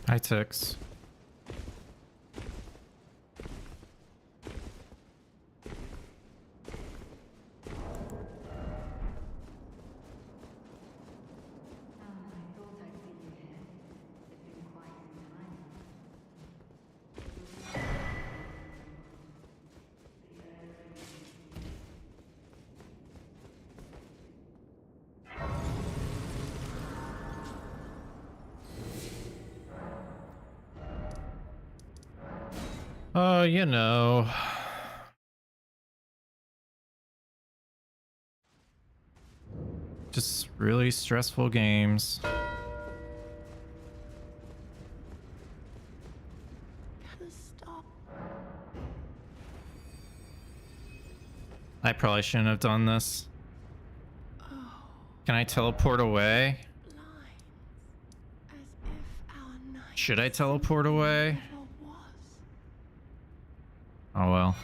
Hi, Tix. Oh, you know. Just really stressful games. Gotta stop. I probably shouldn't have done this. Can I teleport away? Blinds. As if our night Should I teleport away? never was. Oh well.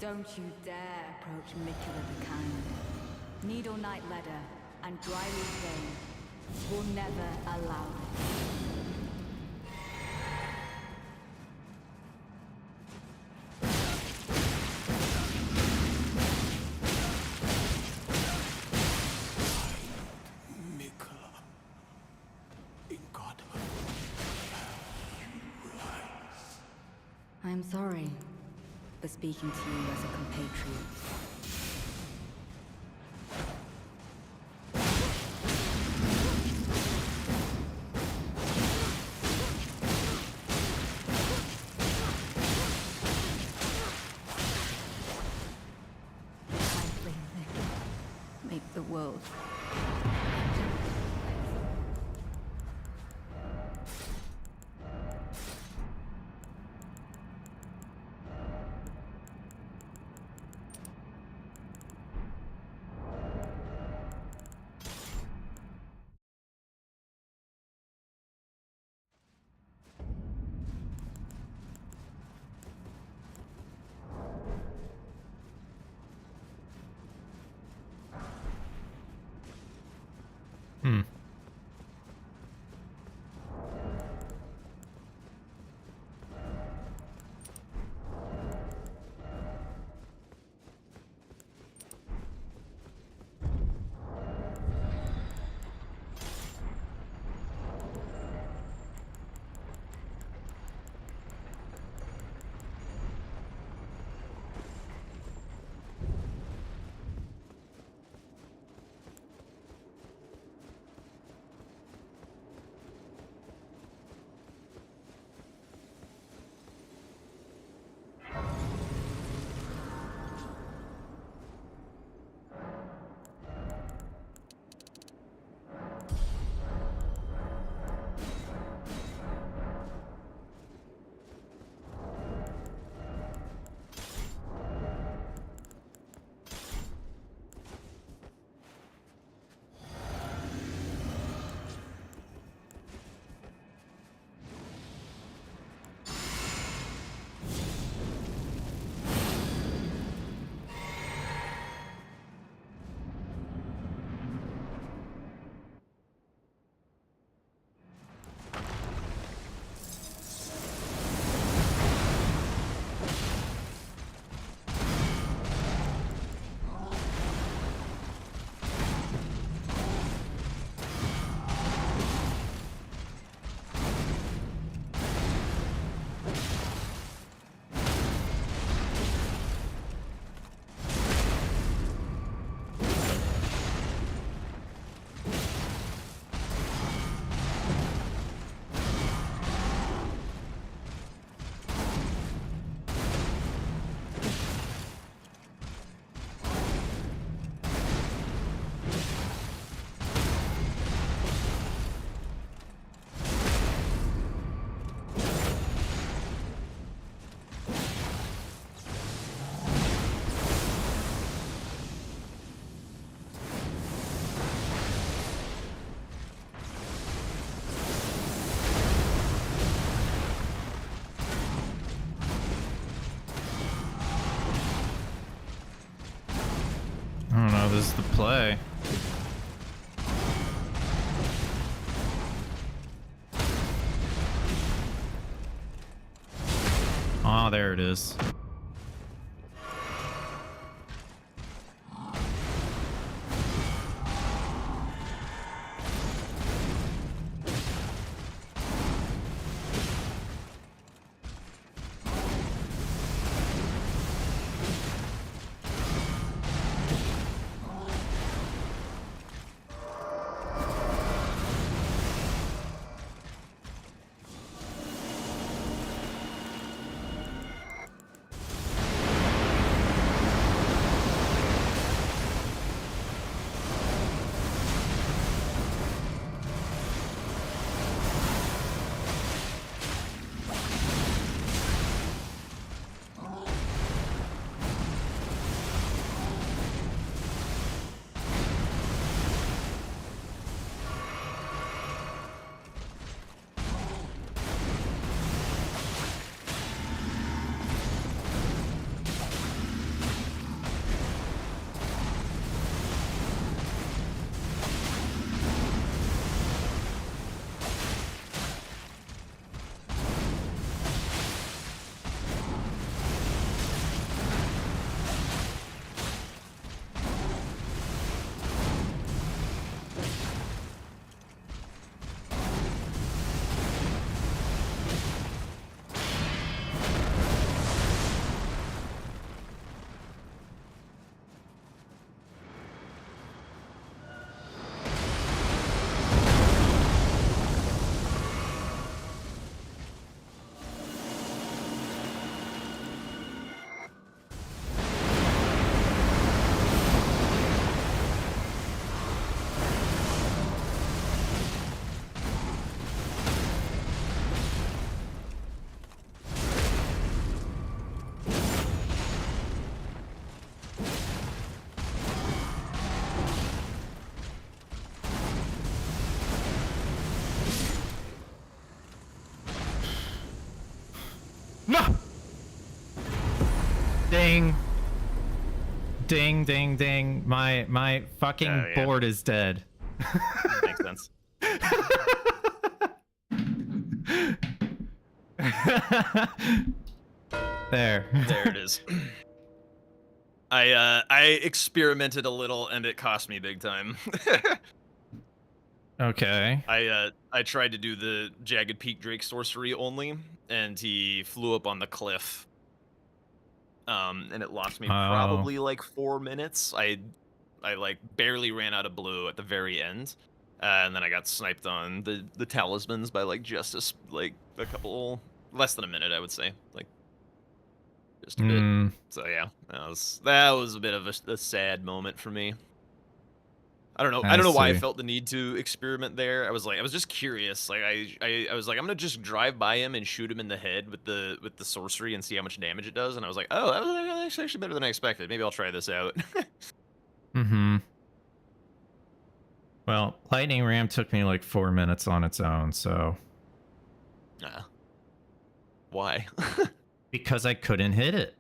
Don't you dare approach Mikula the Kind. Needle Knight Ledder and Dryleaf Bane will never allow it. Mikula. In God. I am sorry for speaking to you as a compatriot. Make the world. was the play. Oh, there it is. No! Ding. Ding, ding, ding. My fucking board is dead. Makes sense. There. There it is. I experimented a little and it cost me big time. Okay. I tried to do the Jagged Peak Drake sorcery only, and he flew up on the cliff. And it lost me probably like 4 minutes. I like barely ran out of blue at the very end. And then I got sniped on the talismans by like just a couple, less than a minute, I would say. Like just a bit. So yeah, that was a bit of a sad moment for me. I don't know. I don't know why I felt the need to experiment there. I was just curious. Like I was like, I'm gonna just drive by him and shoot him in the head with the sorcery and see how much damage it does. And I was like, oh, that was actually better than I expected. Maybe I'll try this out. Mm-hmm. Well, Lightning Ram took me like 4 minutes on its own, so. Why? Because I couldn't hit it.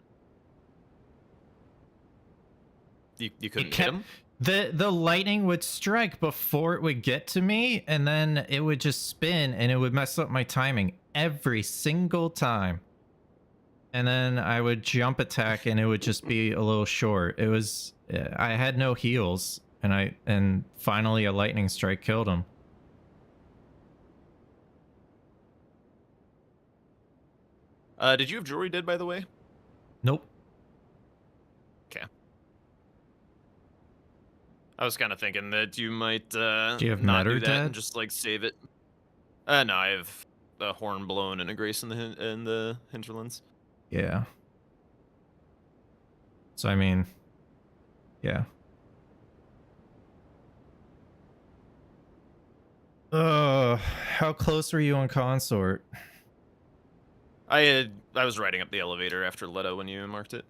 You couldn't hit him? The lightning would strike before it would get to me, and then it would just spin, and it would mess up my timing every single time. And then I would jump attack, and it would just be a little short. It was, I had no heals, and finally a lightning strike killed him. Did you have jewelry dead, by the way? Nope. Okay. I was kind of thinking that you might do you have not Matter do that dead? and just like save it. No, I have the horn blown and a grace in the hinterlands. Yeah. So I mean, yeah. How close were you on consort? I was riding up the elevator after Leto when you marked it.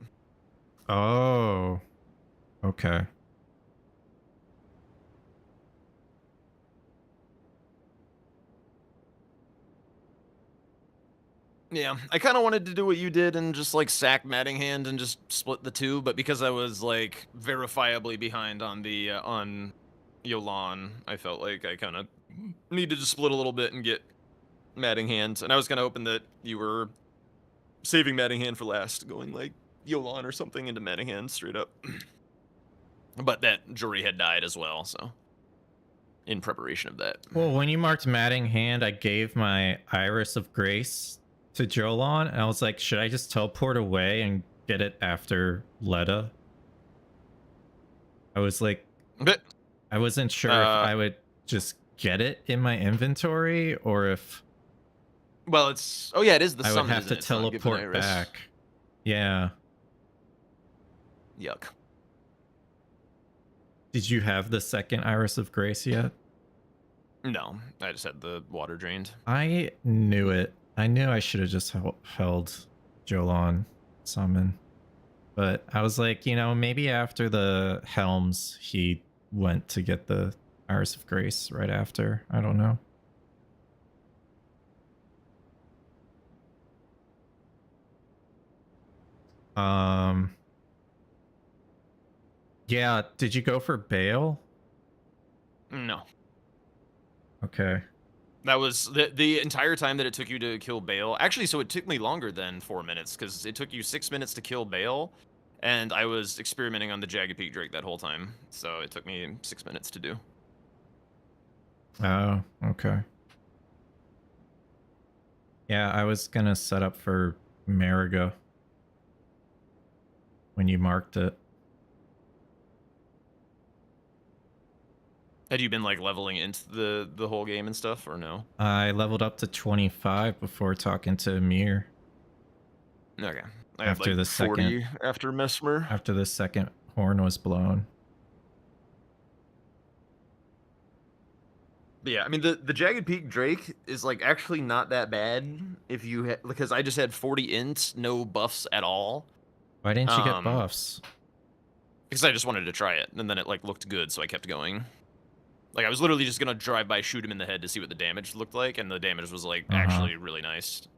Oh. Okay. Yeah, I kind of wanted to do what you did and just like sack Matting Hand and just split the two, but because I was like verifiably behind on the on Yolan, I felt like I kind of needed to split a little bit and get Matting Hand, and I was kind of hoping that you were saving Matting Hand for last, going like Yolan or something into Matting Hand straight up. But that jury had died as well, so in preparation of that. Well, when you marked Matting Hand, I gave my Iris of Grace to Jolan, and I was like, should I just teleport away and get it after Letta? I was like, I wasn't sure if I would just get it in my inventory or if... Well, it's... Oh yeah, it is the summon, I would have to teleport back. Yeah. Yuck. Did you have the second Iris of Grace yet? No, I just had the water drained. I knew it. I knew I should have just held Jolan summon. But I was like, you know, maybe after the Helms, he went to get the Iris of Grace right after. I don't know. Yeah, did you go for Bale? No. Okay. That was the entire time that it took you to kill Bale. Actually, so it took me longer than 4 minutes, because it took you 6 minutes to kill Bale, and I was experimenting on the Jagged Peak Drake that whole time. So it took me 6 minutes to do. Oh, okay. Yeah, I was gonna set up for Mariga when you marked it. Had you been like leveling into the whole game and stuff, or no? I leveled up to 25 before talking to Amir. Okay. I After had like the 40 second, after Mesmer. after the second horn was blown. But yeah, I mean the Jagged Peak Drake is like actually not that bad if you because I just had 40 ints, no buffs at all. Why didn't you get buffs? Because I just wanted to try it, and then it like looked good, so I kept going. Like I was literally just gonna drive by, shoot him in the head to see what the damage looked like, and the damage was like actually really nice. It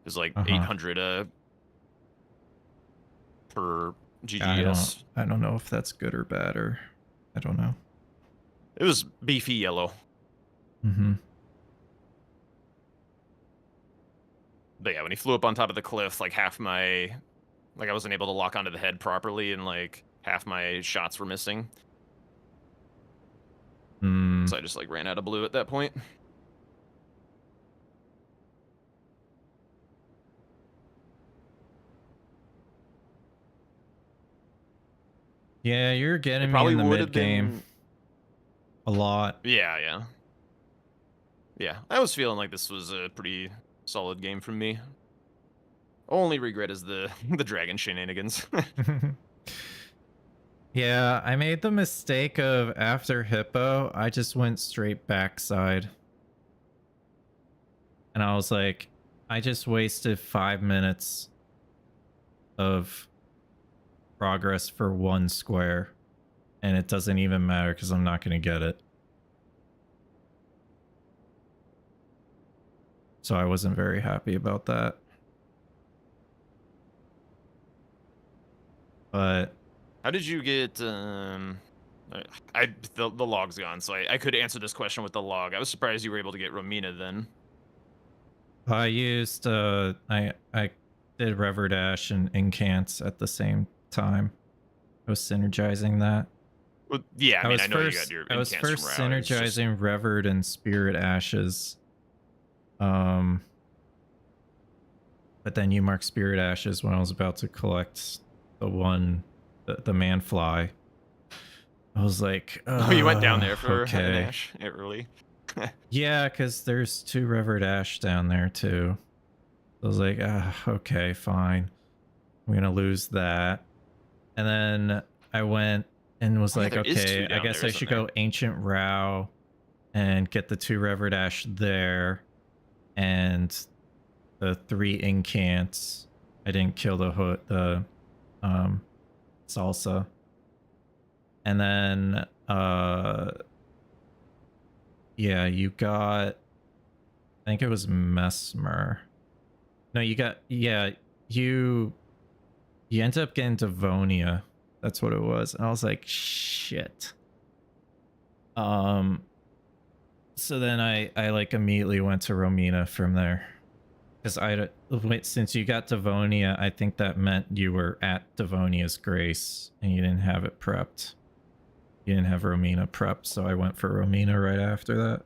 was like 800 per GGS. I don't know if that's good or bad, or I don't know. It was beefy yellow. Mm-hmm. But yeah, when he flew up on top of the cliff, like half my, like I wasn't able to lock onto the head properly, and like half my shots were missing. So I just like ran out of blue at that point. Yeah, you're getting me in the mid game a lot. Yeah. I was feeling like this was a pretty solid game from me. Only regret is the dragon shenanigans. Yeah, I made the mistake of after Hippo, I just went straight backside. And I was like, I just wasted 5 minutes of progress for one square. And it doesn't even matter because I'm not going to get it. So I wasn't very happy about that. But... How did you get, the log's gone, so I could answer this question with the log. I was surprised you were able to get Romina then. I used, I did Reverdash and Incants at the same time. I was synergizing that. Well, yeah, I mean, I know you got your I was Incants first from Rao, synergizing Revered and Spirit Ashes. But then you marked Spirit Ashes when I was about to collect the Manfly. I was like, oh, you went down there for okay. an Ash early. Yeah, because there's 2 Revered Ash down there too. I was like, okay, fine. I'm gonna lose that. And then I went and was like, okay, I guess I should go Ancient Rao and get the 2 Revered Ash there and the 3 Incants. I didn't kill the Salsa. And then yeah, you got, I think it was Mesmer. No, you got, yeah, you ended up getting Devonia. That's what it was. And I was like, shit. So then I like immediately went to Romina from there. Because since you got Devonia, I think that meant you were at Devonia's Grace and you didn't have it prepped. You didn't have Romina prepped, so I went for Romina right after that.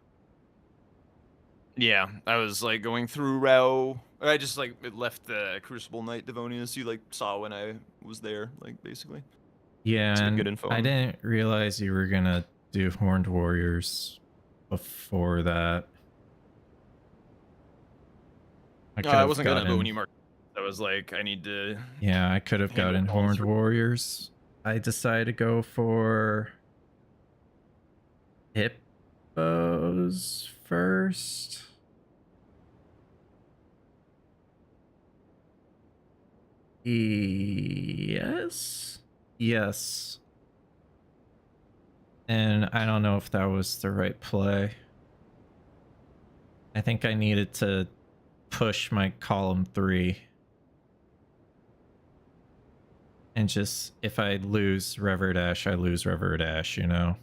Yeah, I was like going through Rao. I just like left the Crucible Knight Devonias you like saw when I was there, like basically. Yeah, Some and good info. I didn't realize you were gonna do Horned Warriors before that. I wasn't gonna, but when you marked, I was like, I need to. Yeah, I could have gotten Horned through. Warriors. I decided to go for Hippos first. Yes. Yes. And I don't know if that was the right play. I think I needed to push my column 3. And just, if I lose Reverdash, I lose Reverdash, you know?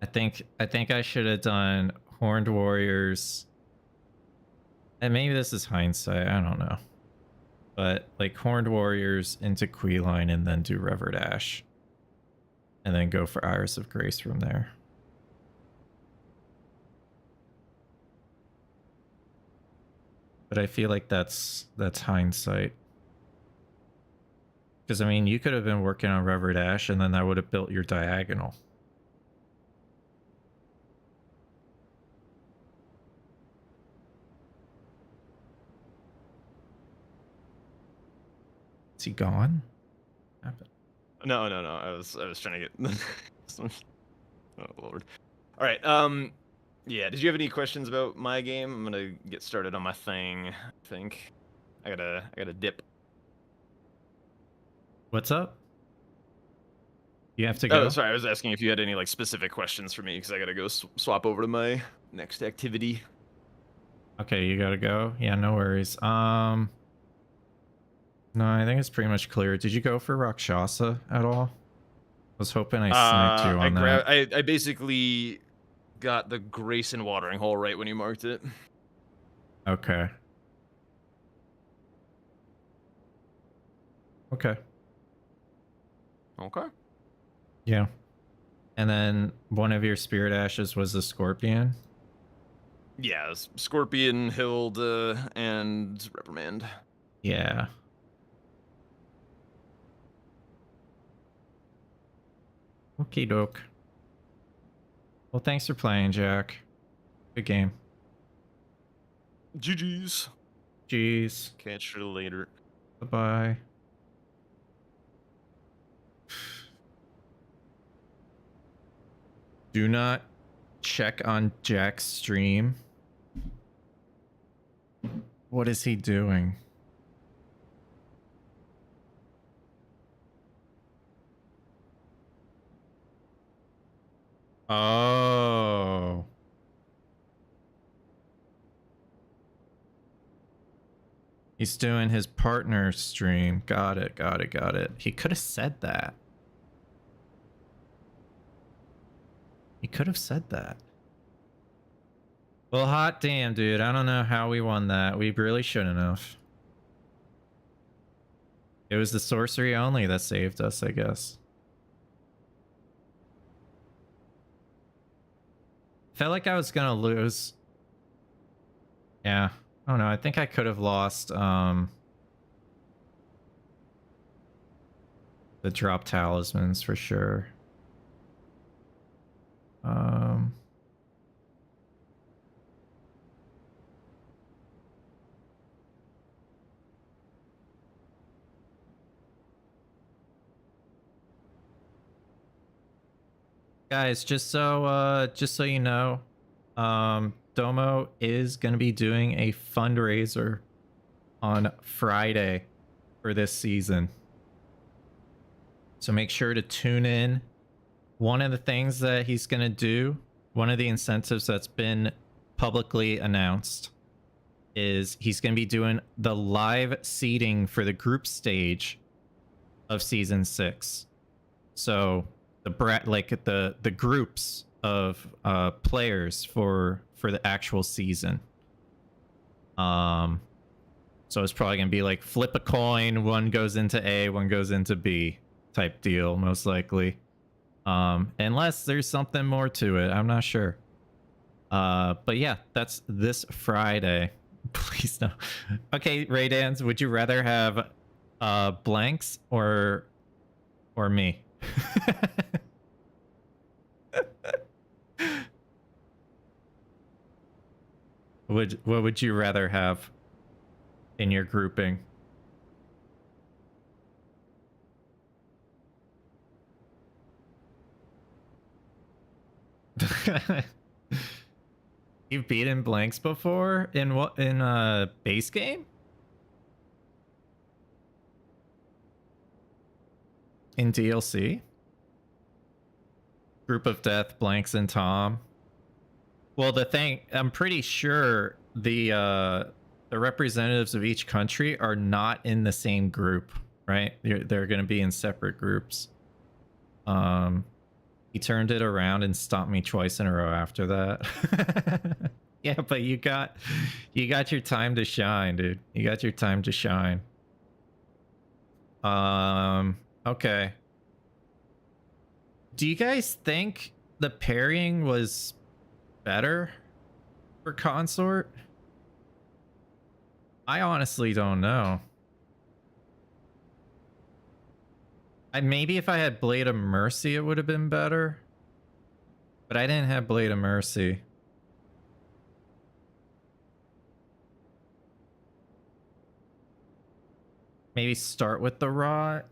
I think I should have done Horned Warriors. And maybe this is hindsight, I don't know. But like Horned Warriors into Queeline and then do Reverdash. And then go for Iris of Grace from there. But I feel like that's hindsight. Because I mean, you could have been working on Reverdash and then that would have built your diagonal. Is he gone? What happened? No. I was trying to get. Oh Lord. All right. Yeah. Did you have any questions about my game? I'm gonna get started on my thing. I think I gotta dip. What's up? You have to go. Oh, sorry. I was asking if you had any like specific questions for me because I gotta go swap over to my next activity. Okay, you gotta go. Yeah, no worries. No, I think it's pretty much clear. Did you go for Rakshasa at all? I was hoping I sniped you on that. I basically got the Grace and Watering Hole right when you marked it. Okay. Okay. Okay. Yeah. And then one of your Spirit Ashes was the Scorpion? Yeah, Scorpion, Hilda, and Reprimand. Yeah. Okie doke. Well, thanks for playing, Jack. Good game. GG's. Jeez. Catch you later. Bye-bye. Do not check on Jack's stream. What is he doing? Oh. He's doing his partner stream. Got it, got it, got it. He could have said that. He could have said that. Well, hot damn, dude. I don't know how we won that. We really shouldn't have. It was the sorcery only that saved us, I guess. Felt like I was gonna lose. Yeah. I don't know. I think I could have lost the drop talismans for sure. Guys, just so you know, Domo is going to be doing a fundraiser on Friday for this season. So make sure to tune in one of the things that he's going to do, one of the incentives that's been publicly announced, is he's going to be doing the live seeding for the group stage of season 6. So the the groups of players for the actual season. So it's probably gonna be like flip a coin, one goes into A, one goes into B type deal, most likely. Unless there's something more to it, I'm not sure. But yeah, that's this Friday. Please no. Okay, Raydans, would you rather have Blanxz or me? What would you rather have in your grouping? You've beaten Blanxz before in what, in a base game? In DLC? Group of Death, Blanxz and Tom. Well, the thing, I'm pretty sure the representatives of each country are not in the same group, right? They're going to be in separate groups. He turned it around and stomped me twice in a row after that. Yeah, but you got your time to shine, dude. You got your time to shine. Okay. Do you guys think the parrying was better for Consort? I honestly don't know. Maybe if I had Blade of Mercy, it would have been better. But I didn't have Blade of Mercy. Maybe start with the Rot.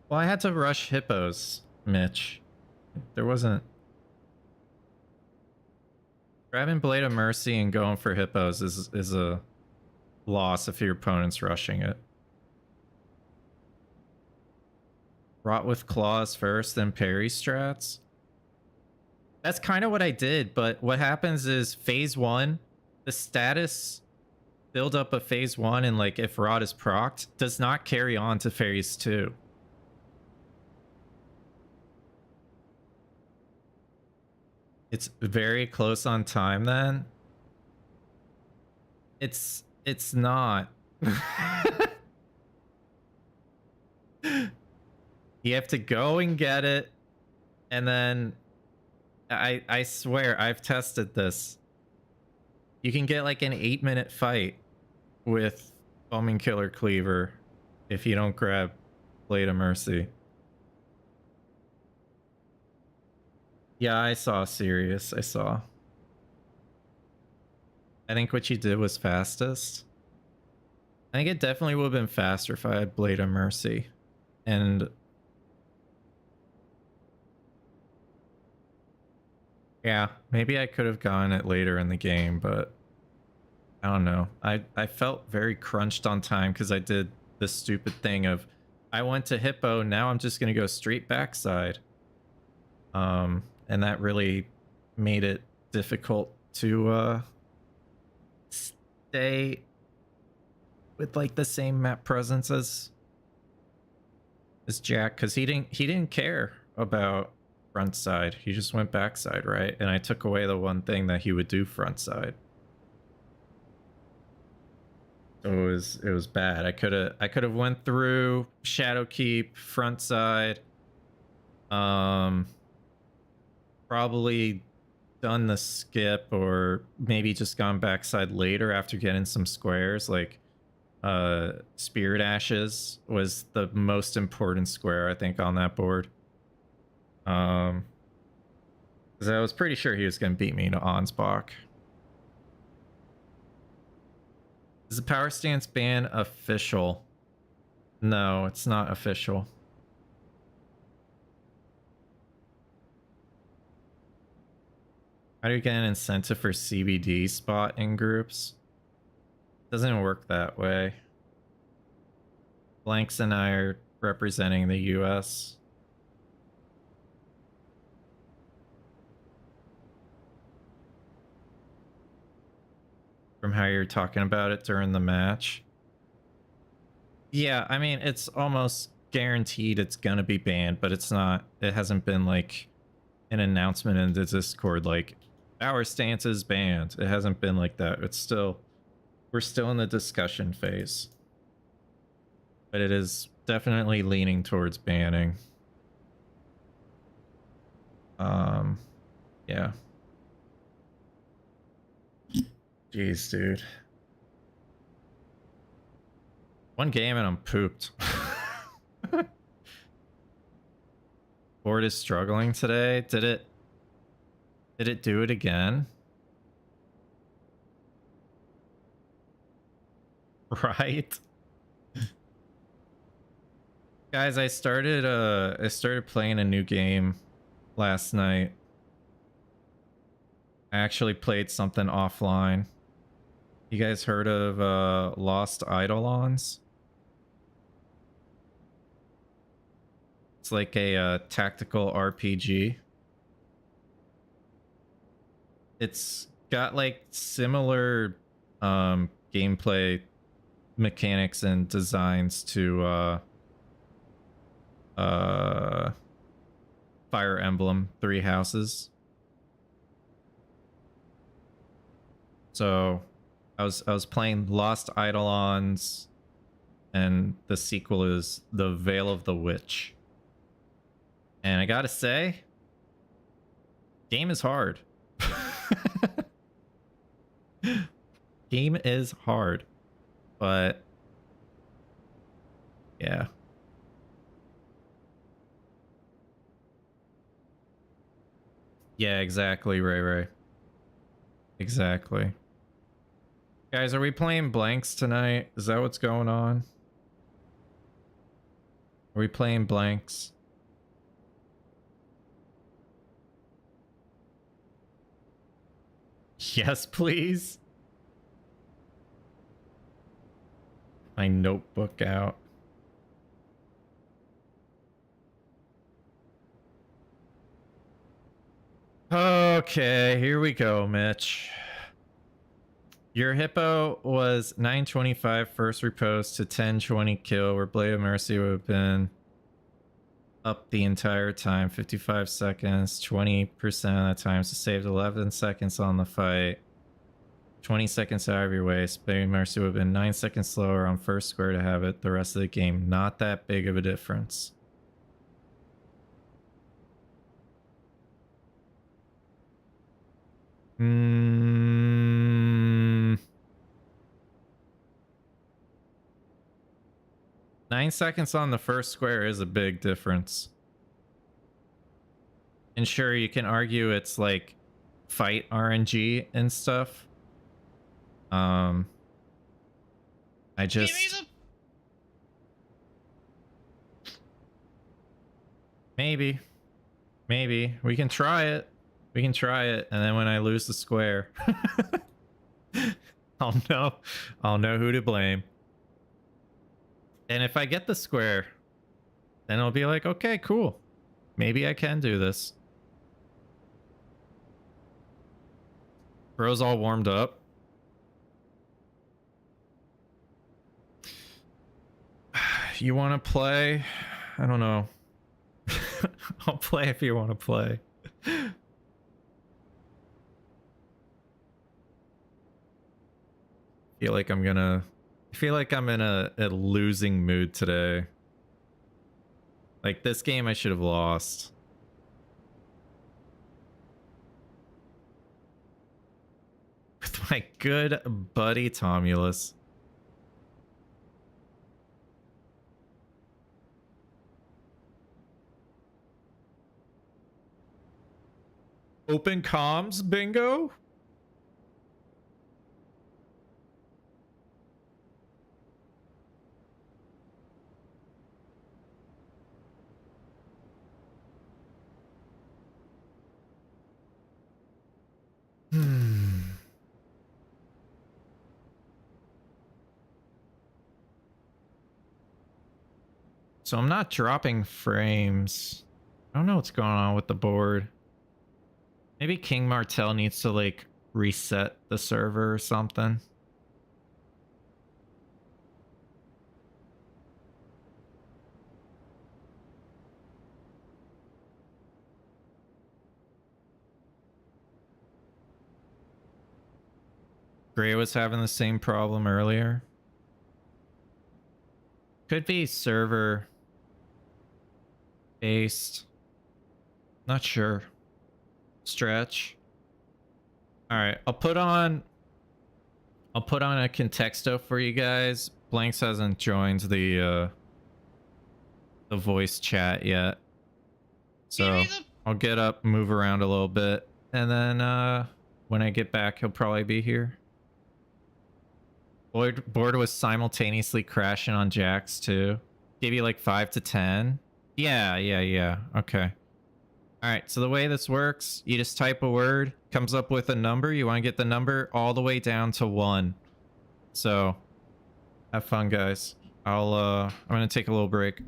Well, I had to rush Hippos, Mitch. There wasn't... Grabbing Blade of Mercy and going for Hippos is a loss if your opponent's rushing it. Rot with Claws first, then parry strats. That's kind of what I did, but what happens is phase 1, the status build up of phase 1, and like if Rot is procced, does not carry on to phase 2. It's very close on time then. It's not. You have to go and get it, and then I swear I've tested this. You can get like an 8-minute fight with Foaming Killer Cleaver if you don't grab Blade of Mercy. Yeah, I saw Sirius. I saw. I think what you did was fastest. I think it definitely would have been faster if I had Blade of Mercy. And yeah, maybe I could have gotten it later in the game, but I don't know. I felt very crunched on time because I did this stupid thing of I went to Hippo, now I'm just going to go straight backside. And that really made it difficult to stay with like the same map presence as Jack, because he didn't care about front side. He just went backside, right? And I took away the one thing that he would do front side. So it was bad. I could have went through Shadow Keep front side. Probably done the skip, or maybe just gone backside later after getting some squares. Like Spirit Ashes was the most important square I think on that board. Because I was pretty sure he was going to beat me to Ansbach. Is the power stance ban official? No, it's not official. How do you get an incentive for CBD spot in groups? Doesn't work that way. Blanxz and I are representing the US. From how you're talking about it during the match. Yeah, I mean, it's almost guaranteed it's gonna be banned, but it's not. It hasn't been like an announcement in the Discord like our stance is banned. It hasn't been like that. It's still, we're still in the discussion phase, but it is definitely leaning towards banning. Yeah. Jeez, dude. One game and I'm pooped. Board is struggling today. Did it do it again? Right? Guys, I started playing a new game last night. I actually played something offline. You guys heard of Lost Eidolons? It's like a tactical RPG. It's got like similar gameplay mechanics and designs to Fire Emblem Three Houses. So I was playing Lost Eidolons, and the sequel is The Veil of the Witch. And I gotta say, game is hard. Game is hard, but yeah. Yeah, exactly, Ray. Exactly. Guys, are we playing Blanxz tonight? Is that what's going on? Are we playing Blanxz? Yes, please. My notebook out. Okay, here we go, Mitch. Your hippo was 925 first repost to 1020 kill, where Blade of Mercy would have been up the entire time, 55 seconds, 20% of the time, so saved 11 seconds on the fight. 20 seconds out of your waist. Blade of Mercy would have been 9 seconds slower on first square to have it the rest of the game. Not that big of a difference. Hmm. 9 seconds on the first square is a big difference. And sure, you can argue it's like fight RNG and stuff. I just maybe we can try it. We can try it, and then when I lose the square, I'll know who to blame. And if I get the square, then I'll be like, okay, cool. Maybe I can do this. Bro's all warmed up. You want to play? I don't know. I'll play if you want to play. I feel like I'm in a losing mood today. Like, this game I should have lost. With my good buddy Tomulus. Open comms, bingo? So I'm not dropping frames. I don't know what's going on with the board. Maybe King Martell needs to like reset the server or something. Gray was having the same problem earlier. Could be server based. Not sure. Stretch. All right, I'll put on a contexto for you guys. Blanxz hasn't joined the voice chat yet. So I'll get up, move around a little bit, and then when I get back, he'll probably be here. Board was simultaneously crashing on Jacques too. Give you like 5 to 10. Yeah. Okay. All right. So the way this works, you just type a word, comes up with a number. You want to get the number all the way down to 1. So have fun, guys. I'm gonna take a little break.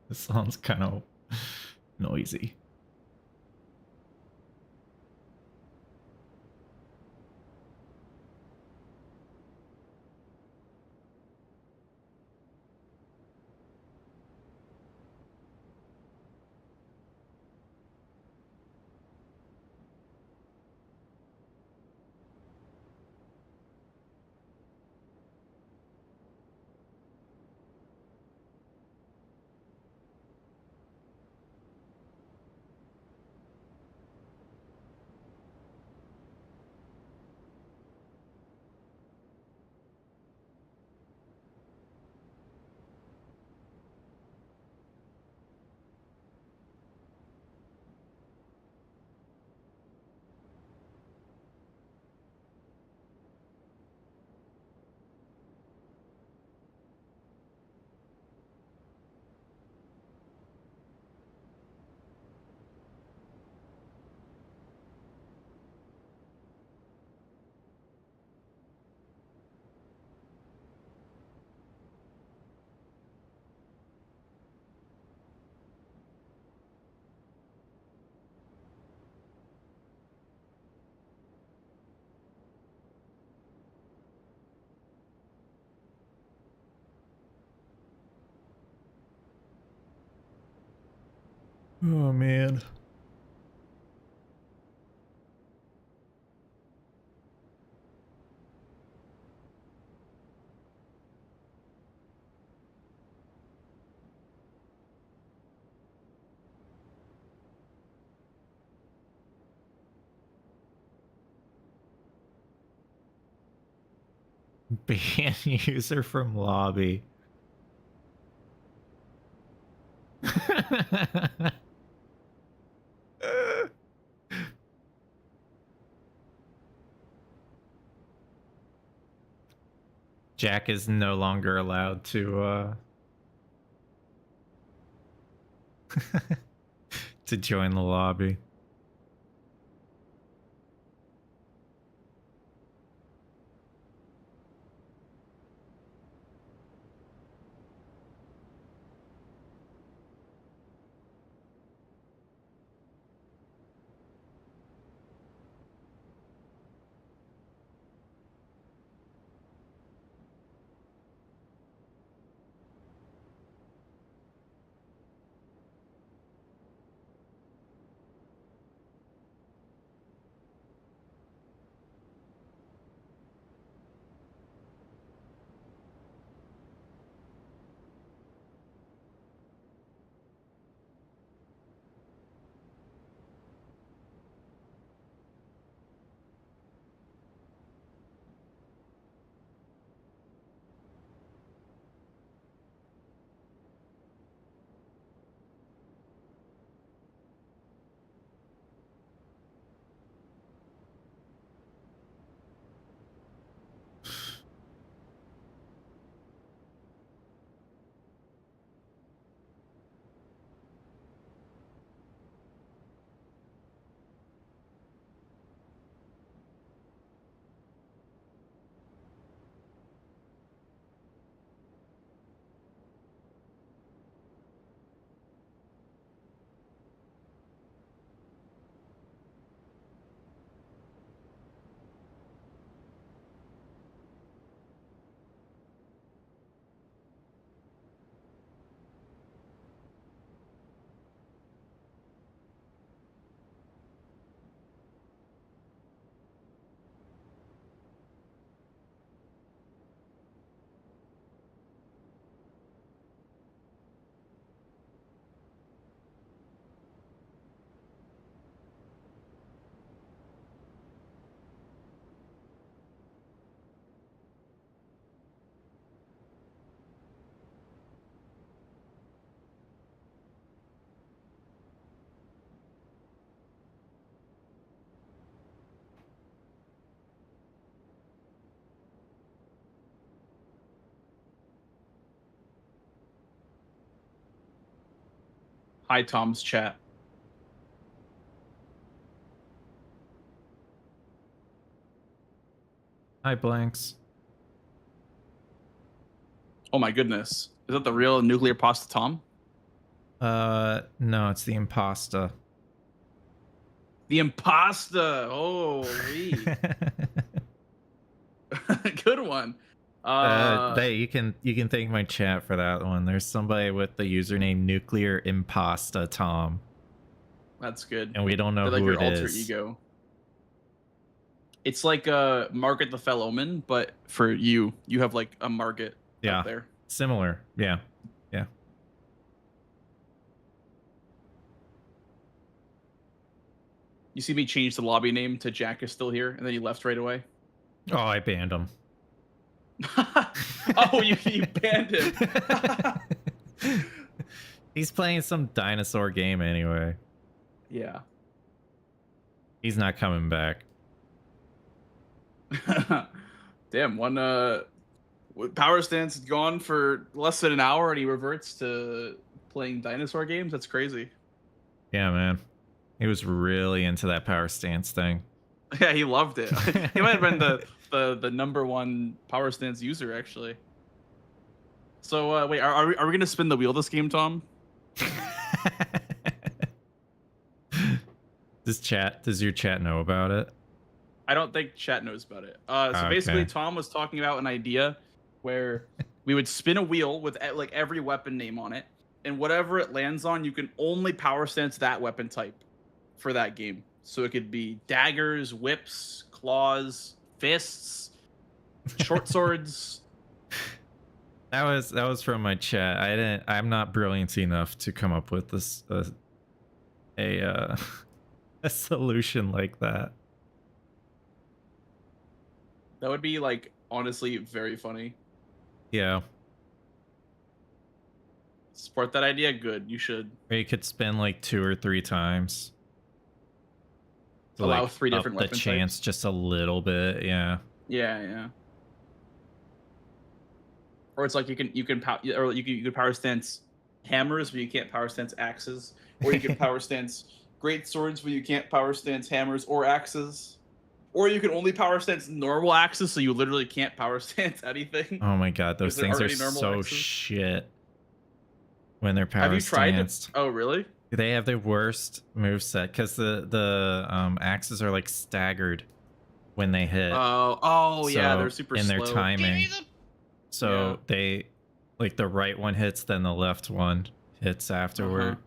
This sounds kind of noisy. Oh man. Ban user from lobby. Jack is no longer allowed to to join the lobby. Hi, Tom's chat. Hi, Blanxz. Oh my goodness. Is that the real nuclear pasta Tom? No, it's the impasta. The impasta. Holy. Good one. You can thank my chat for that one. There's somebody with the username Nuclear Impasta Tom. That's good. And we don't know like who your it alter is. ego. It's like Margaret the Fell Omen, but for you have like a Margaret up there. Similar. Yeah. Yeah. You see me change the lobby name to Jack is still here, and then you left right away. Oh, I banned him. Oh, you banned him. He's playing some dinosaur game anyway. Yeah. He's not coming back. Damn, one power stance is gone for less than an hour and he reverts to playing dinosaur games. That's crazy. Yeah, man. He was really into that power stance thing. Yeah, he loved it. He might have been the #1 power stance user actually. So wait, are we gonna spin the wheel this game, Tom? Does your chat know about it? I don't think chat knows about it. So basically, Tom was talking about an idea where we would spin a wheel with like every weapon name on it, and whatever it lands on, you can only power stance that weapon type for that game. So it could be daggers, whips, claws, fists, short swords. That was from my chat. I'm not brilliant enough to come up with this a solution like that. That would be like honestly very funny. Yeah. Support that idea? Good, you should. Or you could spin like 2 or 3 times. To allow like 3 different up the weapon chance types. Just a little bit, yeah. Yeah. Or it's like you can power stance hammers, but you can't power stance axes. Or you can power stance great swords, but you can't power stance hammers or axes. Or you can only power stance normal axes, so you literally can't power stance anything. Oh my god, those things are so axes. shit when they're power Have you tried stanced. Oh really? They have the worst moveset because the axes are like staggered when they hit. Oh yeah, they're super in slow. their timing. So they like the right one hits, then the left one hits afterward.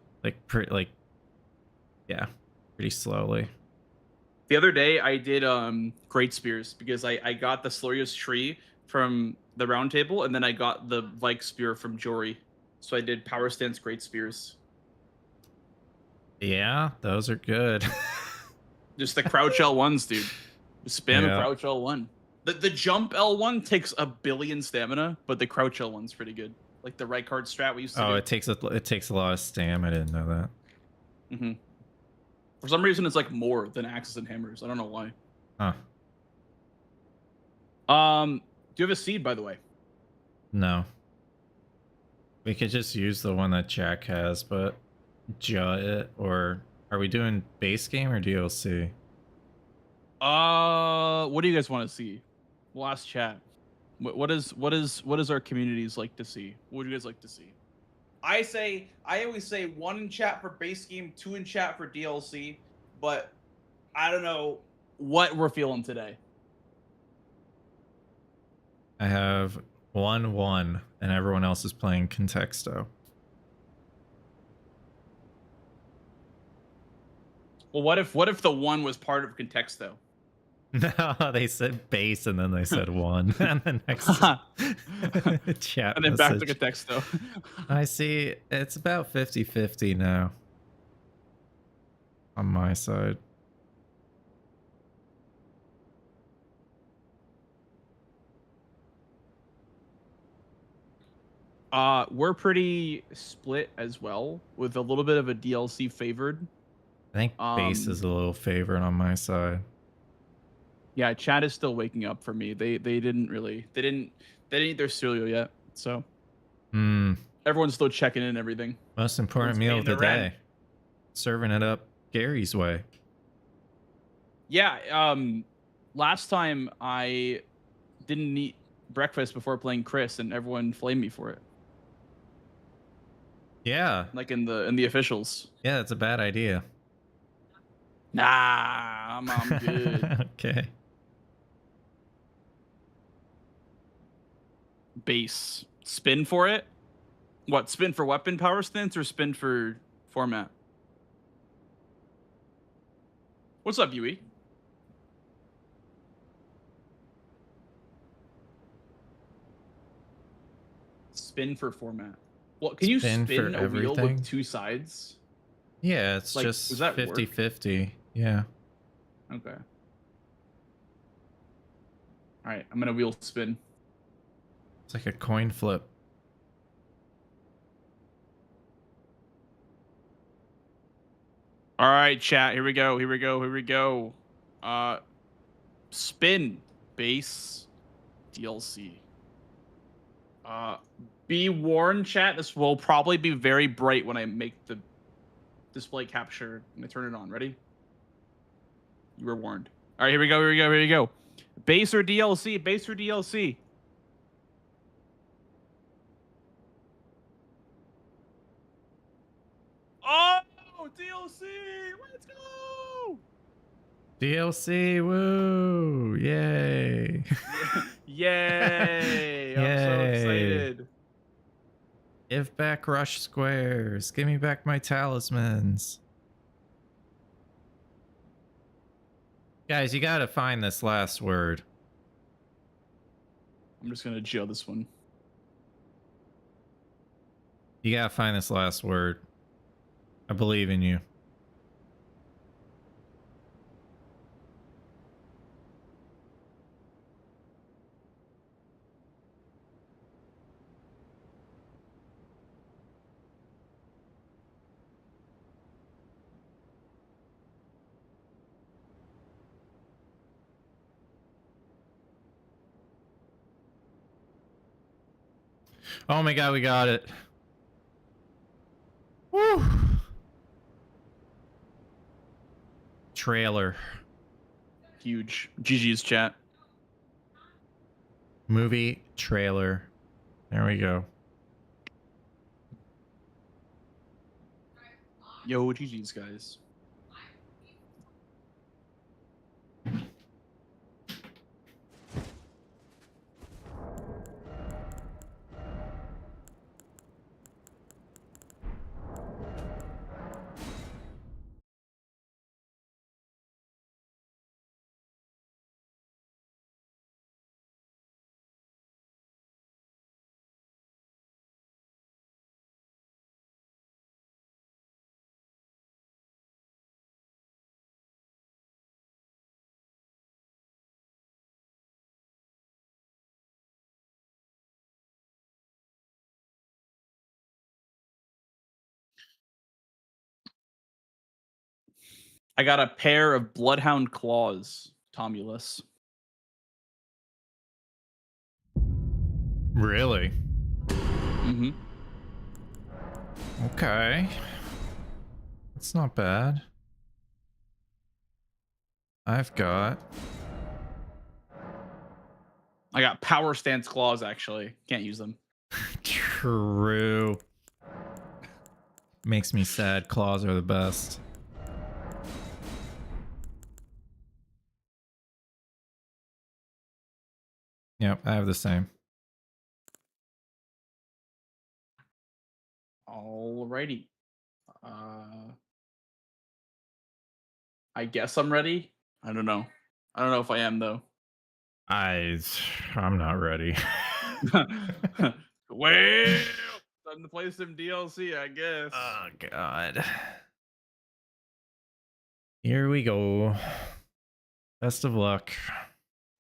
Pretty slowly. The other day I did great spears because I got the Slurious tree from the round table, and then I got the Vike spear from Jory. So I did power stance great spears. Yeah, those are good. Just the crouch L1s, dude. Spam crouch L1. The jump L1 takes 1 billion stamina, but the crouch L1's pretty good. Like the right card strat we used to do. It takes a lot of stam. I didn't know that. Mm-hmm. For some reason, it's like more than axes and hammers. I don't know why. Huh. Do you have a seed, by the way? No. We could just use the one that Jack has, but it, or are we doing base game or DLC? What do you guys want to see? We'll ask chat. What is our communities like to see? What do you guys like to see? I always say 1 in chat for base game, 2 in chat for DLC, but I don't know what we're feeling today. I have 1-1 and everyone else is playing Contexto. Well, what if the 1 was part of Contexto? No, they said base and then they said 1 and the next chat and then back to message. Contexto. I see it's about 50-50 now on my side. We're pretty split as well, with a little bit of a DLC favored. I think base is a little favored on my side. Yeah, chat is still waking up for me. They didn't eat their cereal yet, so everyone's still checking in and everything. Most important meal of the day. Serving it up Gary's way. Yeah, last time I didn't eat breakfast before playing Chris, and everyone flamed me for it. Yeah. Like in the officials. Yeah, it's a bad idea. Nah, I'm good. Okay. Base. Spin for it? What, spin for weapon power stance or spin for format? What's up, Yui? Spin for format. Well, can you spin a wheel with 2 sides? Yeah, it's Like, just does that 50-50. Yeah. Okay. All right, I'm gonna wheel spin. It's like a coin flip. All right, chat. Here we go. Here we go. Here we go. Spin base DLC. Be warned, chat. This will probably be very bright when I make the display capture and I turn it on. Ready? You were warned. All right, here we go. Here we go. Here we go. Base or DLC? Base or DLC? Oh, DLC! Let's go! DLC, woo! Yay! Yay! I'm so excited. Give back rush squares. Give me back my talismans. Guys, you gotta find this last word. I'm just gonna jail this one. You gotta find this last word. I believe in you. Oh my god, we got it. Woo! Trailer. Huge. GG's, chat. Movie trailer. There we go. Yo, GG's, guys. I got a pair of Bloodhound claws, Tomulus. Really? Mm-hmm. Okay. That's not bad. I got power stance claws, actually. Can't use them. True. Makes me sad. Claws are the best. Yep, I have the same. Alrighty. I guess I'm ready. I don't know. I don't know if I am, though. I'm not ready. Well, time to play some DLC, I guess. Oh god. Here we go. Best of luck.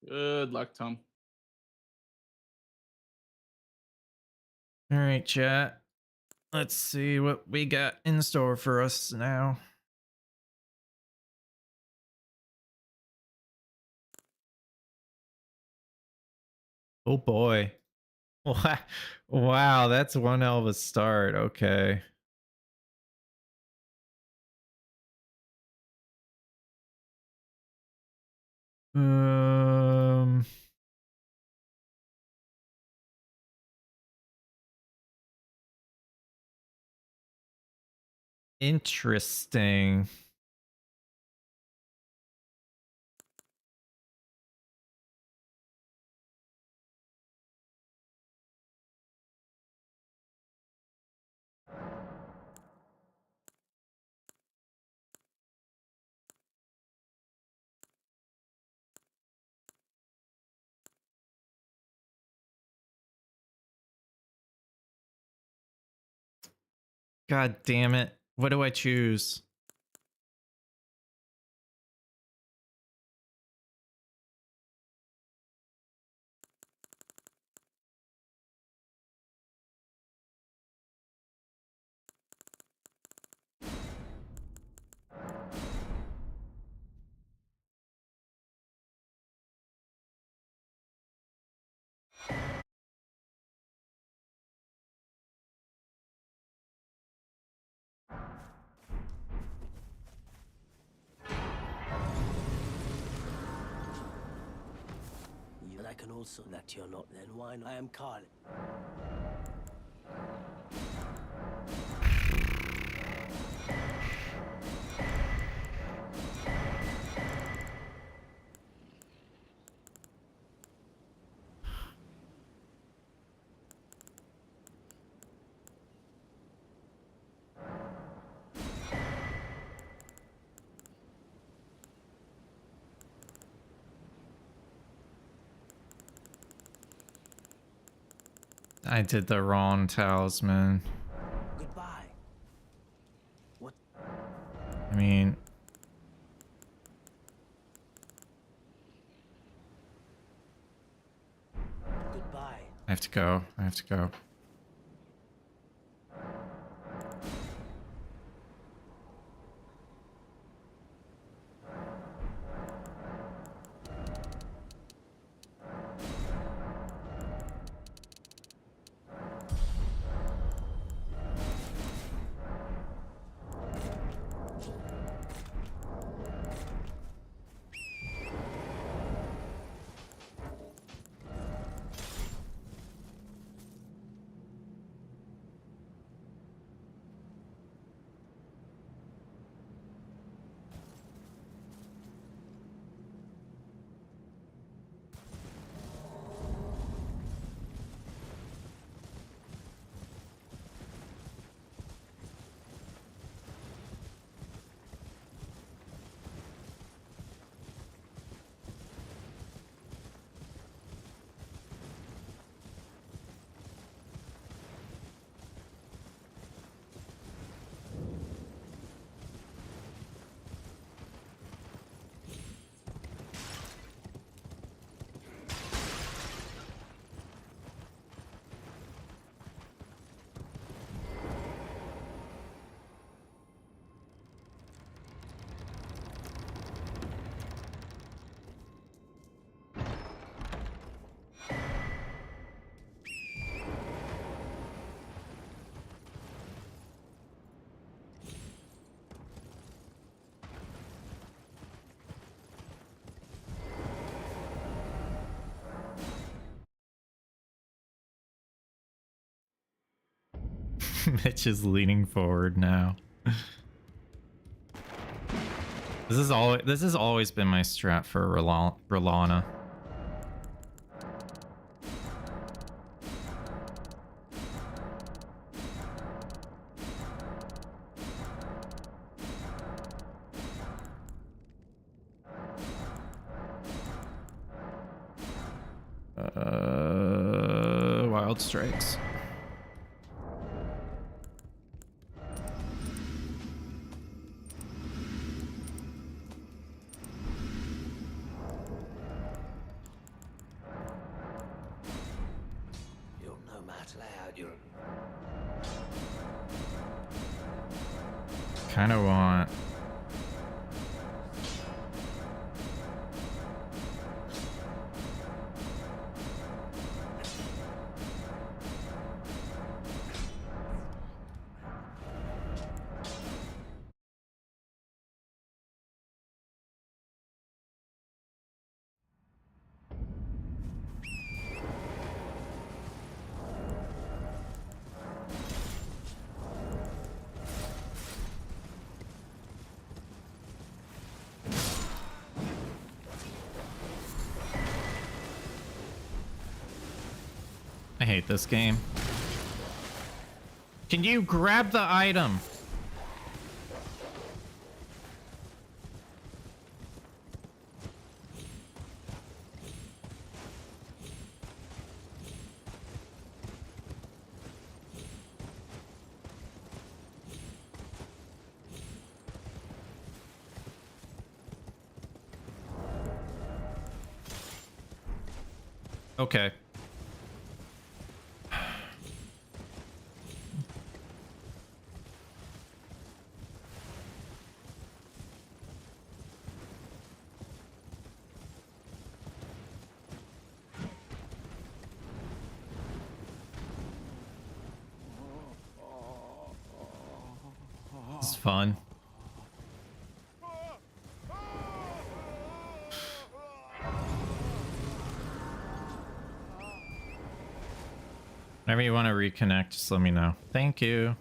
Good luck, Tom. All right, chat. Let's see what we got in store for us now. Oh boy. Wow, that's one hell of a start. Okay. Interesting. God damn it. What do I choose? I can also that you're not then why I am Carl. I did the wrong talisman. Goodbye. What? I mean... Goodbye. I have to go. I have to go. Mitch is leaning forward now. This has always been my strat for Rolana. Wild strikes. Kind of want... I hate this game. Can you grab the item? Okay. It's fun. Whenever you want to reconnect, just let me know. Thank you.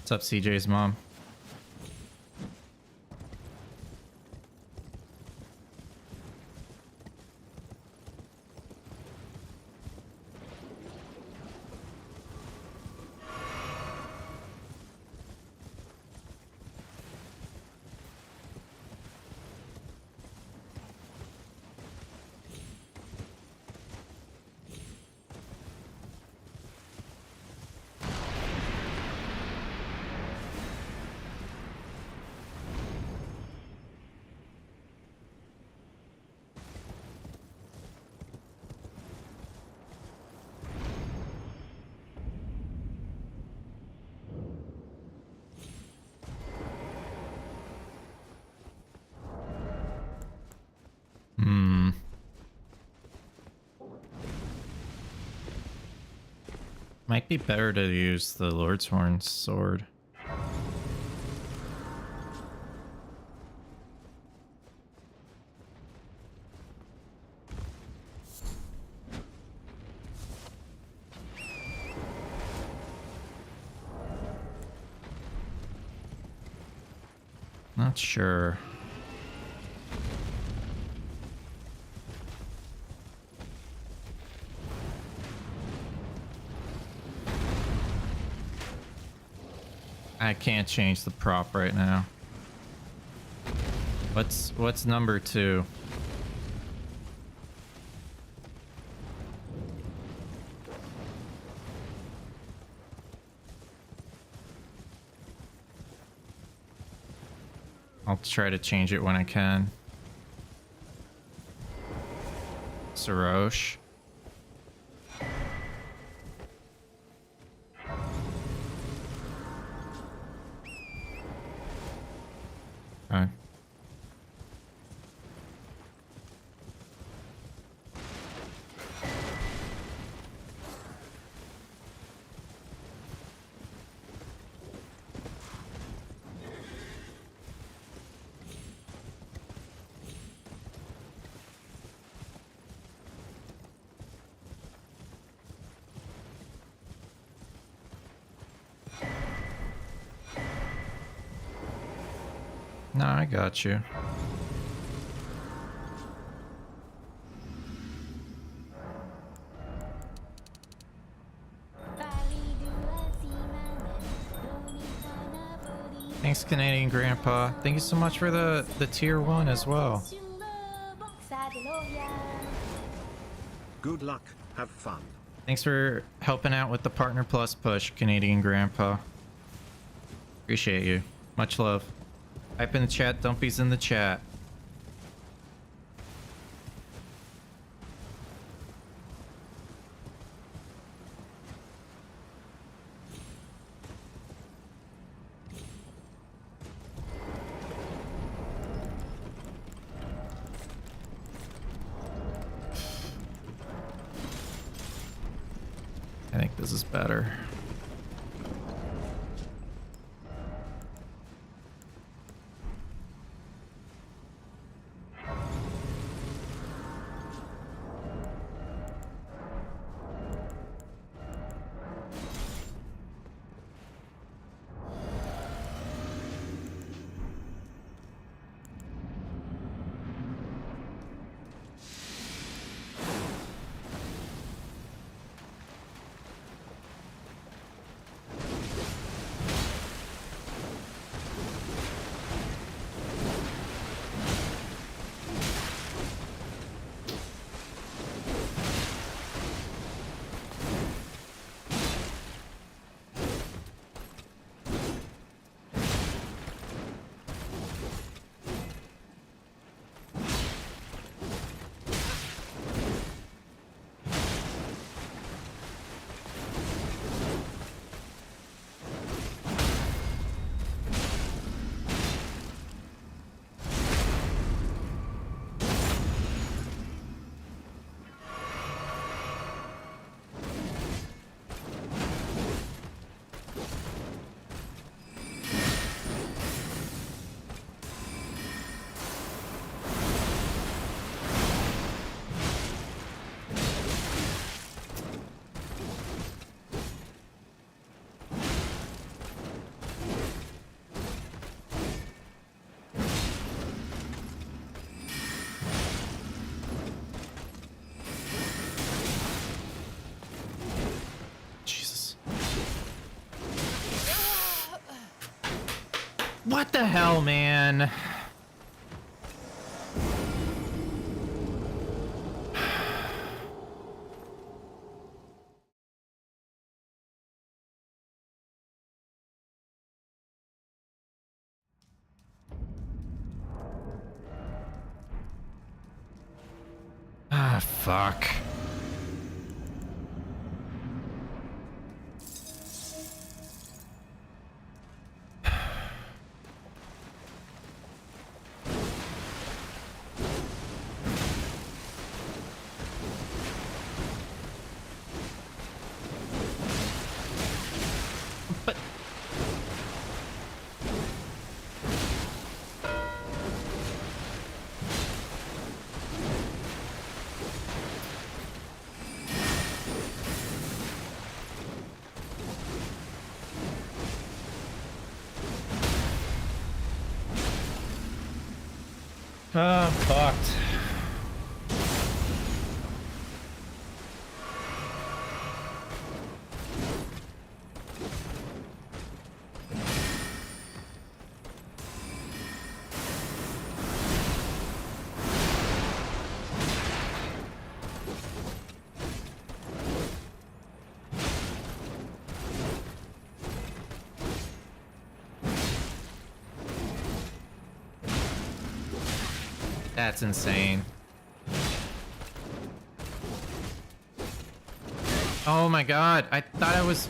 What's up, CJ's mom? Might be better to use the Lord's Horn sword. Not sure. I can't change the prop right now. What's number 2? I'll try to change it when I can. Sarosh. Okay. No, I got you. Thanks, Canadian Grandpa. Thank you so much for the tier 1 as well. Good luck. Have fun. Thanks for helping out with the Partner Plus push, Canadian Grandpa. Appreciate you. Much love. Type in the chat, Dumpy's in the chat. I think this is better. What the hell, man? Ah, fuck. But I'm fucked. That's insane. Oh my god, I thought I was...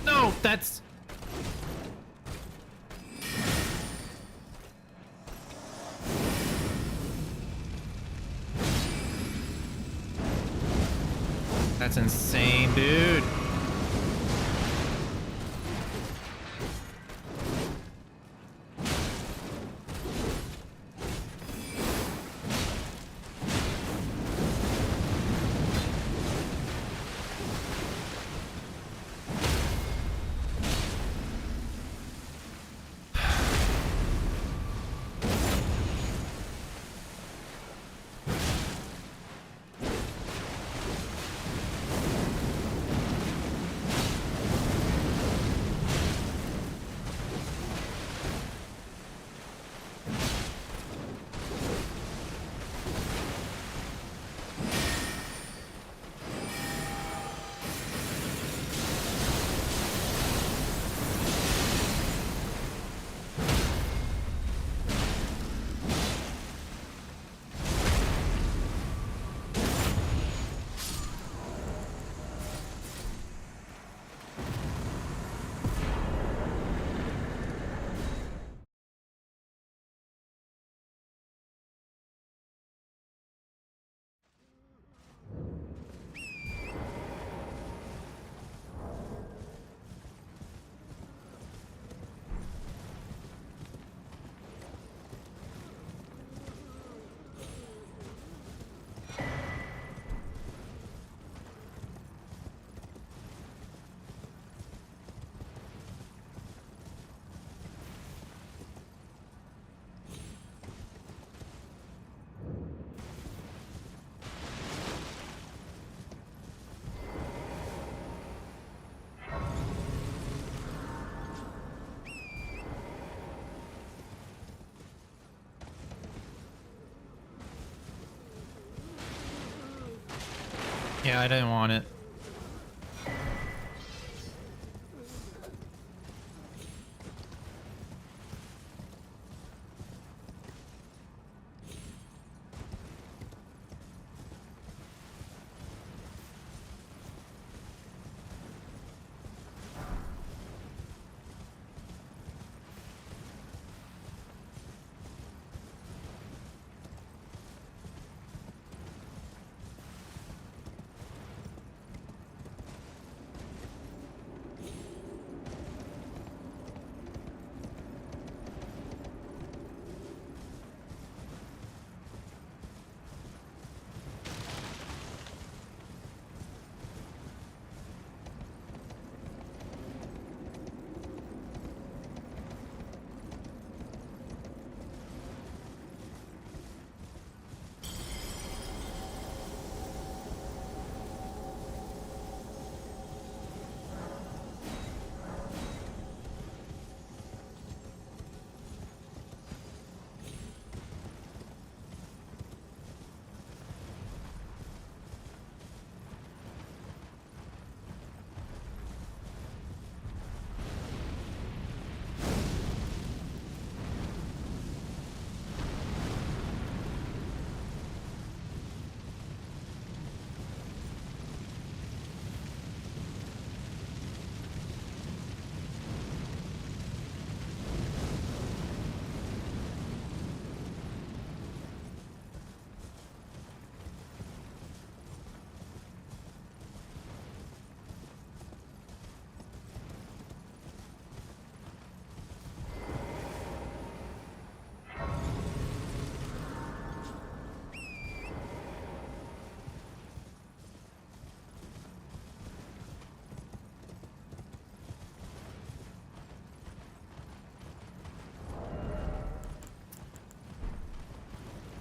No, that's... That's insane, dude. Yeah, I didn't want it.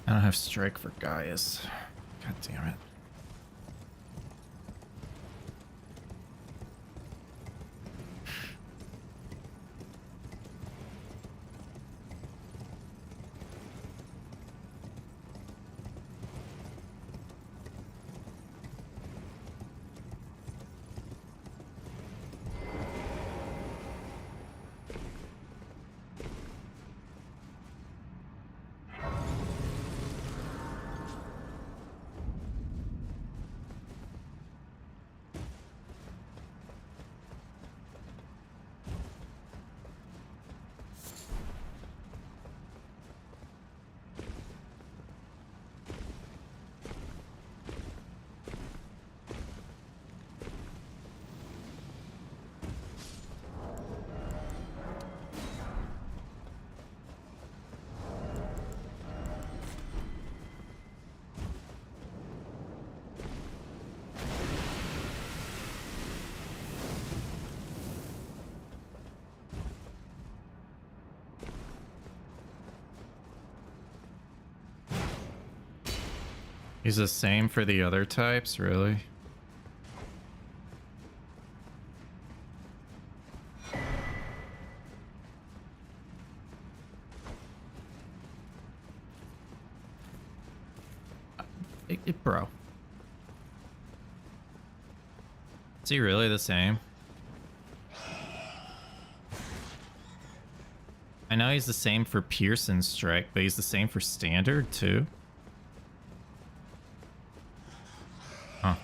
I don't have strike for Gaius. God damn it. He's the same for the other types, really? Bro. Is he really the same? I know he's the same for Pearson's strike, but he's the same for standard too? Huh.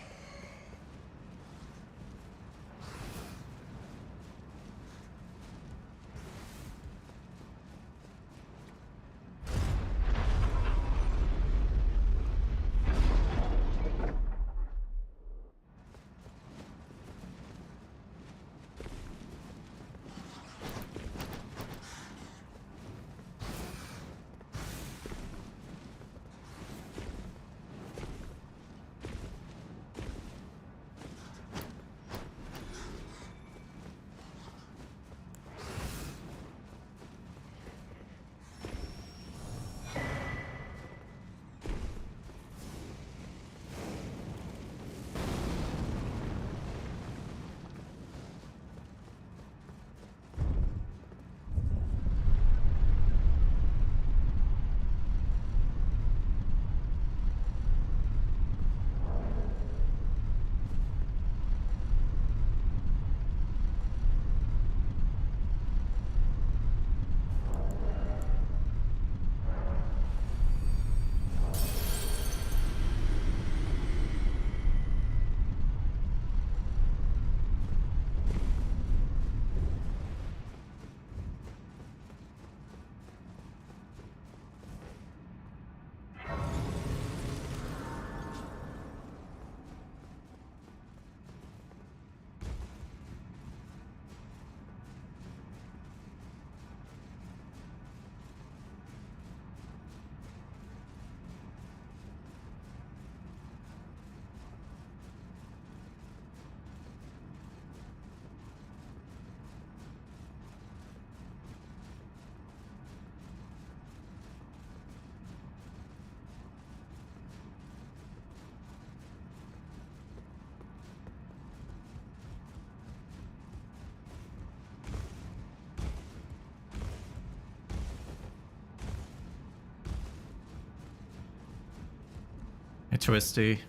Hey, Twisty.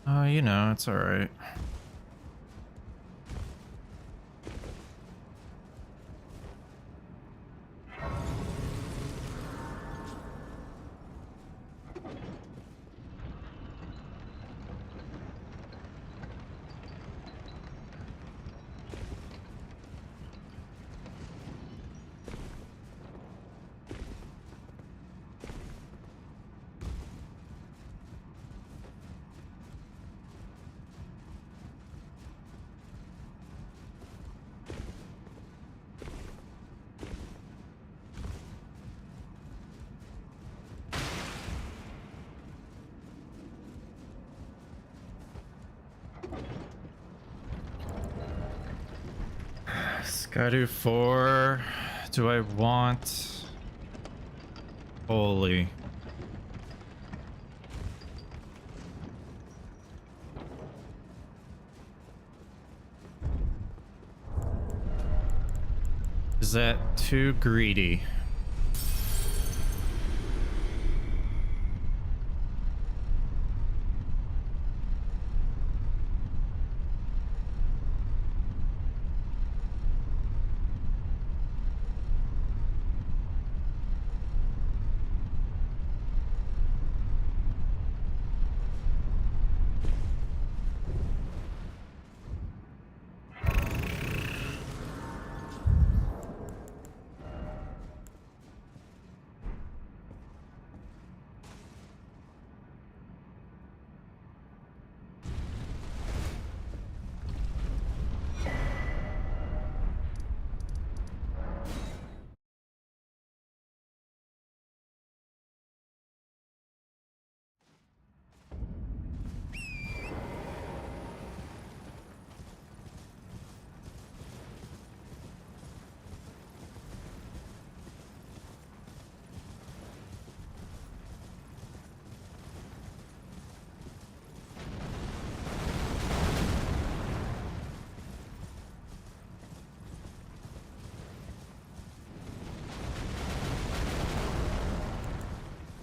You know, it's alright. Gotta do 4. Do I want... Holy. Is that too greedy?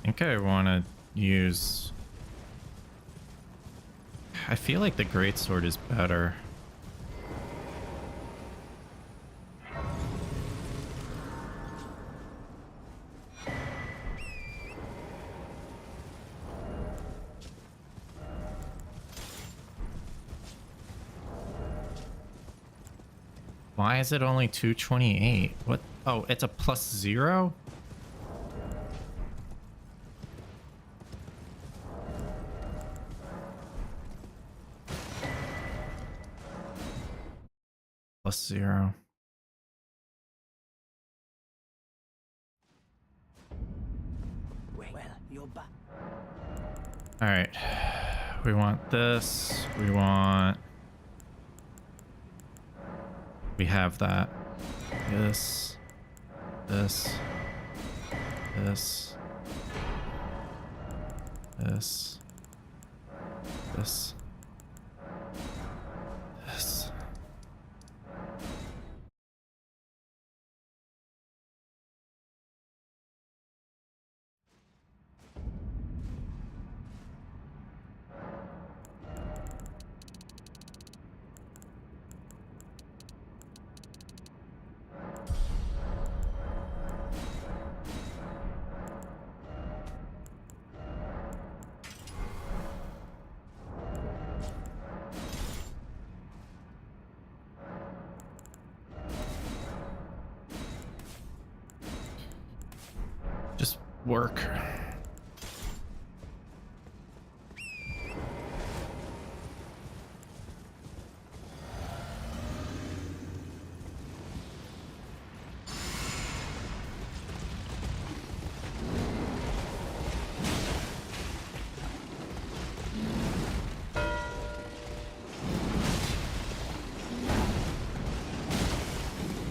I think I want to use... I feel like the greatsword is better. Why is it only 228? What? Oh, it's a +0? +0. Well, you're back. All right. We want this. We want... We have that. This. This. This. This. This. This. Just work.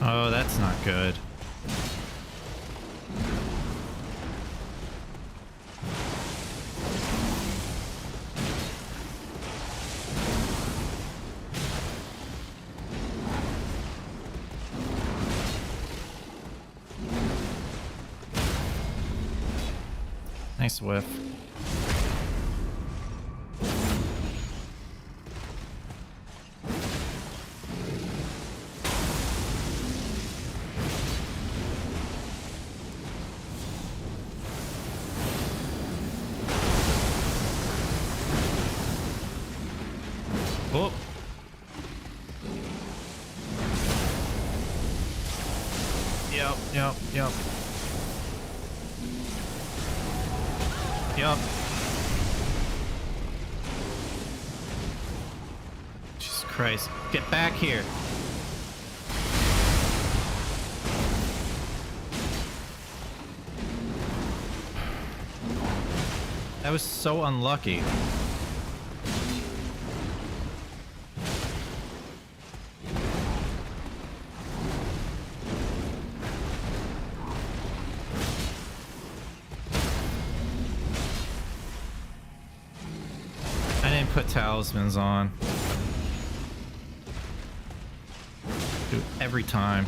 Oh, that's not good. Nice whiff. Oh. Yep. Jesus Christ. Get back here. That was so unlucky. put talismans on. Do it every time.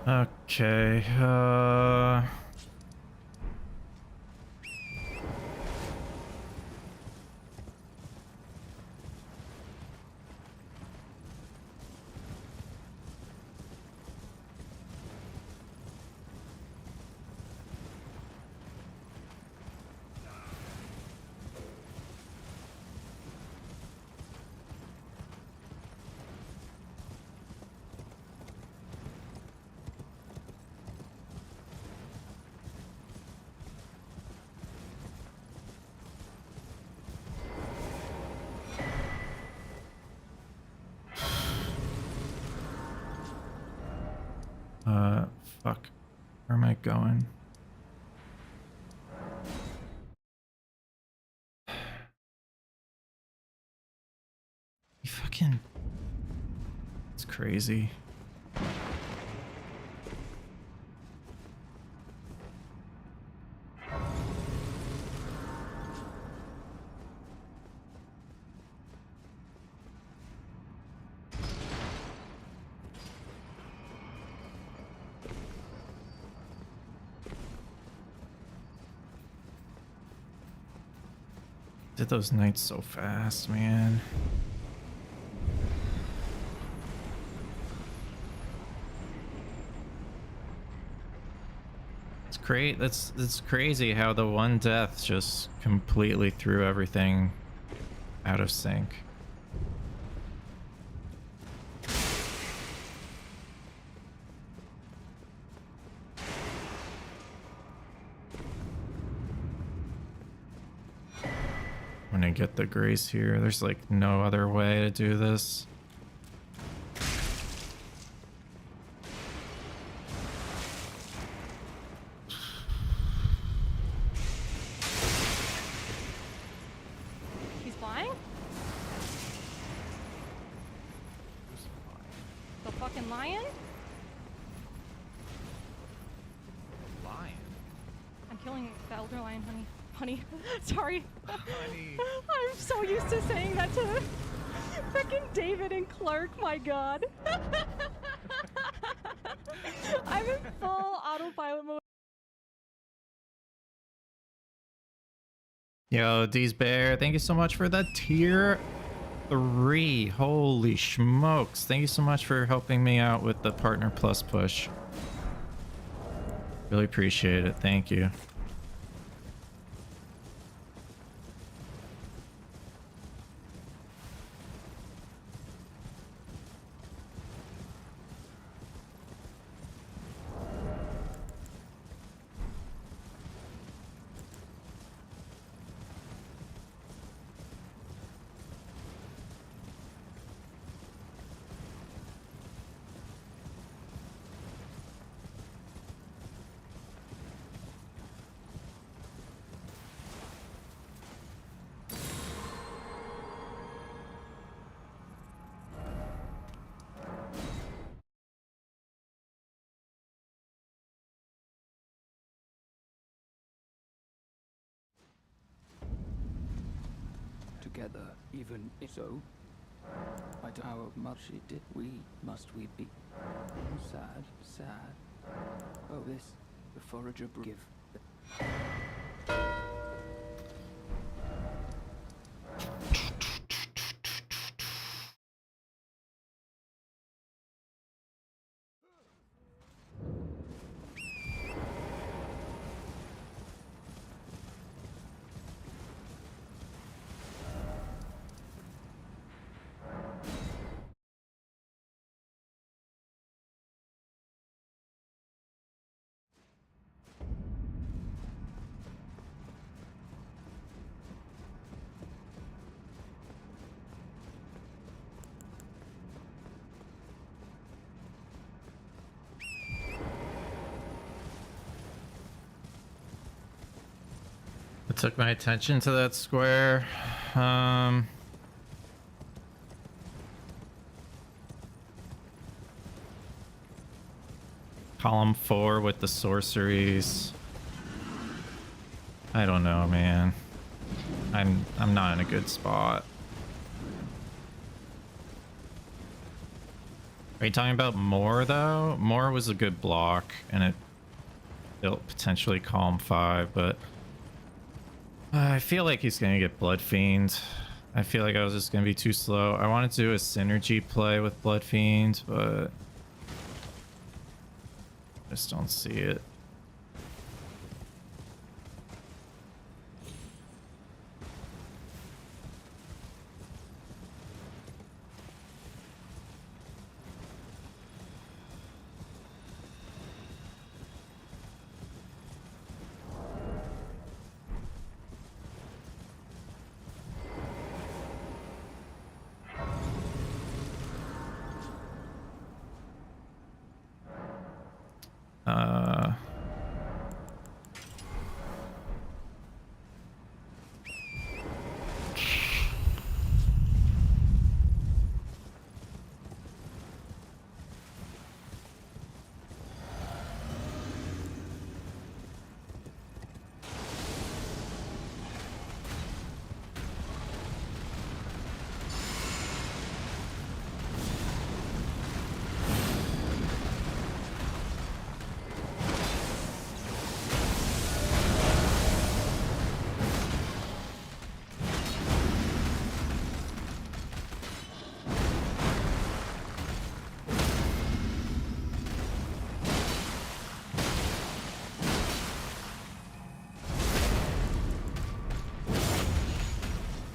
Okay, fuck. Where am I going? You fucking... It's crazy. Did those nights so fast, man. It's great. That's crazy how the one death just completely threw everything out of sync. When I get the grace here, there's like no other way to do this. He's flying? The fucking lion? Lion? I'm killing the elder lion, honey. Honey. Sorry. Honey. I'm so used to saying that to freaking David and Clark, my god. I'm in full autopilot mode. Yo, D's Bear, thank you so much for the tier 3. Holy smokes. Thank you so much for helping me out with the Partner Plus push. Really appreciate it. Thank you. together, even if so. I do how much it did. We be sad. Oh, this the forager give. It took my attention to that square. Column 4 with the sorceries. I don't know, man. I'm not in a good spot. Are you talking about Moore though? Moore was a good block and it built potentially column 5, but I feel like he's gonna get Blood Fiend. I feel like I was just gonna be too slow. I wanted to do a synergy play with Blood Fiend, but I just don't see it.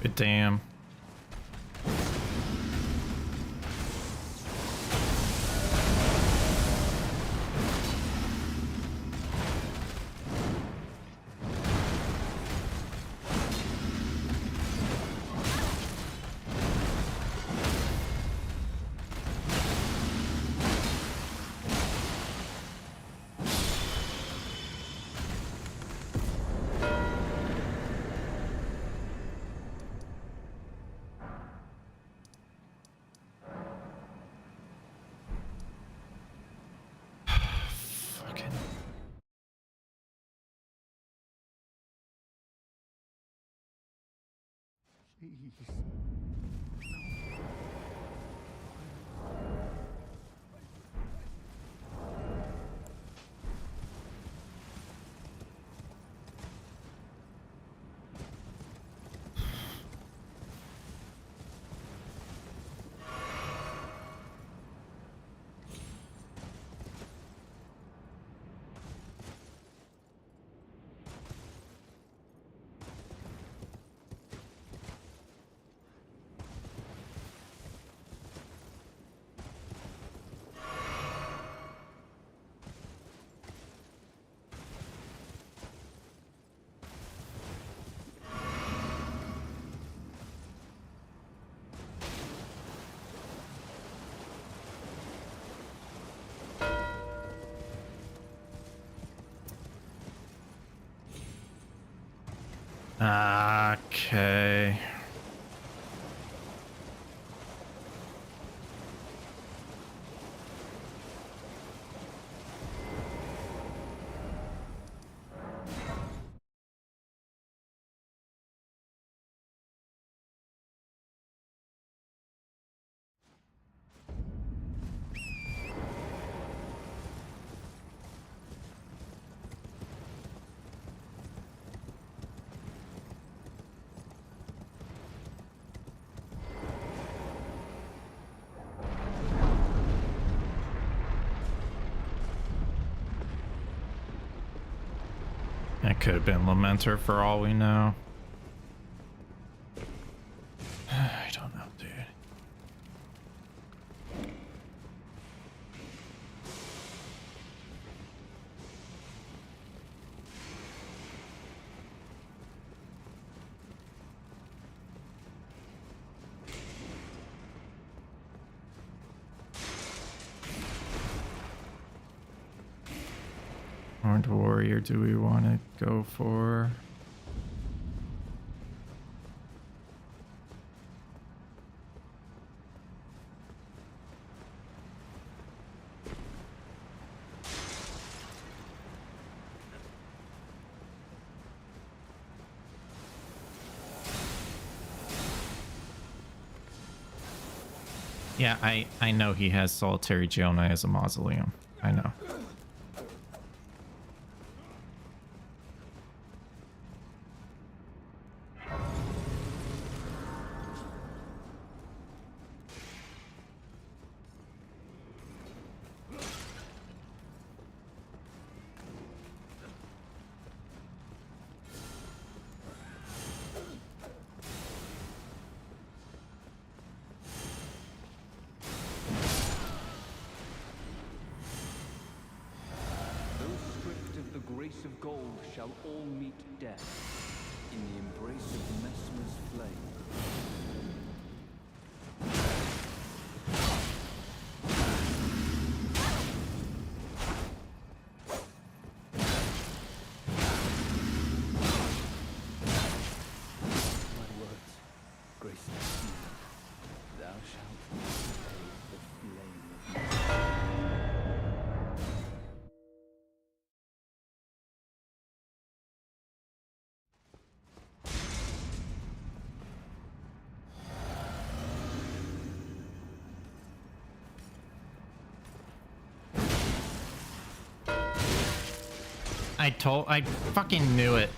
Good damn. Okay. It could have been Lamenter for all we know. I don't know, dude. Horned Warrior, do we want to go for? Yeah, I know he has Solitary Jail Knight as a mausoleum. I know. Of gold shall all meet death in the embrace of Messmer's flame. My words, grace the sea. Thou shalt obey the flame of I fucking knew it.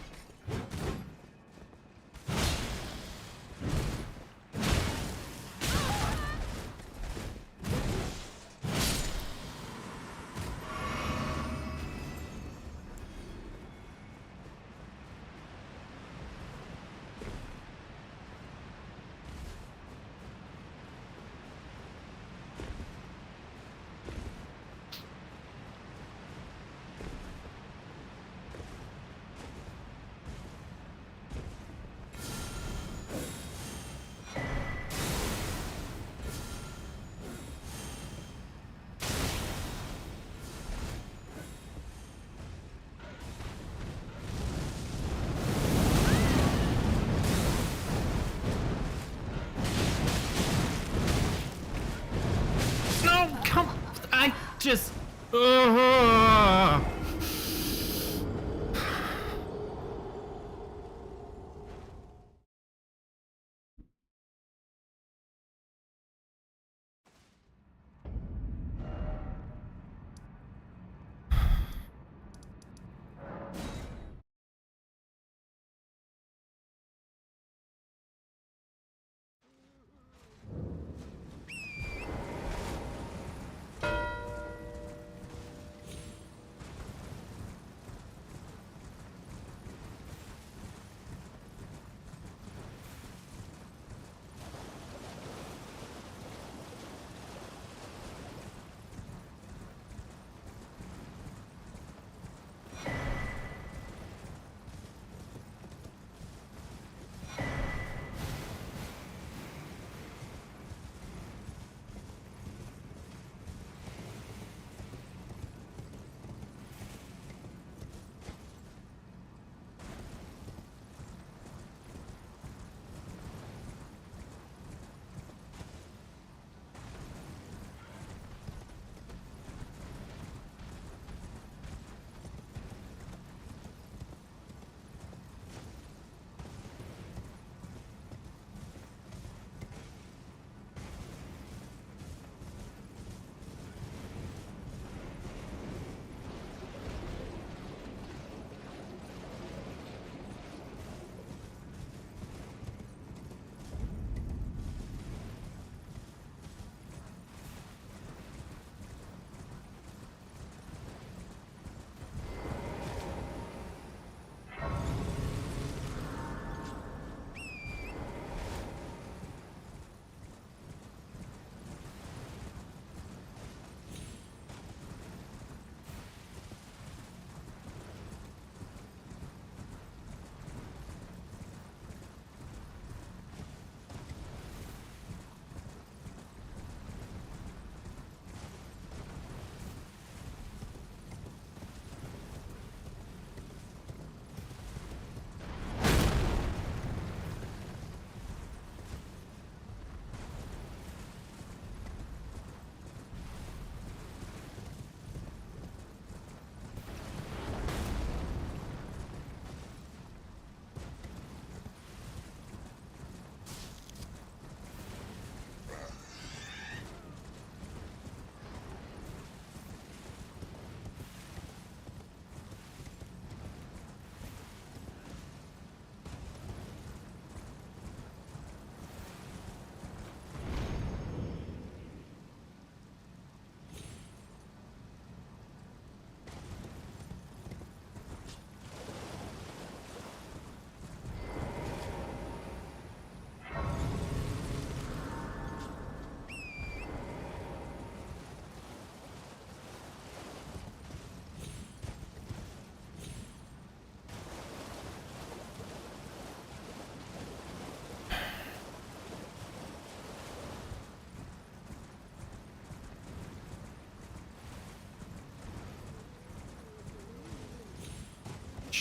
Just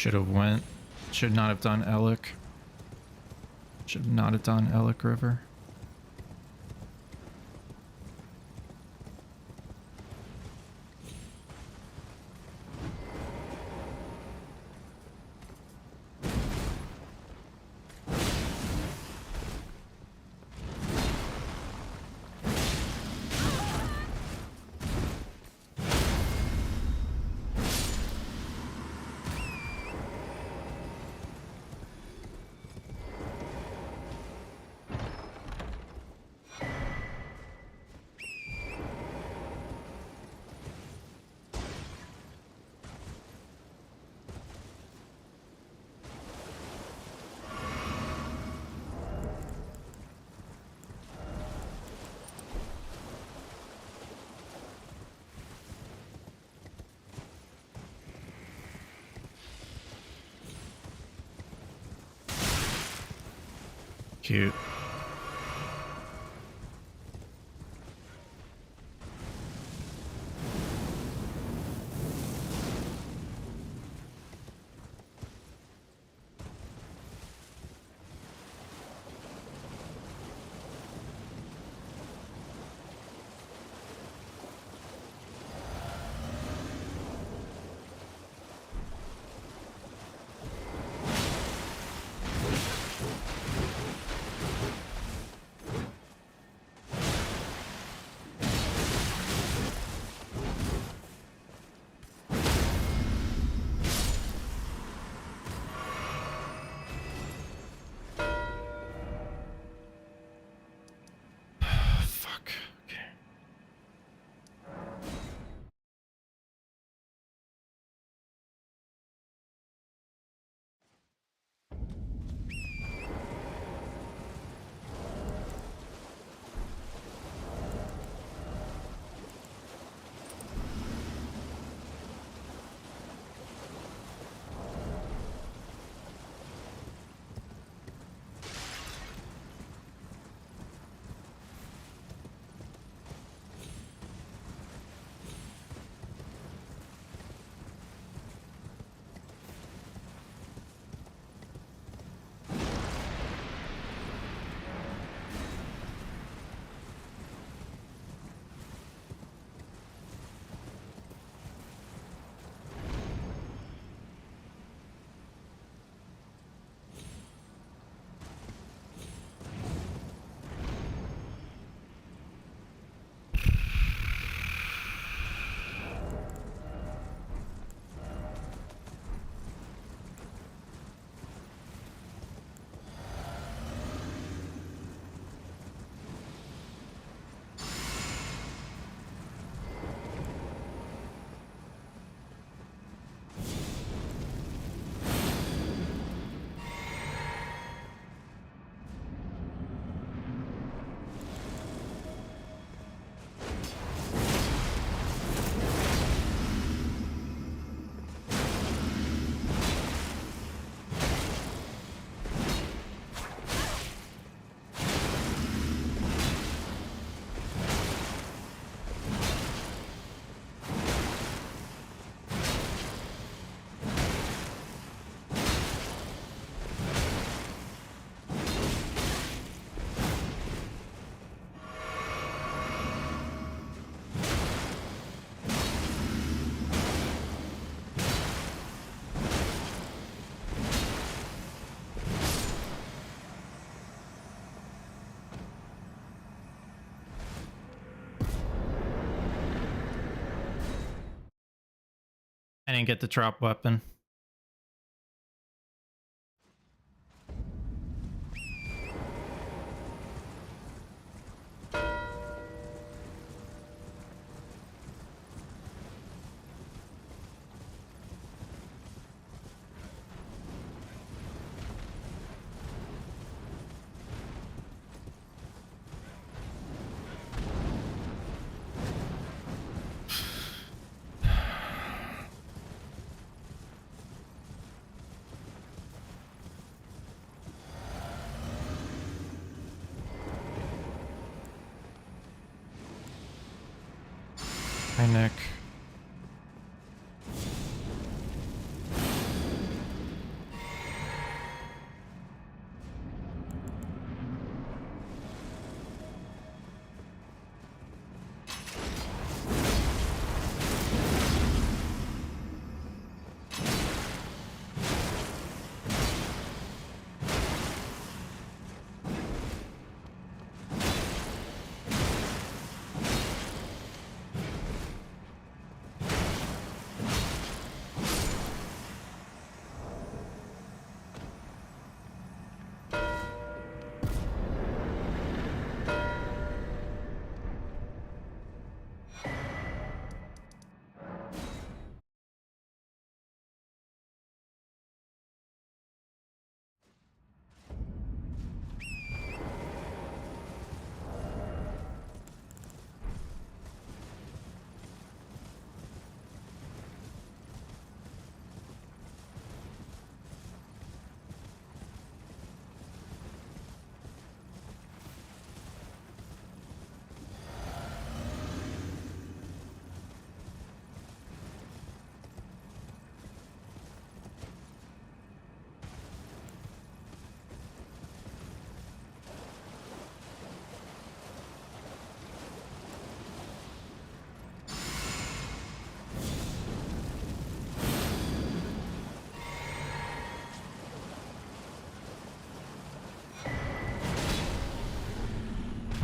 Should have went. Should not have done Ellic. Should not have done Ellic River. Cute. I didn't get the drop weapon. Hi, Nick.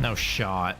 No shot.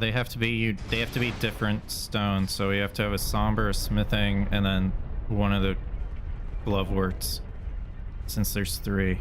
They have to be different stones, so we have to have a somber, a smithing, and then one of the glove works, since there's 3.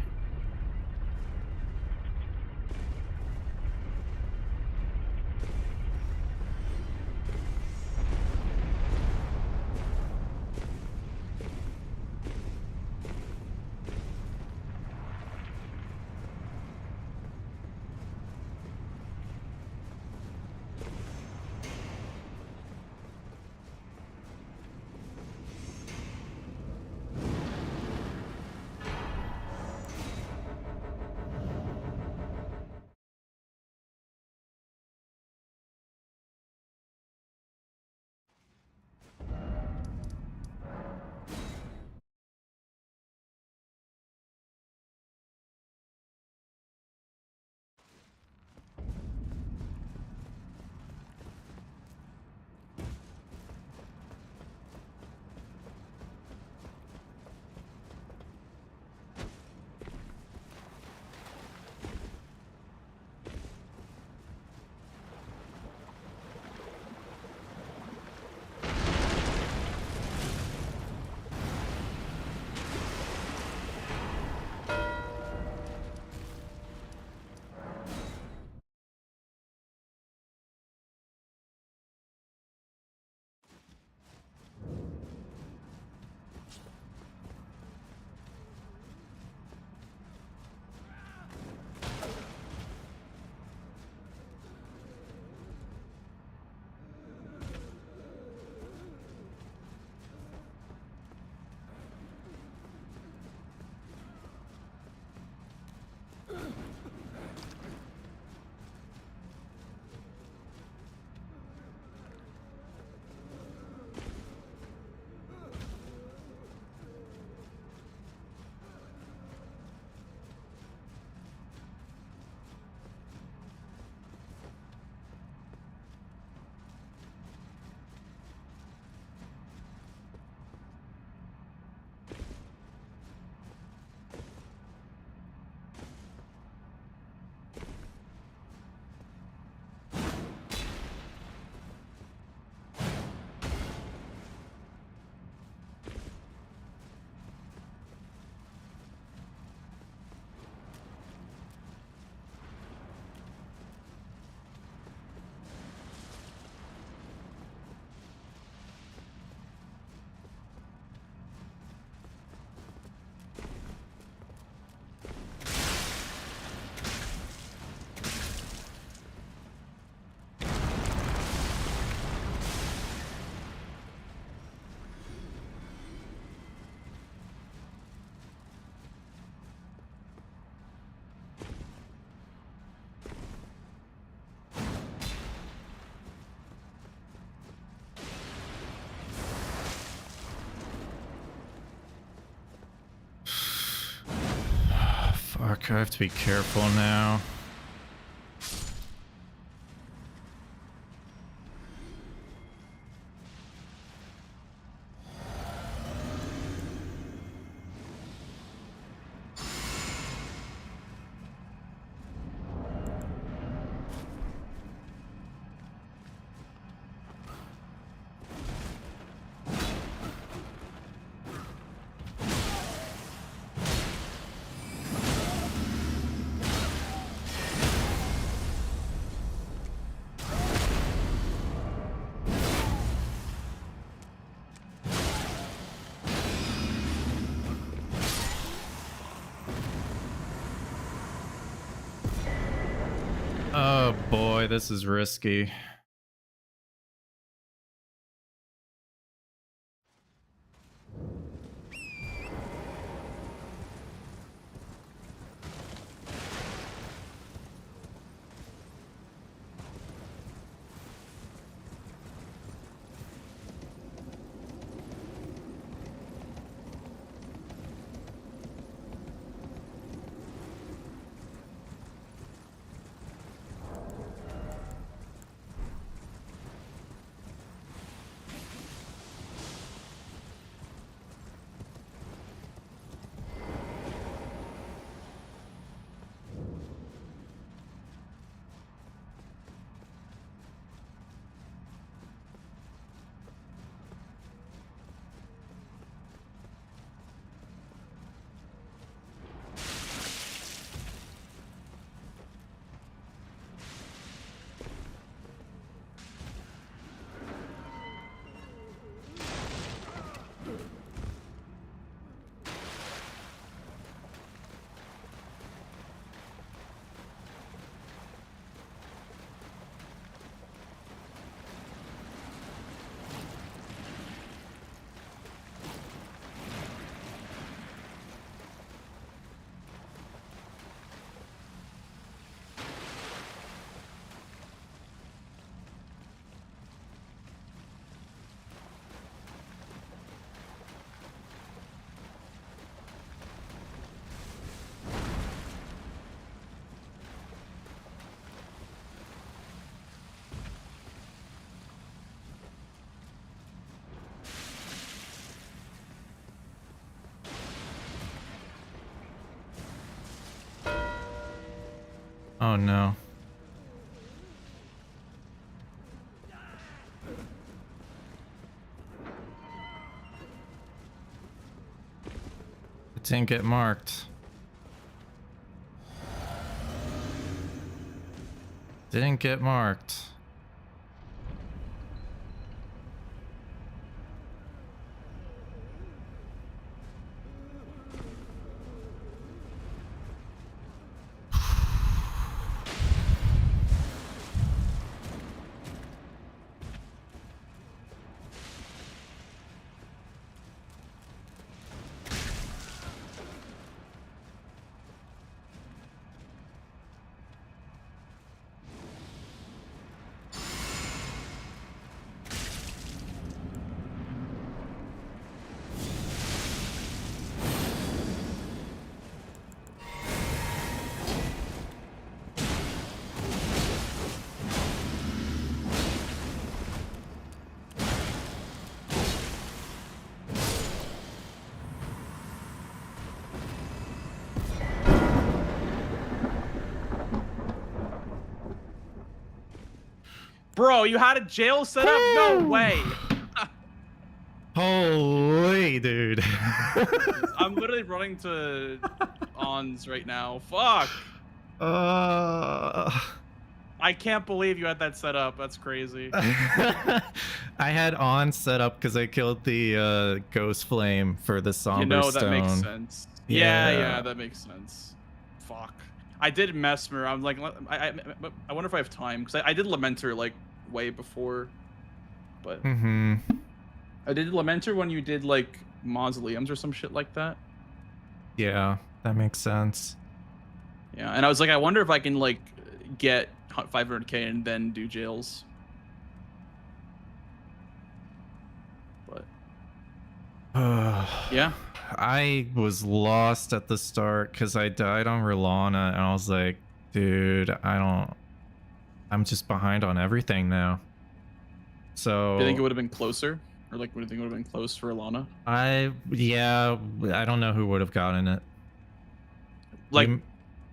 Fuck, I have to be careful now. Oh boy, this is risky. Oh no. It didn't get marked. Didn't get marked. Bro, you had a jail set up? No way. Holy dude. I'm literally running to Ons right now. Fuck. I can't believe you had that set up. That's crazy. I had on set up because I killed the ghost flame for the somber stone. That makes sense. Yeah, that makes sense. Fuck. I did Mesmer. I'm like, I wonder if I have time because I did Lamenter like way before, but I did Lamenter when you did like mausoleums or some shit like that. Yeah, that makes sense. Yeah, and I was like, I wonder if I can like get 500k and then do jails. But yeah, I was lost at the start because I died on Rilana, and I was like, dude, I'm just behind on everything now. So Do you think it would have been closer? Or like, would you think it would have been close for Alana? Yeah, I don't know who would have gotten it. Like,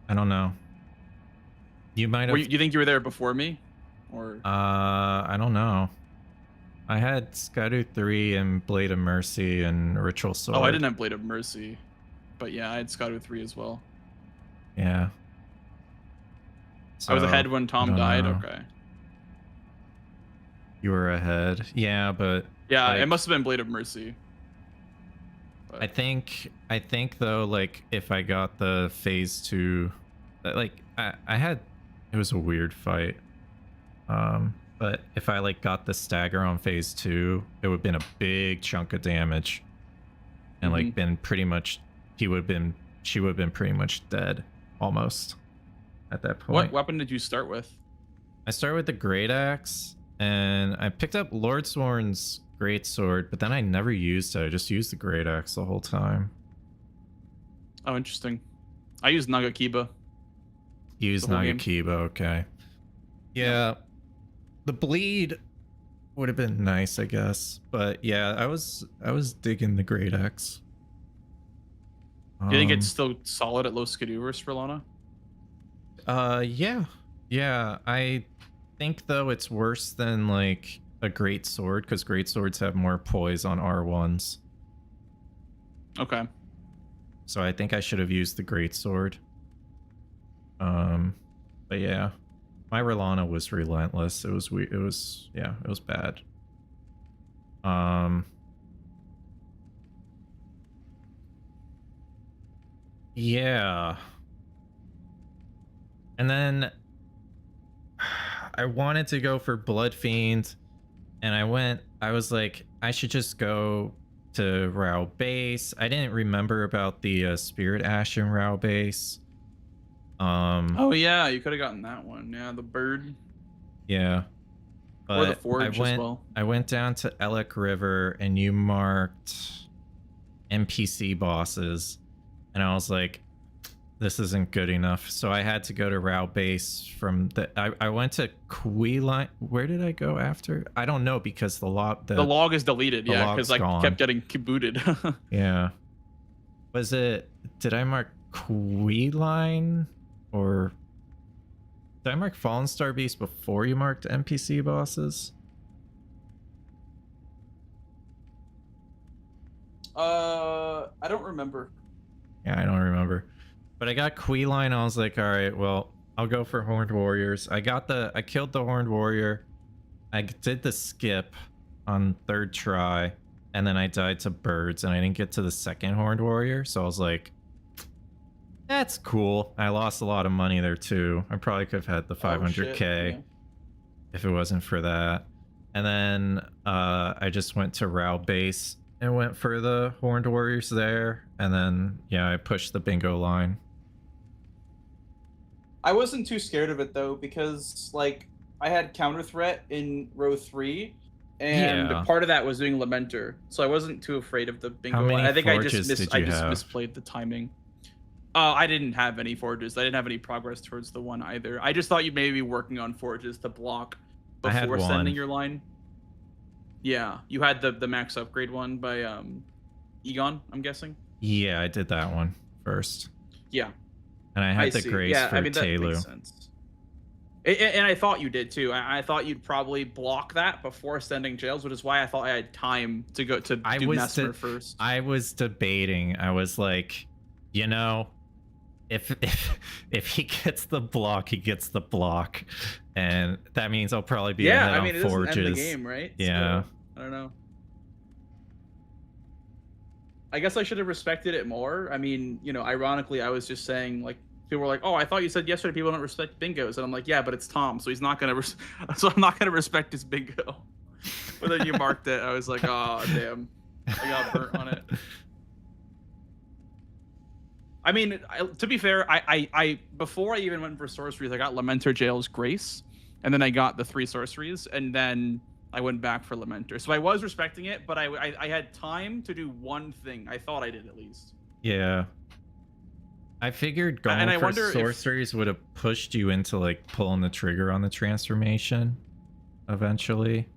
I don't know. You might have. Do you think you were there before me? Or I don't know. I had Skadu 3 and Blade of Mercy and Ritual Sword. Oh, I didn't have Blade of Mercy. But yeah, I had Skadu 3 as well. Yeah. So, I was ahead when Tom died. know. Okay. You were ahead. Yeah, but Yeah, like, it must have been Blade of Mercy. But I think though, like if I got the phase 2, like I had, it was a weird fight. But if I like got the stagger on phase 2, it would have been a big chunk of damage. And like been pretty much, she would have been pretty much dead almost at that point. What weapon did you start with? I started with the Great Axe, and I picked up Lordsworn's Great Sword, but then I never used it. I just used the Great Axe the whole time. Oh, interesting. I used Nagakiba. You used Nagakiba, okay. Yeah. The bleed would have been nice, I guess. But yeah, I was digging the Great Axe. Do you think it's still solid at low Skidoo versus Lana? Yeah. Yeah, I think though it's worse than like a Great Sword, because Great Swords have more poise on R1s. Okay. So I think I should have used the Great Sword. But yeah, my Rilana was relentless. It was weird. It was bad. Yeah. And then I wanted to go for Blood Fiend, and I was like, I should just go to Rao base. I didn't remember about the Spirit Ash in Rao base. Oh yeah, you could have gotten that one. Yeah, the bird. Yeah. But or the forge as well. I went down to Elec River, and you marked NPC bosses, and I was like, this isn't good enough. So I had to go to Rao base from the I went to Line. Where did I go after? I don't know, because the log is deleted. Yeah, because I kept getting booted. Yeah. Did I mark Line, or did I mark Fallen Star Beast before you marked NPC bosses? I don't remember. Yeah, I don't remember. But I got Line. I was like, all right, well, I'll go for Horned Warriors. I killed the Horned Warrior. I did the skip on 3rd try, and then I died to birds, and I didn't get to the 2nd Horned Warrior. So I was like, that's cool. I lost a lot of money there too. I probably could have had the 500k if it wasn't for that. And then I just went to Rao base and went for the Horned Warriors there. And then, yeah, I pushed the bingo line. I wasn't too scared of it though, because like I had counter threat in row 3, and part of that was doing Lamenter, so I wasn't too afraid of the bingo. How many I think I forges just did you have? misplayed the timing. I didn't have any forges. I didn't have any progress towards the one either. I just thought you'd maybe be working on forges to block before sending your line. Yeah, you had the max upgrade one by Egon, I'm guessing. Yeah, I did that one first. Yeah. And I had the grace for Taelu. That makes sense. And I thought you did too. I thought you'd probably block that before sending jails, which is why I thought I had time to go to do Mesmer first. I was debating. I was like, you know, if he gets the block, he gets the block, and that means I'll probably be ahead on forges. It doesn't end the game, right? Yeah. So, I don't know. I guess I should have respected it more. I mean, you know, ironically, I was just saying, like, people were like, "Oh, I thought you said yesterday people don't respect bingos," and I'm like, "Yeah, but it's Tom, so he's not gonna, so I'm not gonna respect his bingo." But then you marked it. I was like, "Oh, damn, I got burnt on it." I mean, to be fair, I before I even went for sorceries, I got Lamenter Jail's Grace, and then I got the 3 sorceries, and then I went back for Lamenter. So I was respecting it, but I had time to do one thing. I thought I did at least. Yeah. I figured going for sorceries would have pushed you into like pulling the trigger on the transformation eventually.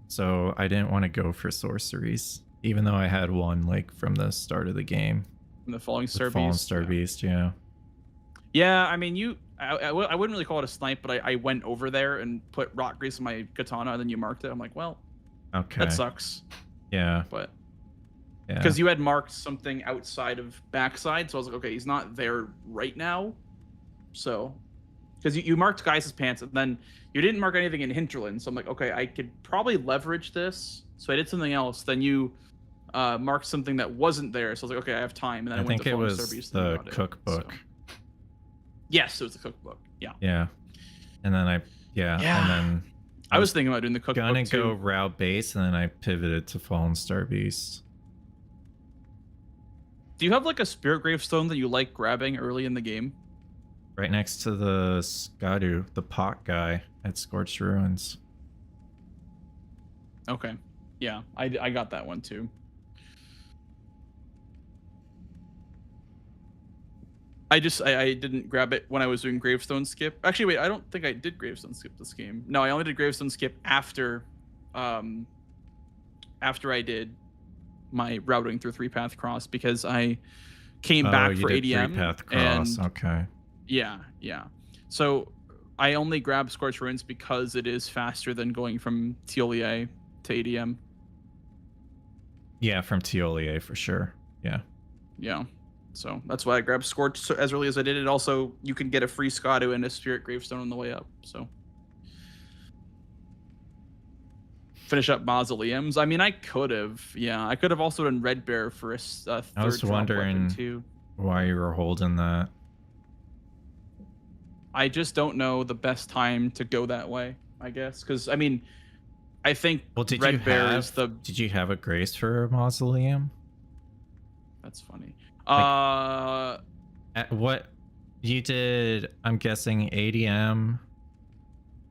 So I didn't want to go for sorceries, even though I had one like from the start of the game. From the Falling Star Beast. Fallen Star Beast, yeah. Yeah, I mean, I wouldn't really call it a snipe, but I went over there and put rock grease in my katana, and then you marked it. I'm like, well, okay, that sucks. Yeah. But yeah, because you had marked something outside of backside, so I was like, okay, he's not there right now. So, because you marked Guy's pants, and then you didn't mark anything in Hinterland, so I'm like, okay, I could probably leverage this. So I did something else. Then you marked something that wasn't there, so I was like, okay, I have time. And then I went think to it was Star Beast the cookbook. Yes, it was the cookbook. Yeah. Yeah. And then and then I was thinking about doing the cookbook gonna too. go route base, and then I pivoted to Fallen Star Beast. Do you have like a spirit gravestone that you like grabbing early in the game? Right next to the Skadu, the pot guy at Scorched Ruins. Okay. Yeah, I got that one too. I didn't grab it when I was doing gravestone skip. Actually, wait, I don't think I did gravestone skip this game. No, I only did gravestone skip after I did my routing through 3-path cross, because I came back for ADM. 3-path cross. Okay. Yeah. So I only grabbed Scorched Ruins because it is faster than going from Tiolia to ADM. Yeah, from Tiolia for sure. Yeah. Yeah. So that's why I grabbed Scorch as early as I did. And also, you can get a free Skadu and a Spirit Gravestone on the way up. So finish up Mausoleums. I mean, I could have. Yeah, I could have also done Red Bear for a third I was wondering too. Why you were holding that. I just don't know the best time to go that way, I guess. Because, I mean, I think Red Bear is the... Did you have a grace for a Mausoleum? That's funny. At what you did, I'm guessing ADM,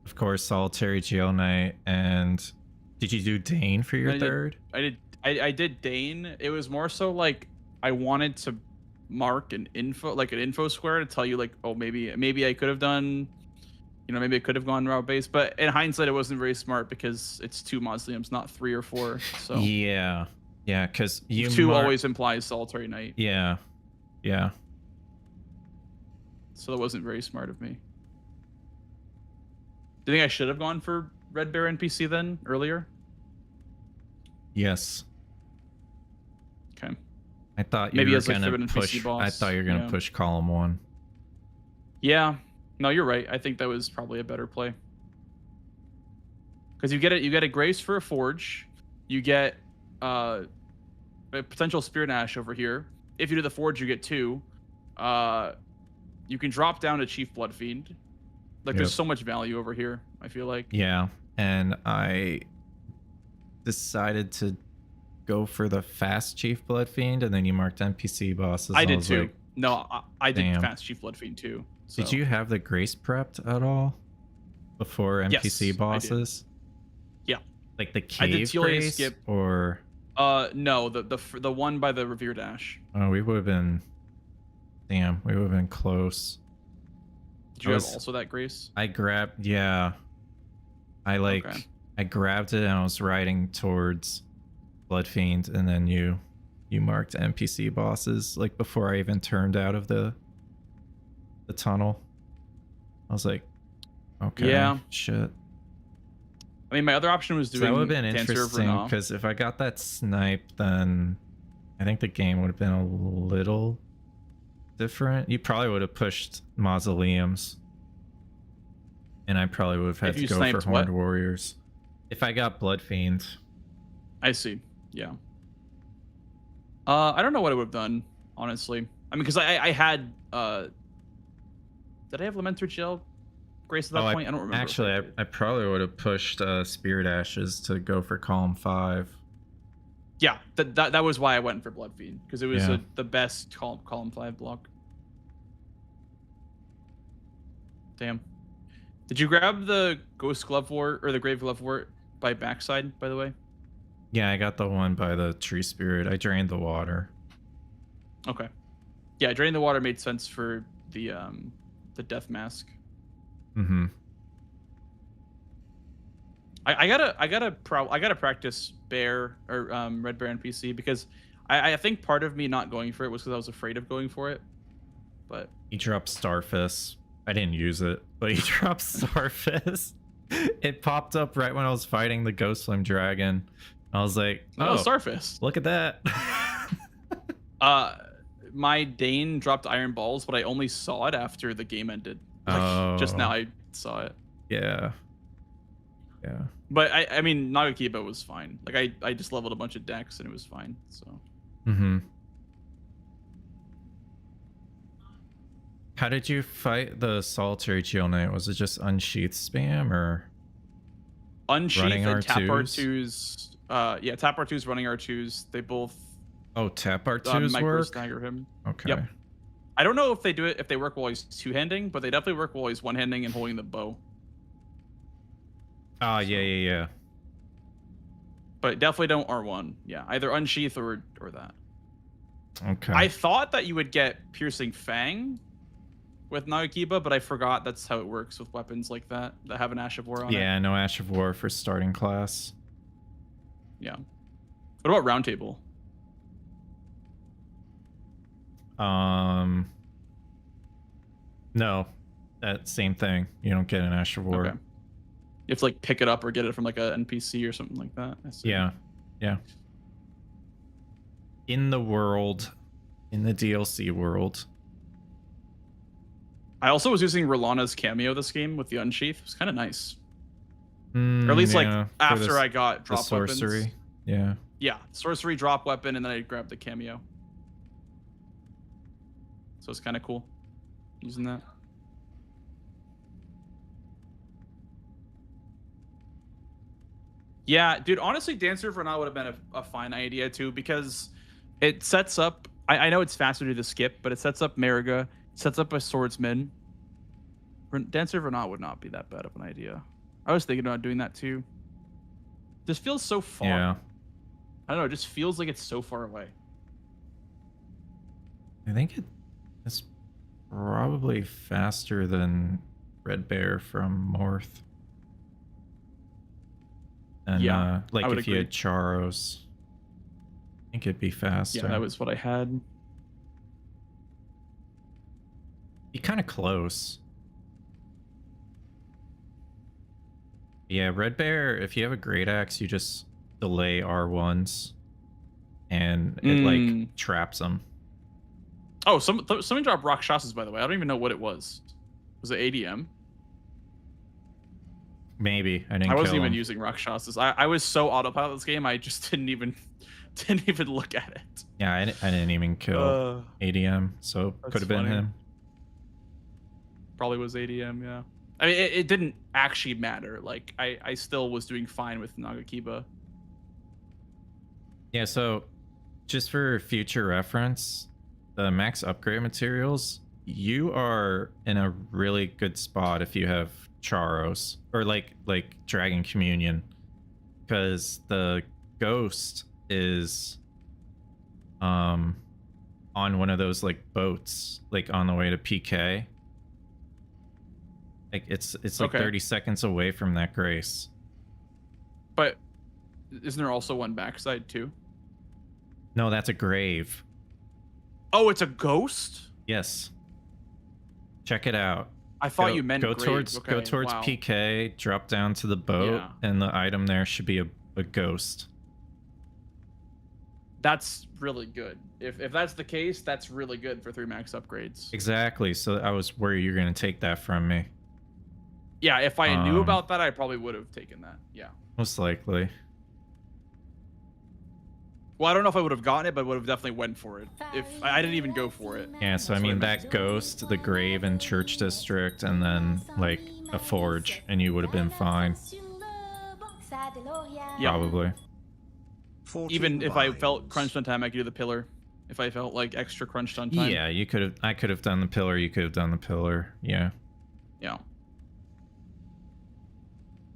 of course, Solitary Jail Knight, and did you do Dane for your third? I did Dane. It was more so like I wanted to mark an info square to tell you like, oh, maybe I could have done, maybe I could have gone route base, but in hindsight it wasn't very smart because it's 2 mausoleums, not 3 or 4. So yeah, because 2 always implies Solitary Knight. Yeah. So that wasn't very smart of me. Do you think I should have gone for Red Bear NPC then earlier? Yes. Okay. I thought you were gonna push. I thought you were gonna push column 1. Yeah. No, you're right. I think that was probably a better play. Because you get a grace for a forge. You get a potential Spirit Ash over here. If you do the forge, you get 2. You can drop down to Chief Bloodfiend. Like there's so much value over here, I feel like. Yeah, and I decided to go for the fast Chief Bloodfiend, and then you marked NPC bosses. I did too. Like, no, I did fast Chief Bloodfiend too. So. Did you have the grace prepped at all before NPC bosses? Yeah. Like the cave grace skip. Or no, the one by the Revered Ash. Oh, we would have been. Damn, we would have been close. Did you have also that grace? I grabbed, yeah. I grabbed it and I was riding towards Bloodfiend, and then you marked NPC bosses like before I even turned out of the tunnel. I was like, okay, yeah, shit. I mean, my other option was doing that would have been interesting because if I got that snipe, then I think the game would have been a little different. You probably would have pushed mausoleums, and I probably would have had to go for Horned Warriors if I got Bloodfiend. I see. Yeah. I don't know what I would have done, honestly. I mean, because I had did I have Lamenter Jail Grace at that point? I don't remember. Actually, I probably would have pushed Spirit Ashes to go for column 5. Yeah, that was why I went for Bloodfiend, because it was the best column 5 block. Damn. Did you grab the Ghost Glovewort or the Grave Glovewort by backside, by the way? Yeah, I got the one by the tree spirit. I drained the water. Okay. Yeah, draining the water made sense for the death mask. Mm-hmm. I gotta practice bear or red bear NPC because I think part of me not going for it was because I was afraid of going for it. But he dropped Starfist. I didn't use it, but he dropped Starfist. It popped up right when I was fighting the Ghost Flame Dragon. I was like, oh, Starfist. Look at that. My Dane dropped Iron Balls, but I only saw it after the game ended. Like, just now I saw it. Yeah. Yeah. But I mean, Nagakiba was fine. Like I just leveled a bunch of decks and it was fine. So. Mm-hmm. How did you fight the Solitary Geo Knight? Was it just unsheath spam or unsheath running and R2s? tap R2s? Yeah, tap R2s, running R2s. They both. Oh, tap R2s work? Stagger him. Okay. Yep. I don't know if they do it if they work while he's two-handing, but they definitely work while he's one-handing and holding the bow. Ah, yeah. But definitely don't R1. Yeah, either unsheath or that. Okay. I thought that you would get piercing Fang with Nagakiba, but I forgot that's how it works with weapons like that have an Ash of War on it. Yeah, no Ash of War for starting class. Yeah. What about Round Table? No, that same thing. You don't get an Ash of War. Okay. You have to like pick it up or get it from like an NPC or something like that. Yeah. In the world, in the DLC world. I also was using Rolana's cameo this game with the unsheath. It was kind of nice. Or at least like after I got drop sorcery. weapons. Yeah. Yeah, sorcery, drop weapon, and then I grabbed the cameo. So it's kind of cool using that. Yeah, dude, honestly, Dancer for Now would have been a fine idea too, because it sets up, I know it's faster to do the skip, but it sets up Mariga, sets up a swordsman. Dancer for Now would not be that bad of an idea. I was thinking about doing that too. This feels so far. Yeah. I don't know, it just feels like it's so far away. I think it's probably faster than Red Bear from Morth. And yeah, like if you had Charos, I think it'd be faster. Yeah, that was what I had. Be kind of close. Yeah, Red Bear, if you have a Great Axe, you just delay R1s and it like traps them. Oh, somebody dropped Rakshasas, by the way. I don't even know what it was. Was it ADM? Maybe. I wasn't even using Rakshasas. I was so autopilot this game, I just didn't even look at it. Yeah, I didn't even kill ADM, so could have been him. Probably was ADM, yeah. I mean, it didn't actually matter. Like, I still was doing fine with Nagakiba. Yeah, so just for future reference, the max upgrade materials, you are in a really good spot if you have Charos or like Dragon Communion, because the ghost is on one of those like boats, like on the way to PK. Like it's like 30 seconds away from that grace. But isn't there also one backside too? No, that's a grave. Oh, it's a ghost? Yes. Check it out. I thought you meant go grave. towards Okay, go towards wow. PK, drop down to the boat, and the item there should be a ghost. That's really good. If that's the case, that's really good for 3 max upgrades. Exactly. So I was worried you're gonna take that from me. Yeah, if I knew about that, I probably would have taken that. Yeah. Most likely. Well, I don't know if I would have gotten it, but I would have definitely went for it. If I didn't even go for it. Yeah, so I mean that ghost, the grave and church district, and then like a forge, and you would have been fine. Yeah. Probably. Even if I felt crunched on time, I could do the pillar. If I felt like extra crunched on time. Yeah, you could have. I could have done the pillar. You could have done the pillar. Yeah. Yeah.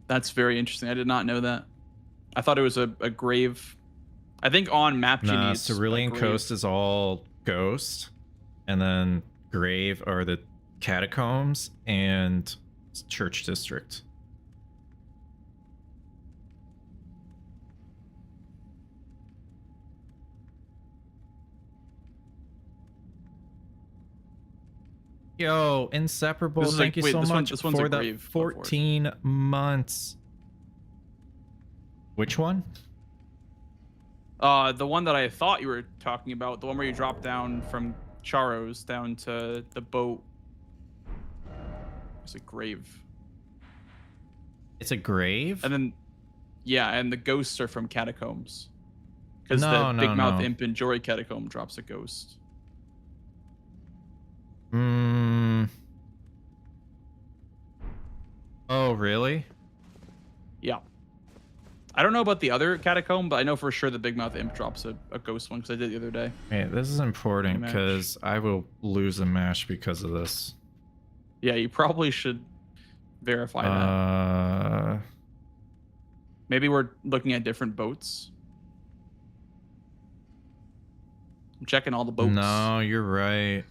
That's very interesting. I did not know that. I thought it was a grave. I think on Map Genie, Nah, it's a Cerulean grave. Coast is all ghost, and then grave are the catacombs and church district. Yo, Inseparable, thank you so much for the 14 months. Which one? The one that I thought you were talking about, the one where you drop down from Charos down to the boat. It's a grave. It's a grave? And then, yeah, and the ghosts are from catacombs. Because No, the no, Big Mouth no. Imp in Jory Catacomb drops a ghost. Oh, really? Yeah. I don't know about the other catacomb, but I know for sure the Big Mouth Imp drops a ghost one because I did it the other day. Hey, this is important because I will lose a match because of this. Yeah, you probably should verify that. Maybe we're looking at different boats. I'm checking all the boats. No, you're right.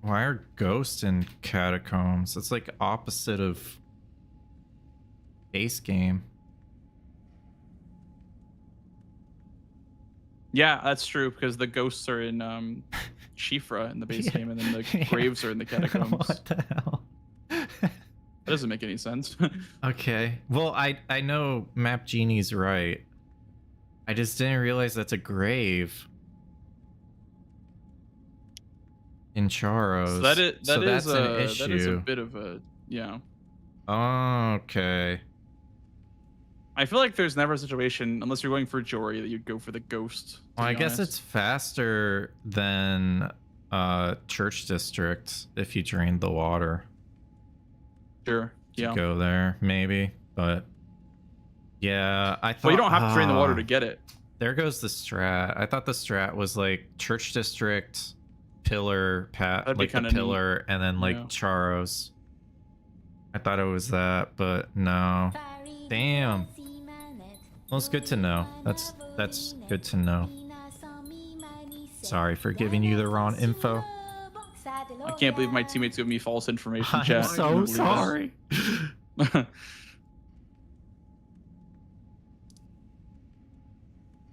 Why are ghosts in catacombs? It's like opposite of base game. Yeah, that's true because the ghosts are in Shifra in the base game, and then the graves are in the catacombs. What the hell? That doesn't make any sense. Okay. Well, I know Map Genie's right. I just didn't realize that's a grave in Charos. So that's an issue. That is a bit of a Okay. I feel like there's never a situation, unless you're going for Jory, that you'd go for the ghost. Well, I guess it's faster than Church District if you drain the water. Sure. Yeah. Go there, maybe. But yeah, I thought. Well, you don't have to drain the water to get it. There goes the strat. I thought the strat was like Church District, pillar, That'd be like the kinda pillar, neat. and then like Yeah. Charos. I thought it was that, but no. Damn. Well, it's good to know. That's good to know. Sorry for giving you the wrong info. I can't believe my teammates give me false information, I'm chat. so sorry.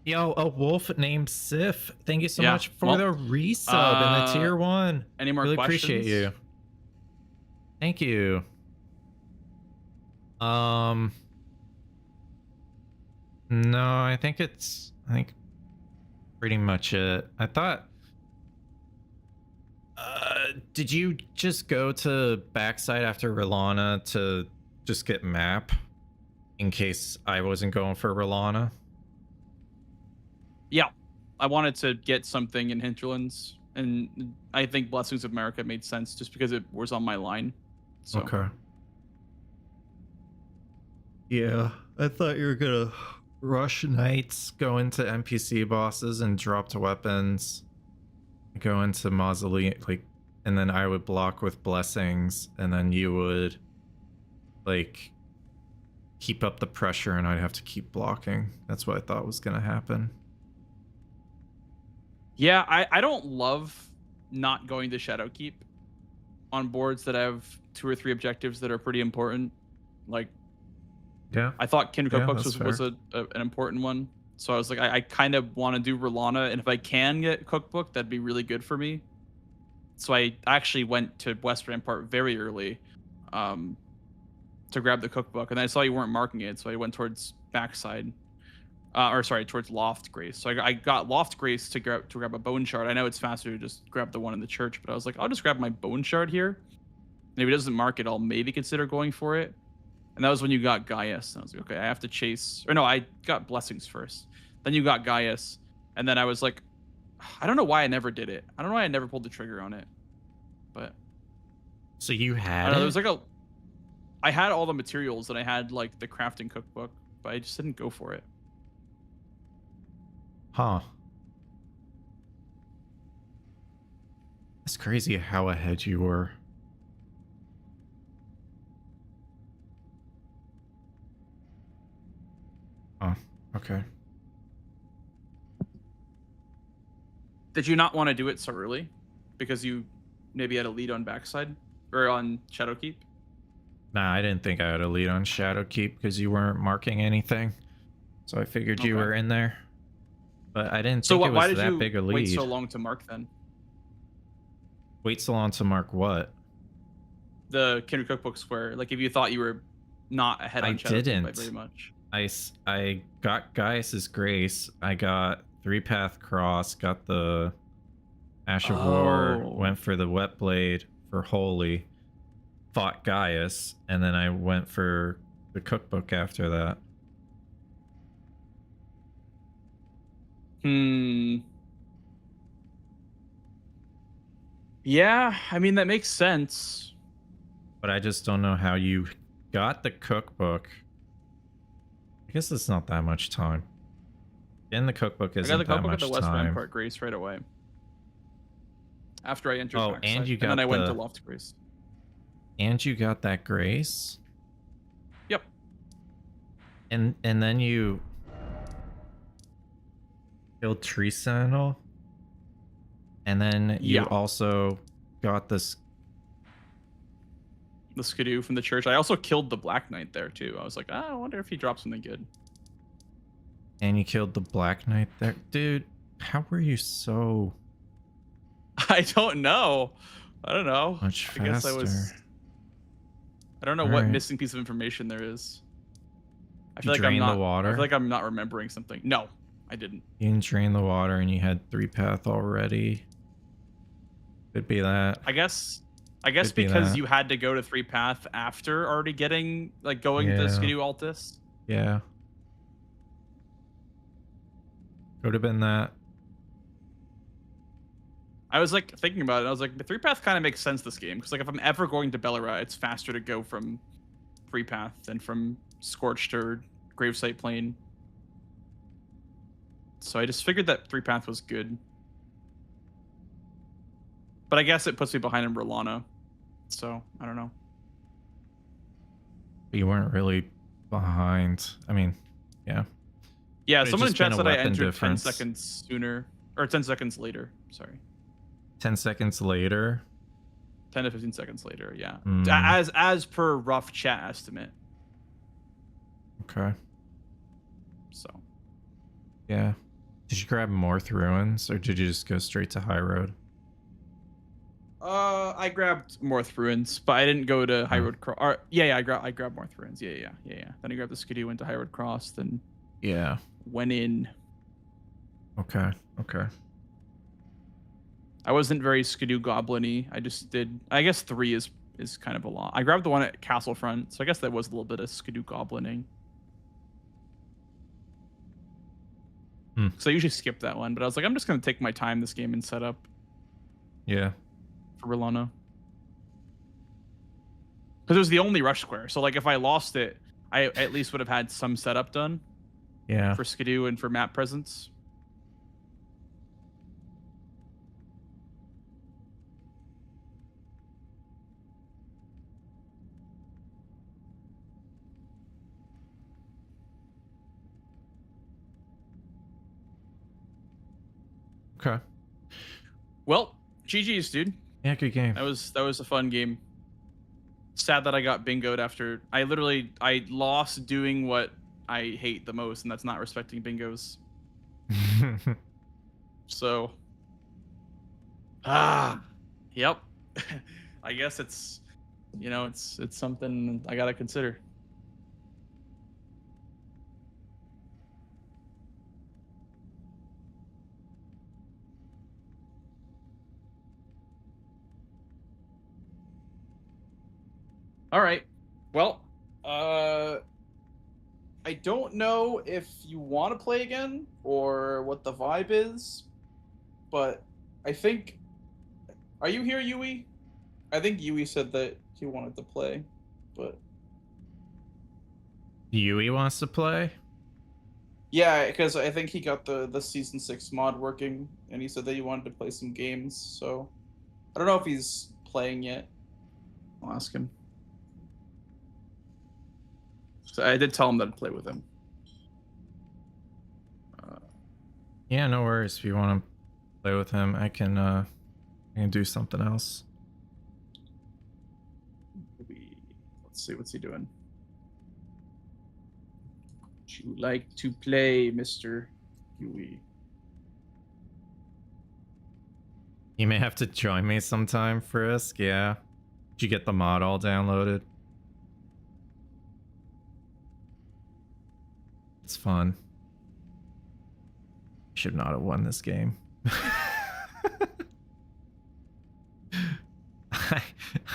Yo, a wolf named Sif. Thank you so much for the resub and the tier 1. Any more really questions? Appreciate you. Thank you. No, I think pretty much it. I thought did you just go to backside after Rolana to just get map in case I wasn't going for Rolana? Yeah, I wanted to get something in Hinterlands, and I think Blessings of America made sense just because it was on my line. So. Okay. Yeah, I thought you were gonna rush knights, go into NPC bosses and drop to weapons, go into mausoleum, like, and then I would block with blessings, and then you would like keep up the pressure, and I'd have to keep blocking. That's what I thought was gonna happen. Yeah, I don't love not going to Shadowkeep on boards that have 2 or 3 objectives that are pretty important. Like, yeah, I thought Kindred Yeah, Cookbooks that's was an important one. So I was like, I kind of want to do Rolana, and if I can get Cookbook, that'd be really good for me. So I actually went to West Rampart very early to grab the Cookbook, and I saw you weren't marking it, so I went towards backside. Towards Loft Grace. So I got Loft Grace to grab a Bone Shard. I know it's faster to just grab the one in the church, but I was like, I'll just grab my Bone Shard here. And if it doesn't mark it, I'll maybe consider going for it. And that was when you got Gaius. And I was like, okay, I have to chase. Or no, I got Blessings first. Then you got Gaius. And then I was like, I don't know why I never did it. I don't know why I never pulled the trigger on it. But. So you had I don't know, it? there was like I had all the materials, and I had like the crafting cookbook, but I just didn't go for it. Huh. It's crazy how ahead you were. Okay. Did you not want to do it so early? Because you maybe had a lead on backside? Or on Shadowkeep? Nah, I didn't think I had a lead on Shadowkeep because you weren't marking anything. So I figured you were in there. But I didn't think it was that big a lead. Why did you wait so long to mark then? Wait so long to mark what? The Kindred Cookbook square. Like if you thought you were not ahead on Shadowkeep by very much. I got Gaius's Grace. I got 3-Path Cross. Got the Ash of War. Went for the Wet Blade for Holy. Fought Gaius. And then I went for the Cookbook after that. Yeah, I mean, that makes sense. But I just don't know how you got the Cookbook. I guess it's not that much time. In the Cookbook isn't that much time. I got the Cookbook at the West Rampart Grace right away. After I entered Backside. And then I went to Loft Grace. And you got that Grace? Yep. And then you killed Tree Sentinel? And then you also got this... The Skidoo from the church. I also killed the Black Knight there too. I was like, I wonder if he dropped something good. And you killed the Black Knight there? Dude, how were you so... I don't know. I don't know. Much faster. I guess I was... I don't know what missing piece of information there is. I feel like I'm not... the water? I feel like I'm not remembering something. No, I didn't. You didn't drain the water and you had 3-Path already. Could be that. I guess because you had to go to 3-Path after already getting, like, going to Skidoo Altus. Yeah. Could have been that. I was, like, thinking about it. I was like, the 3-Path kind of makes sense this game. Because, like, if I'm ever going to Belera, it's faster to go from 3-Path than from Scorched or Gravesite Plain. So I just figured that 3-Path was good. But I guess it puts me behind in Rolana. So, I don't know. You weren't really behind. I mean, yeah. Yeah, someone in chat said I entered 10 seconds sooner. Or 10 seconds later. Sorry. 10 seconds later? 10 to 15 seconds later, yeah. Mm. As per rough chat estimate. Okay. So. Yeah. Did you grab Morth Ruins, or did you just go straight to High Road? I grabbed Morth Ruins, but I didn't go to High Road Cross. I grabbed Morth Ruins. Yeah. Then I grabbed the Skidoo, went to High Road Cross, then went in. Okay. I wasn't very Skidoo Goblin-y. I just did. I guess 3 is kind of a lot. I grabbed the one at Castlefront, so I guess that was a little bit of Skidoo Goblining. So I usually skip that one, but I was like, I'm just gonna take my time this game and set up. Yeah. For Rolana. Because it was the only rush square. So like if I lost it, I at least would have had some setup done. Yeah. For Skidoo and for map presence. Okay. Well, GG's, dude. Yeah, good game. That was a fun game. Sad that I got bingoed after I lost doing what I hate the most, and that's not respecting bingos. So yep. I guess it's it's something I gotta consider. All right. Well, I don't know if you want to play again or what the vibe is, but I think... Are you here, Yui? I think Yui said that he wanted to play, but... Yui wants to play? Yeah, because I think he got the Season 6 mod working, and he said that he wanted to play some games, so... I don't know if he's playing yet. I'll ask him. So I did tell him that I'd play with him. Yeah, no worries. If you want to play with him, I can do something else. Let's see, what's he doing? Would you like to play, Mr. Huey? You may have to join me sometime, Frisk. Yeah. Did you get the mod all downloaded? It's fun. Should not have won this game.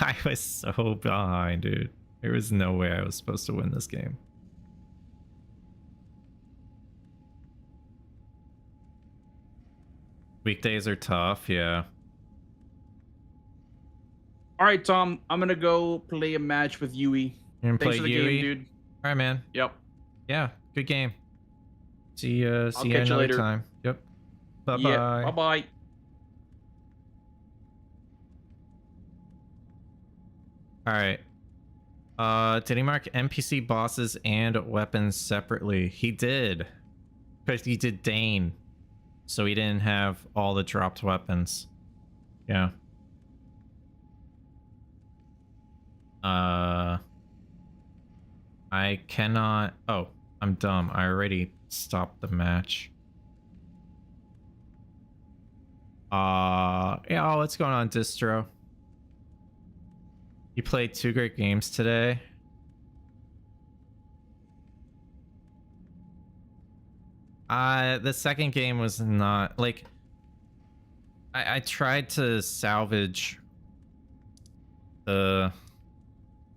I was so behind, dude. There was no way I was supposed to win this game. Weekdays are tough, yeah. All right, Tom. I'm gonna go play a match with Yui. You're gonna Thanks play for the Yui? game, dude. All right, man. Yep. Yeah, good game. See you catch you another later. time. Yep. Bye-bye. Yeah, bye-bye. All right. Did he mark NPC bosses and weapons separately? He did. But he did Dane. So he didn't have all the dropped weapons. Yeah. I cannot... Oh, I'm dumb. I already stopped the match. Yeah, what's going on, Distro? You played 2 great games today. The second game was not like I tried to salvage the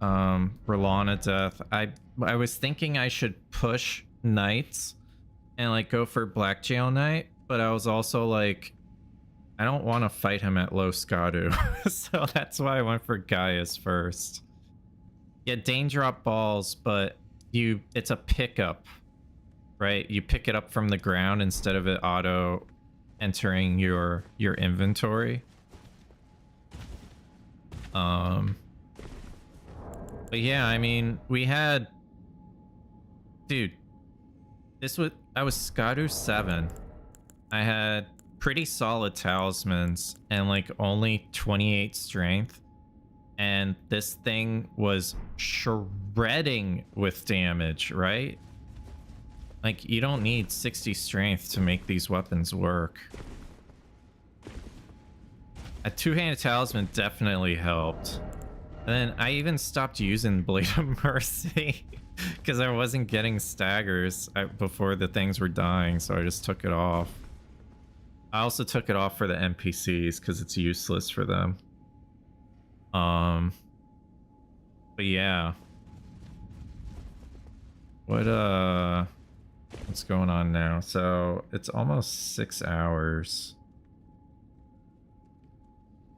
Rolana death. I was thinking I should push knights and like go for Black Jail Knight, but I was also like, I don't want to fight him at low Skadu. So that's why I went for Gaius first. Yeah, Dane drop balls, but it's a pickup, right? You pick it up from the ground instead of it auto entering your inventory. But yeah, I mean, we had, dude, I was Skadu 7. I had pretty solid talismans and like only 28 strength, and this thing was shredding with damage, right? Like, you don't need 60 strength to make these weapons work. A two-handed talisman definitely helped. And then I even stopped using Blade of Mercy because I wasn't getting staggers before the things were dying, so I just took it off. I also took it off for the NPCs because it's useless for them. But yeah. What's going on now? So it's almost 6 hours.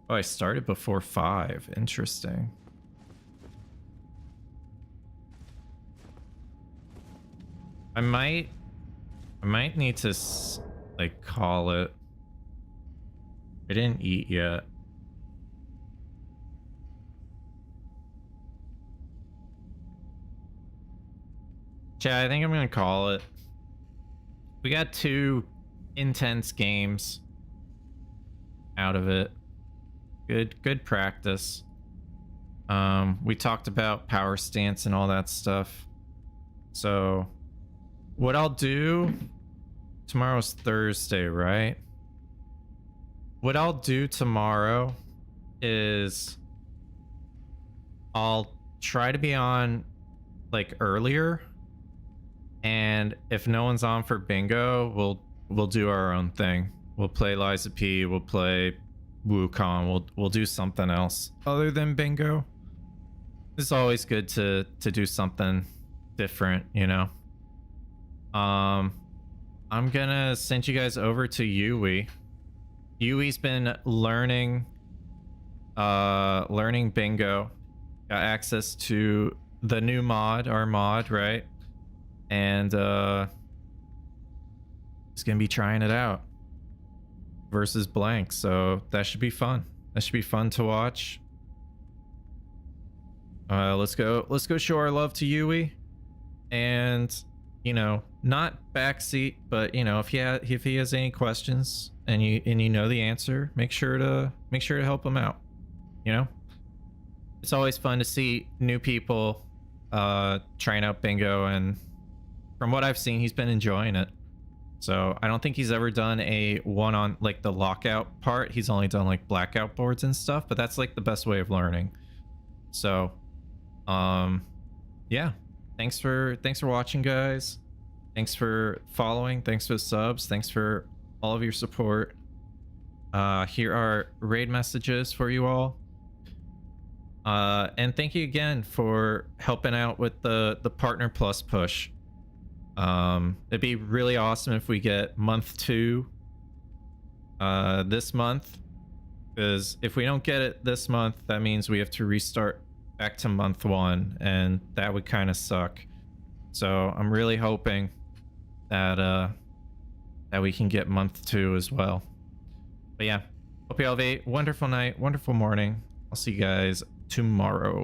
Oh, I started before 5. Interesting. I might need to like call it. I didn't eat yet. Yeah, I think I'm gonna call it. We got 2 intense games out of it. Good practice. We talked about power stance and all that stuff. So what I'll do, tomorrow's Thursday, right? What I'll do tomorrow is I'll try to be on like earlier, and if no one's on for bingo, we'll do our own thing. We'll play Liza P, we'll play Wukong, we'll do something else other than bingo. It's always good to do something different, you know. I'm gonna send you guys over to Yui. Yui's been learning bingo, got access to the new our mod, right? And he's gonna be trying it out versus Blanxz, so that should be fun. That should be fun to watch. Let's go show our love to Yui, and you know, not backseat, but you know, if he has any questions and you know the answer, make sure to help him out. You know, it's always fun to see new people trying out bingo, and from what I've seen, he's been enjoying it. So I don't think he's ever done a one on like the lockout part. He's only done like blackout boards and stuff, but that's like the best way of learning. So yeah, thanks for watching, guys. Thanks for following, thanks for the subs, thanks for all of your support. Here are raid messages for you all. And thank you again for helping out with the Partner Plus push. It'd be really awesome if we get month 2 this month, because if we don't get it this month, that means we have to restart back to month 1, and that would kind of suck. So I'm really hoping that that we can get month 2 as well. But yeah, hope you all have a wonderful night, wonderful morning. I'll see you guys tomorrow.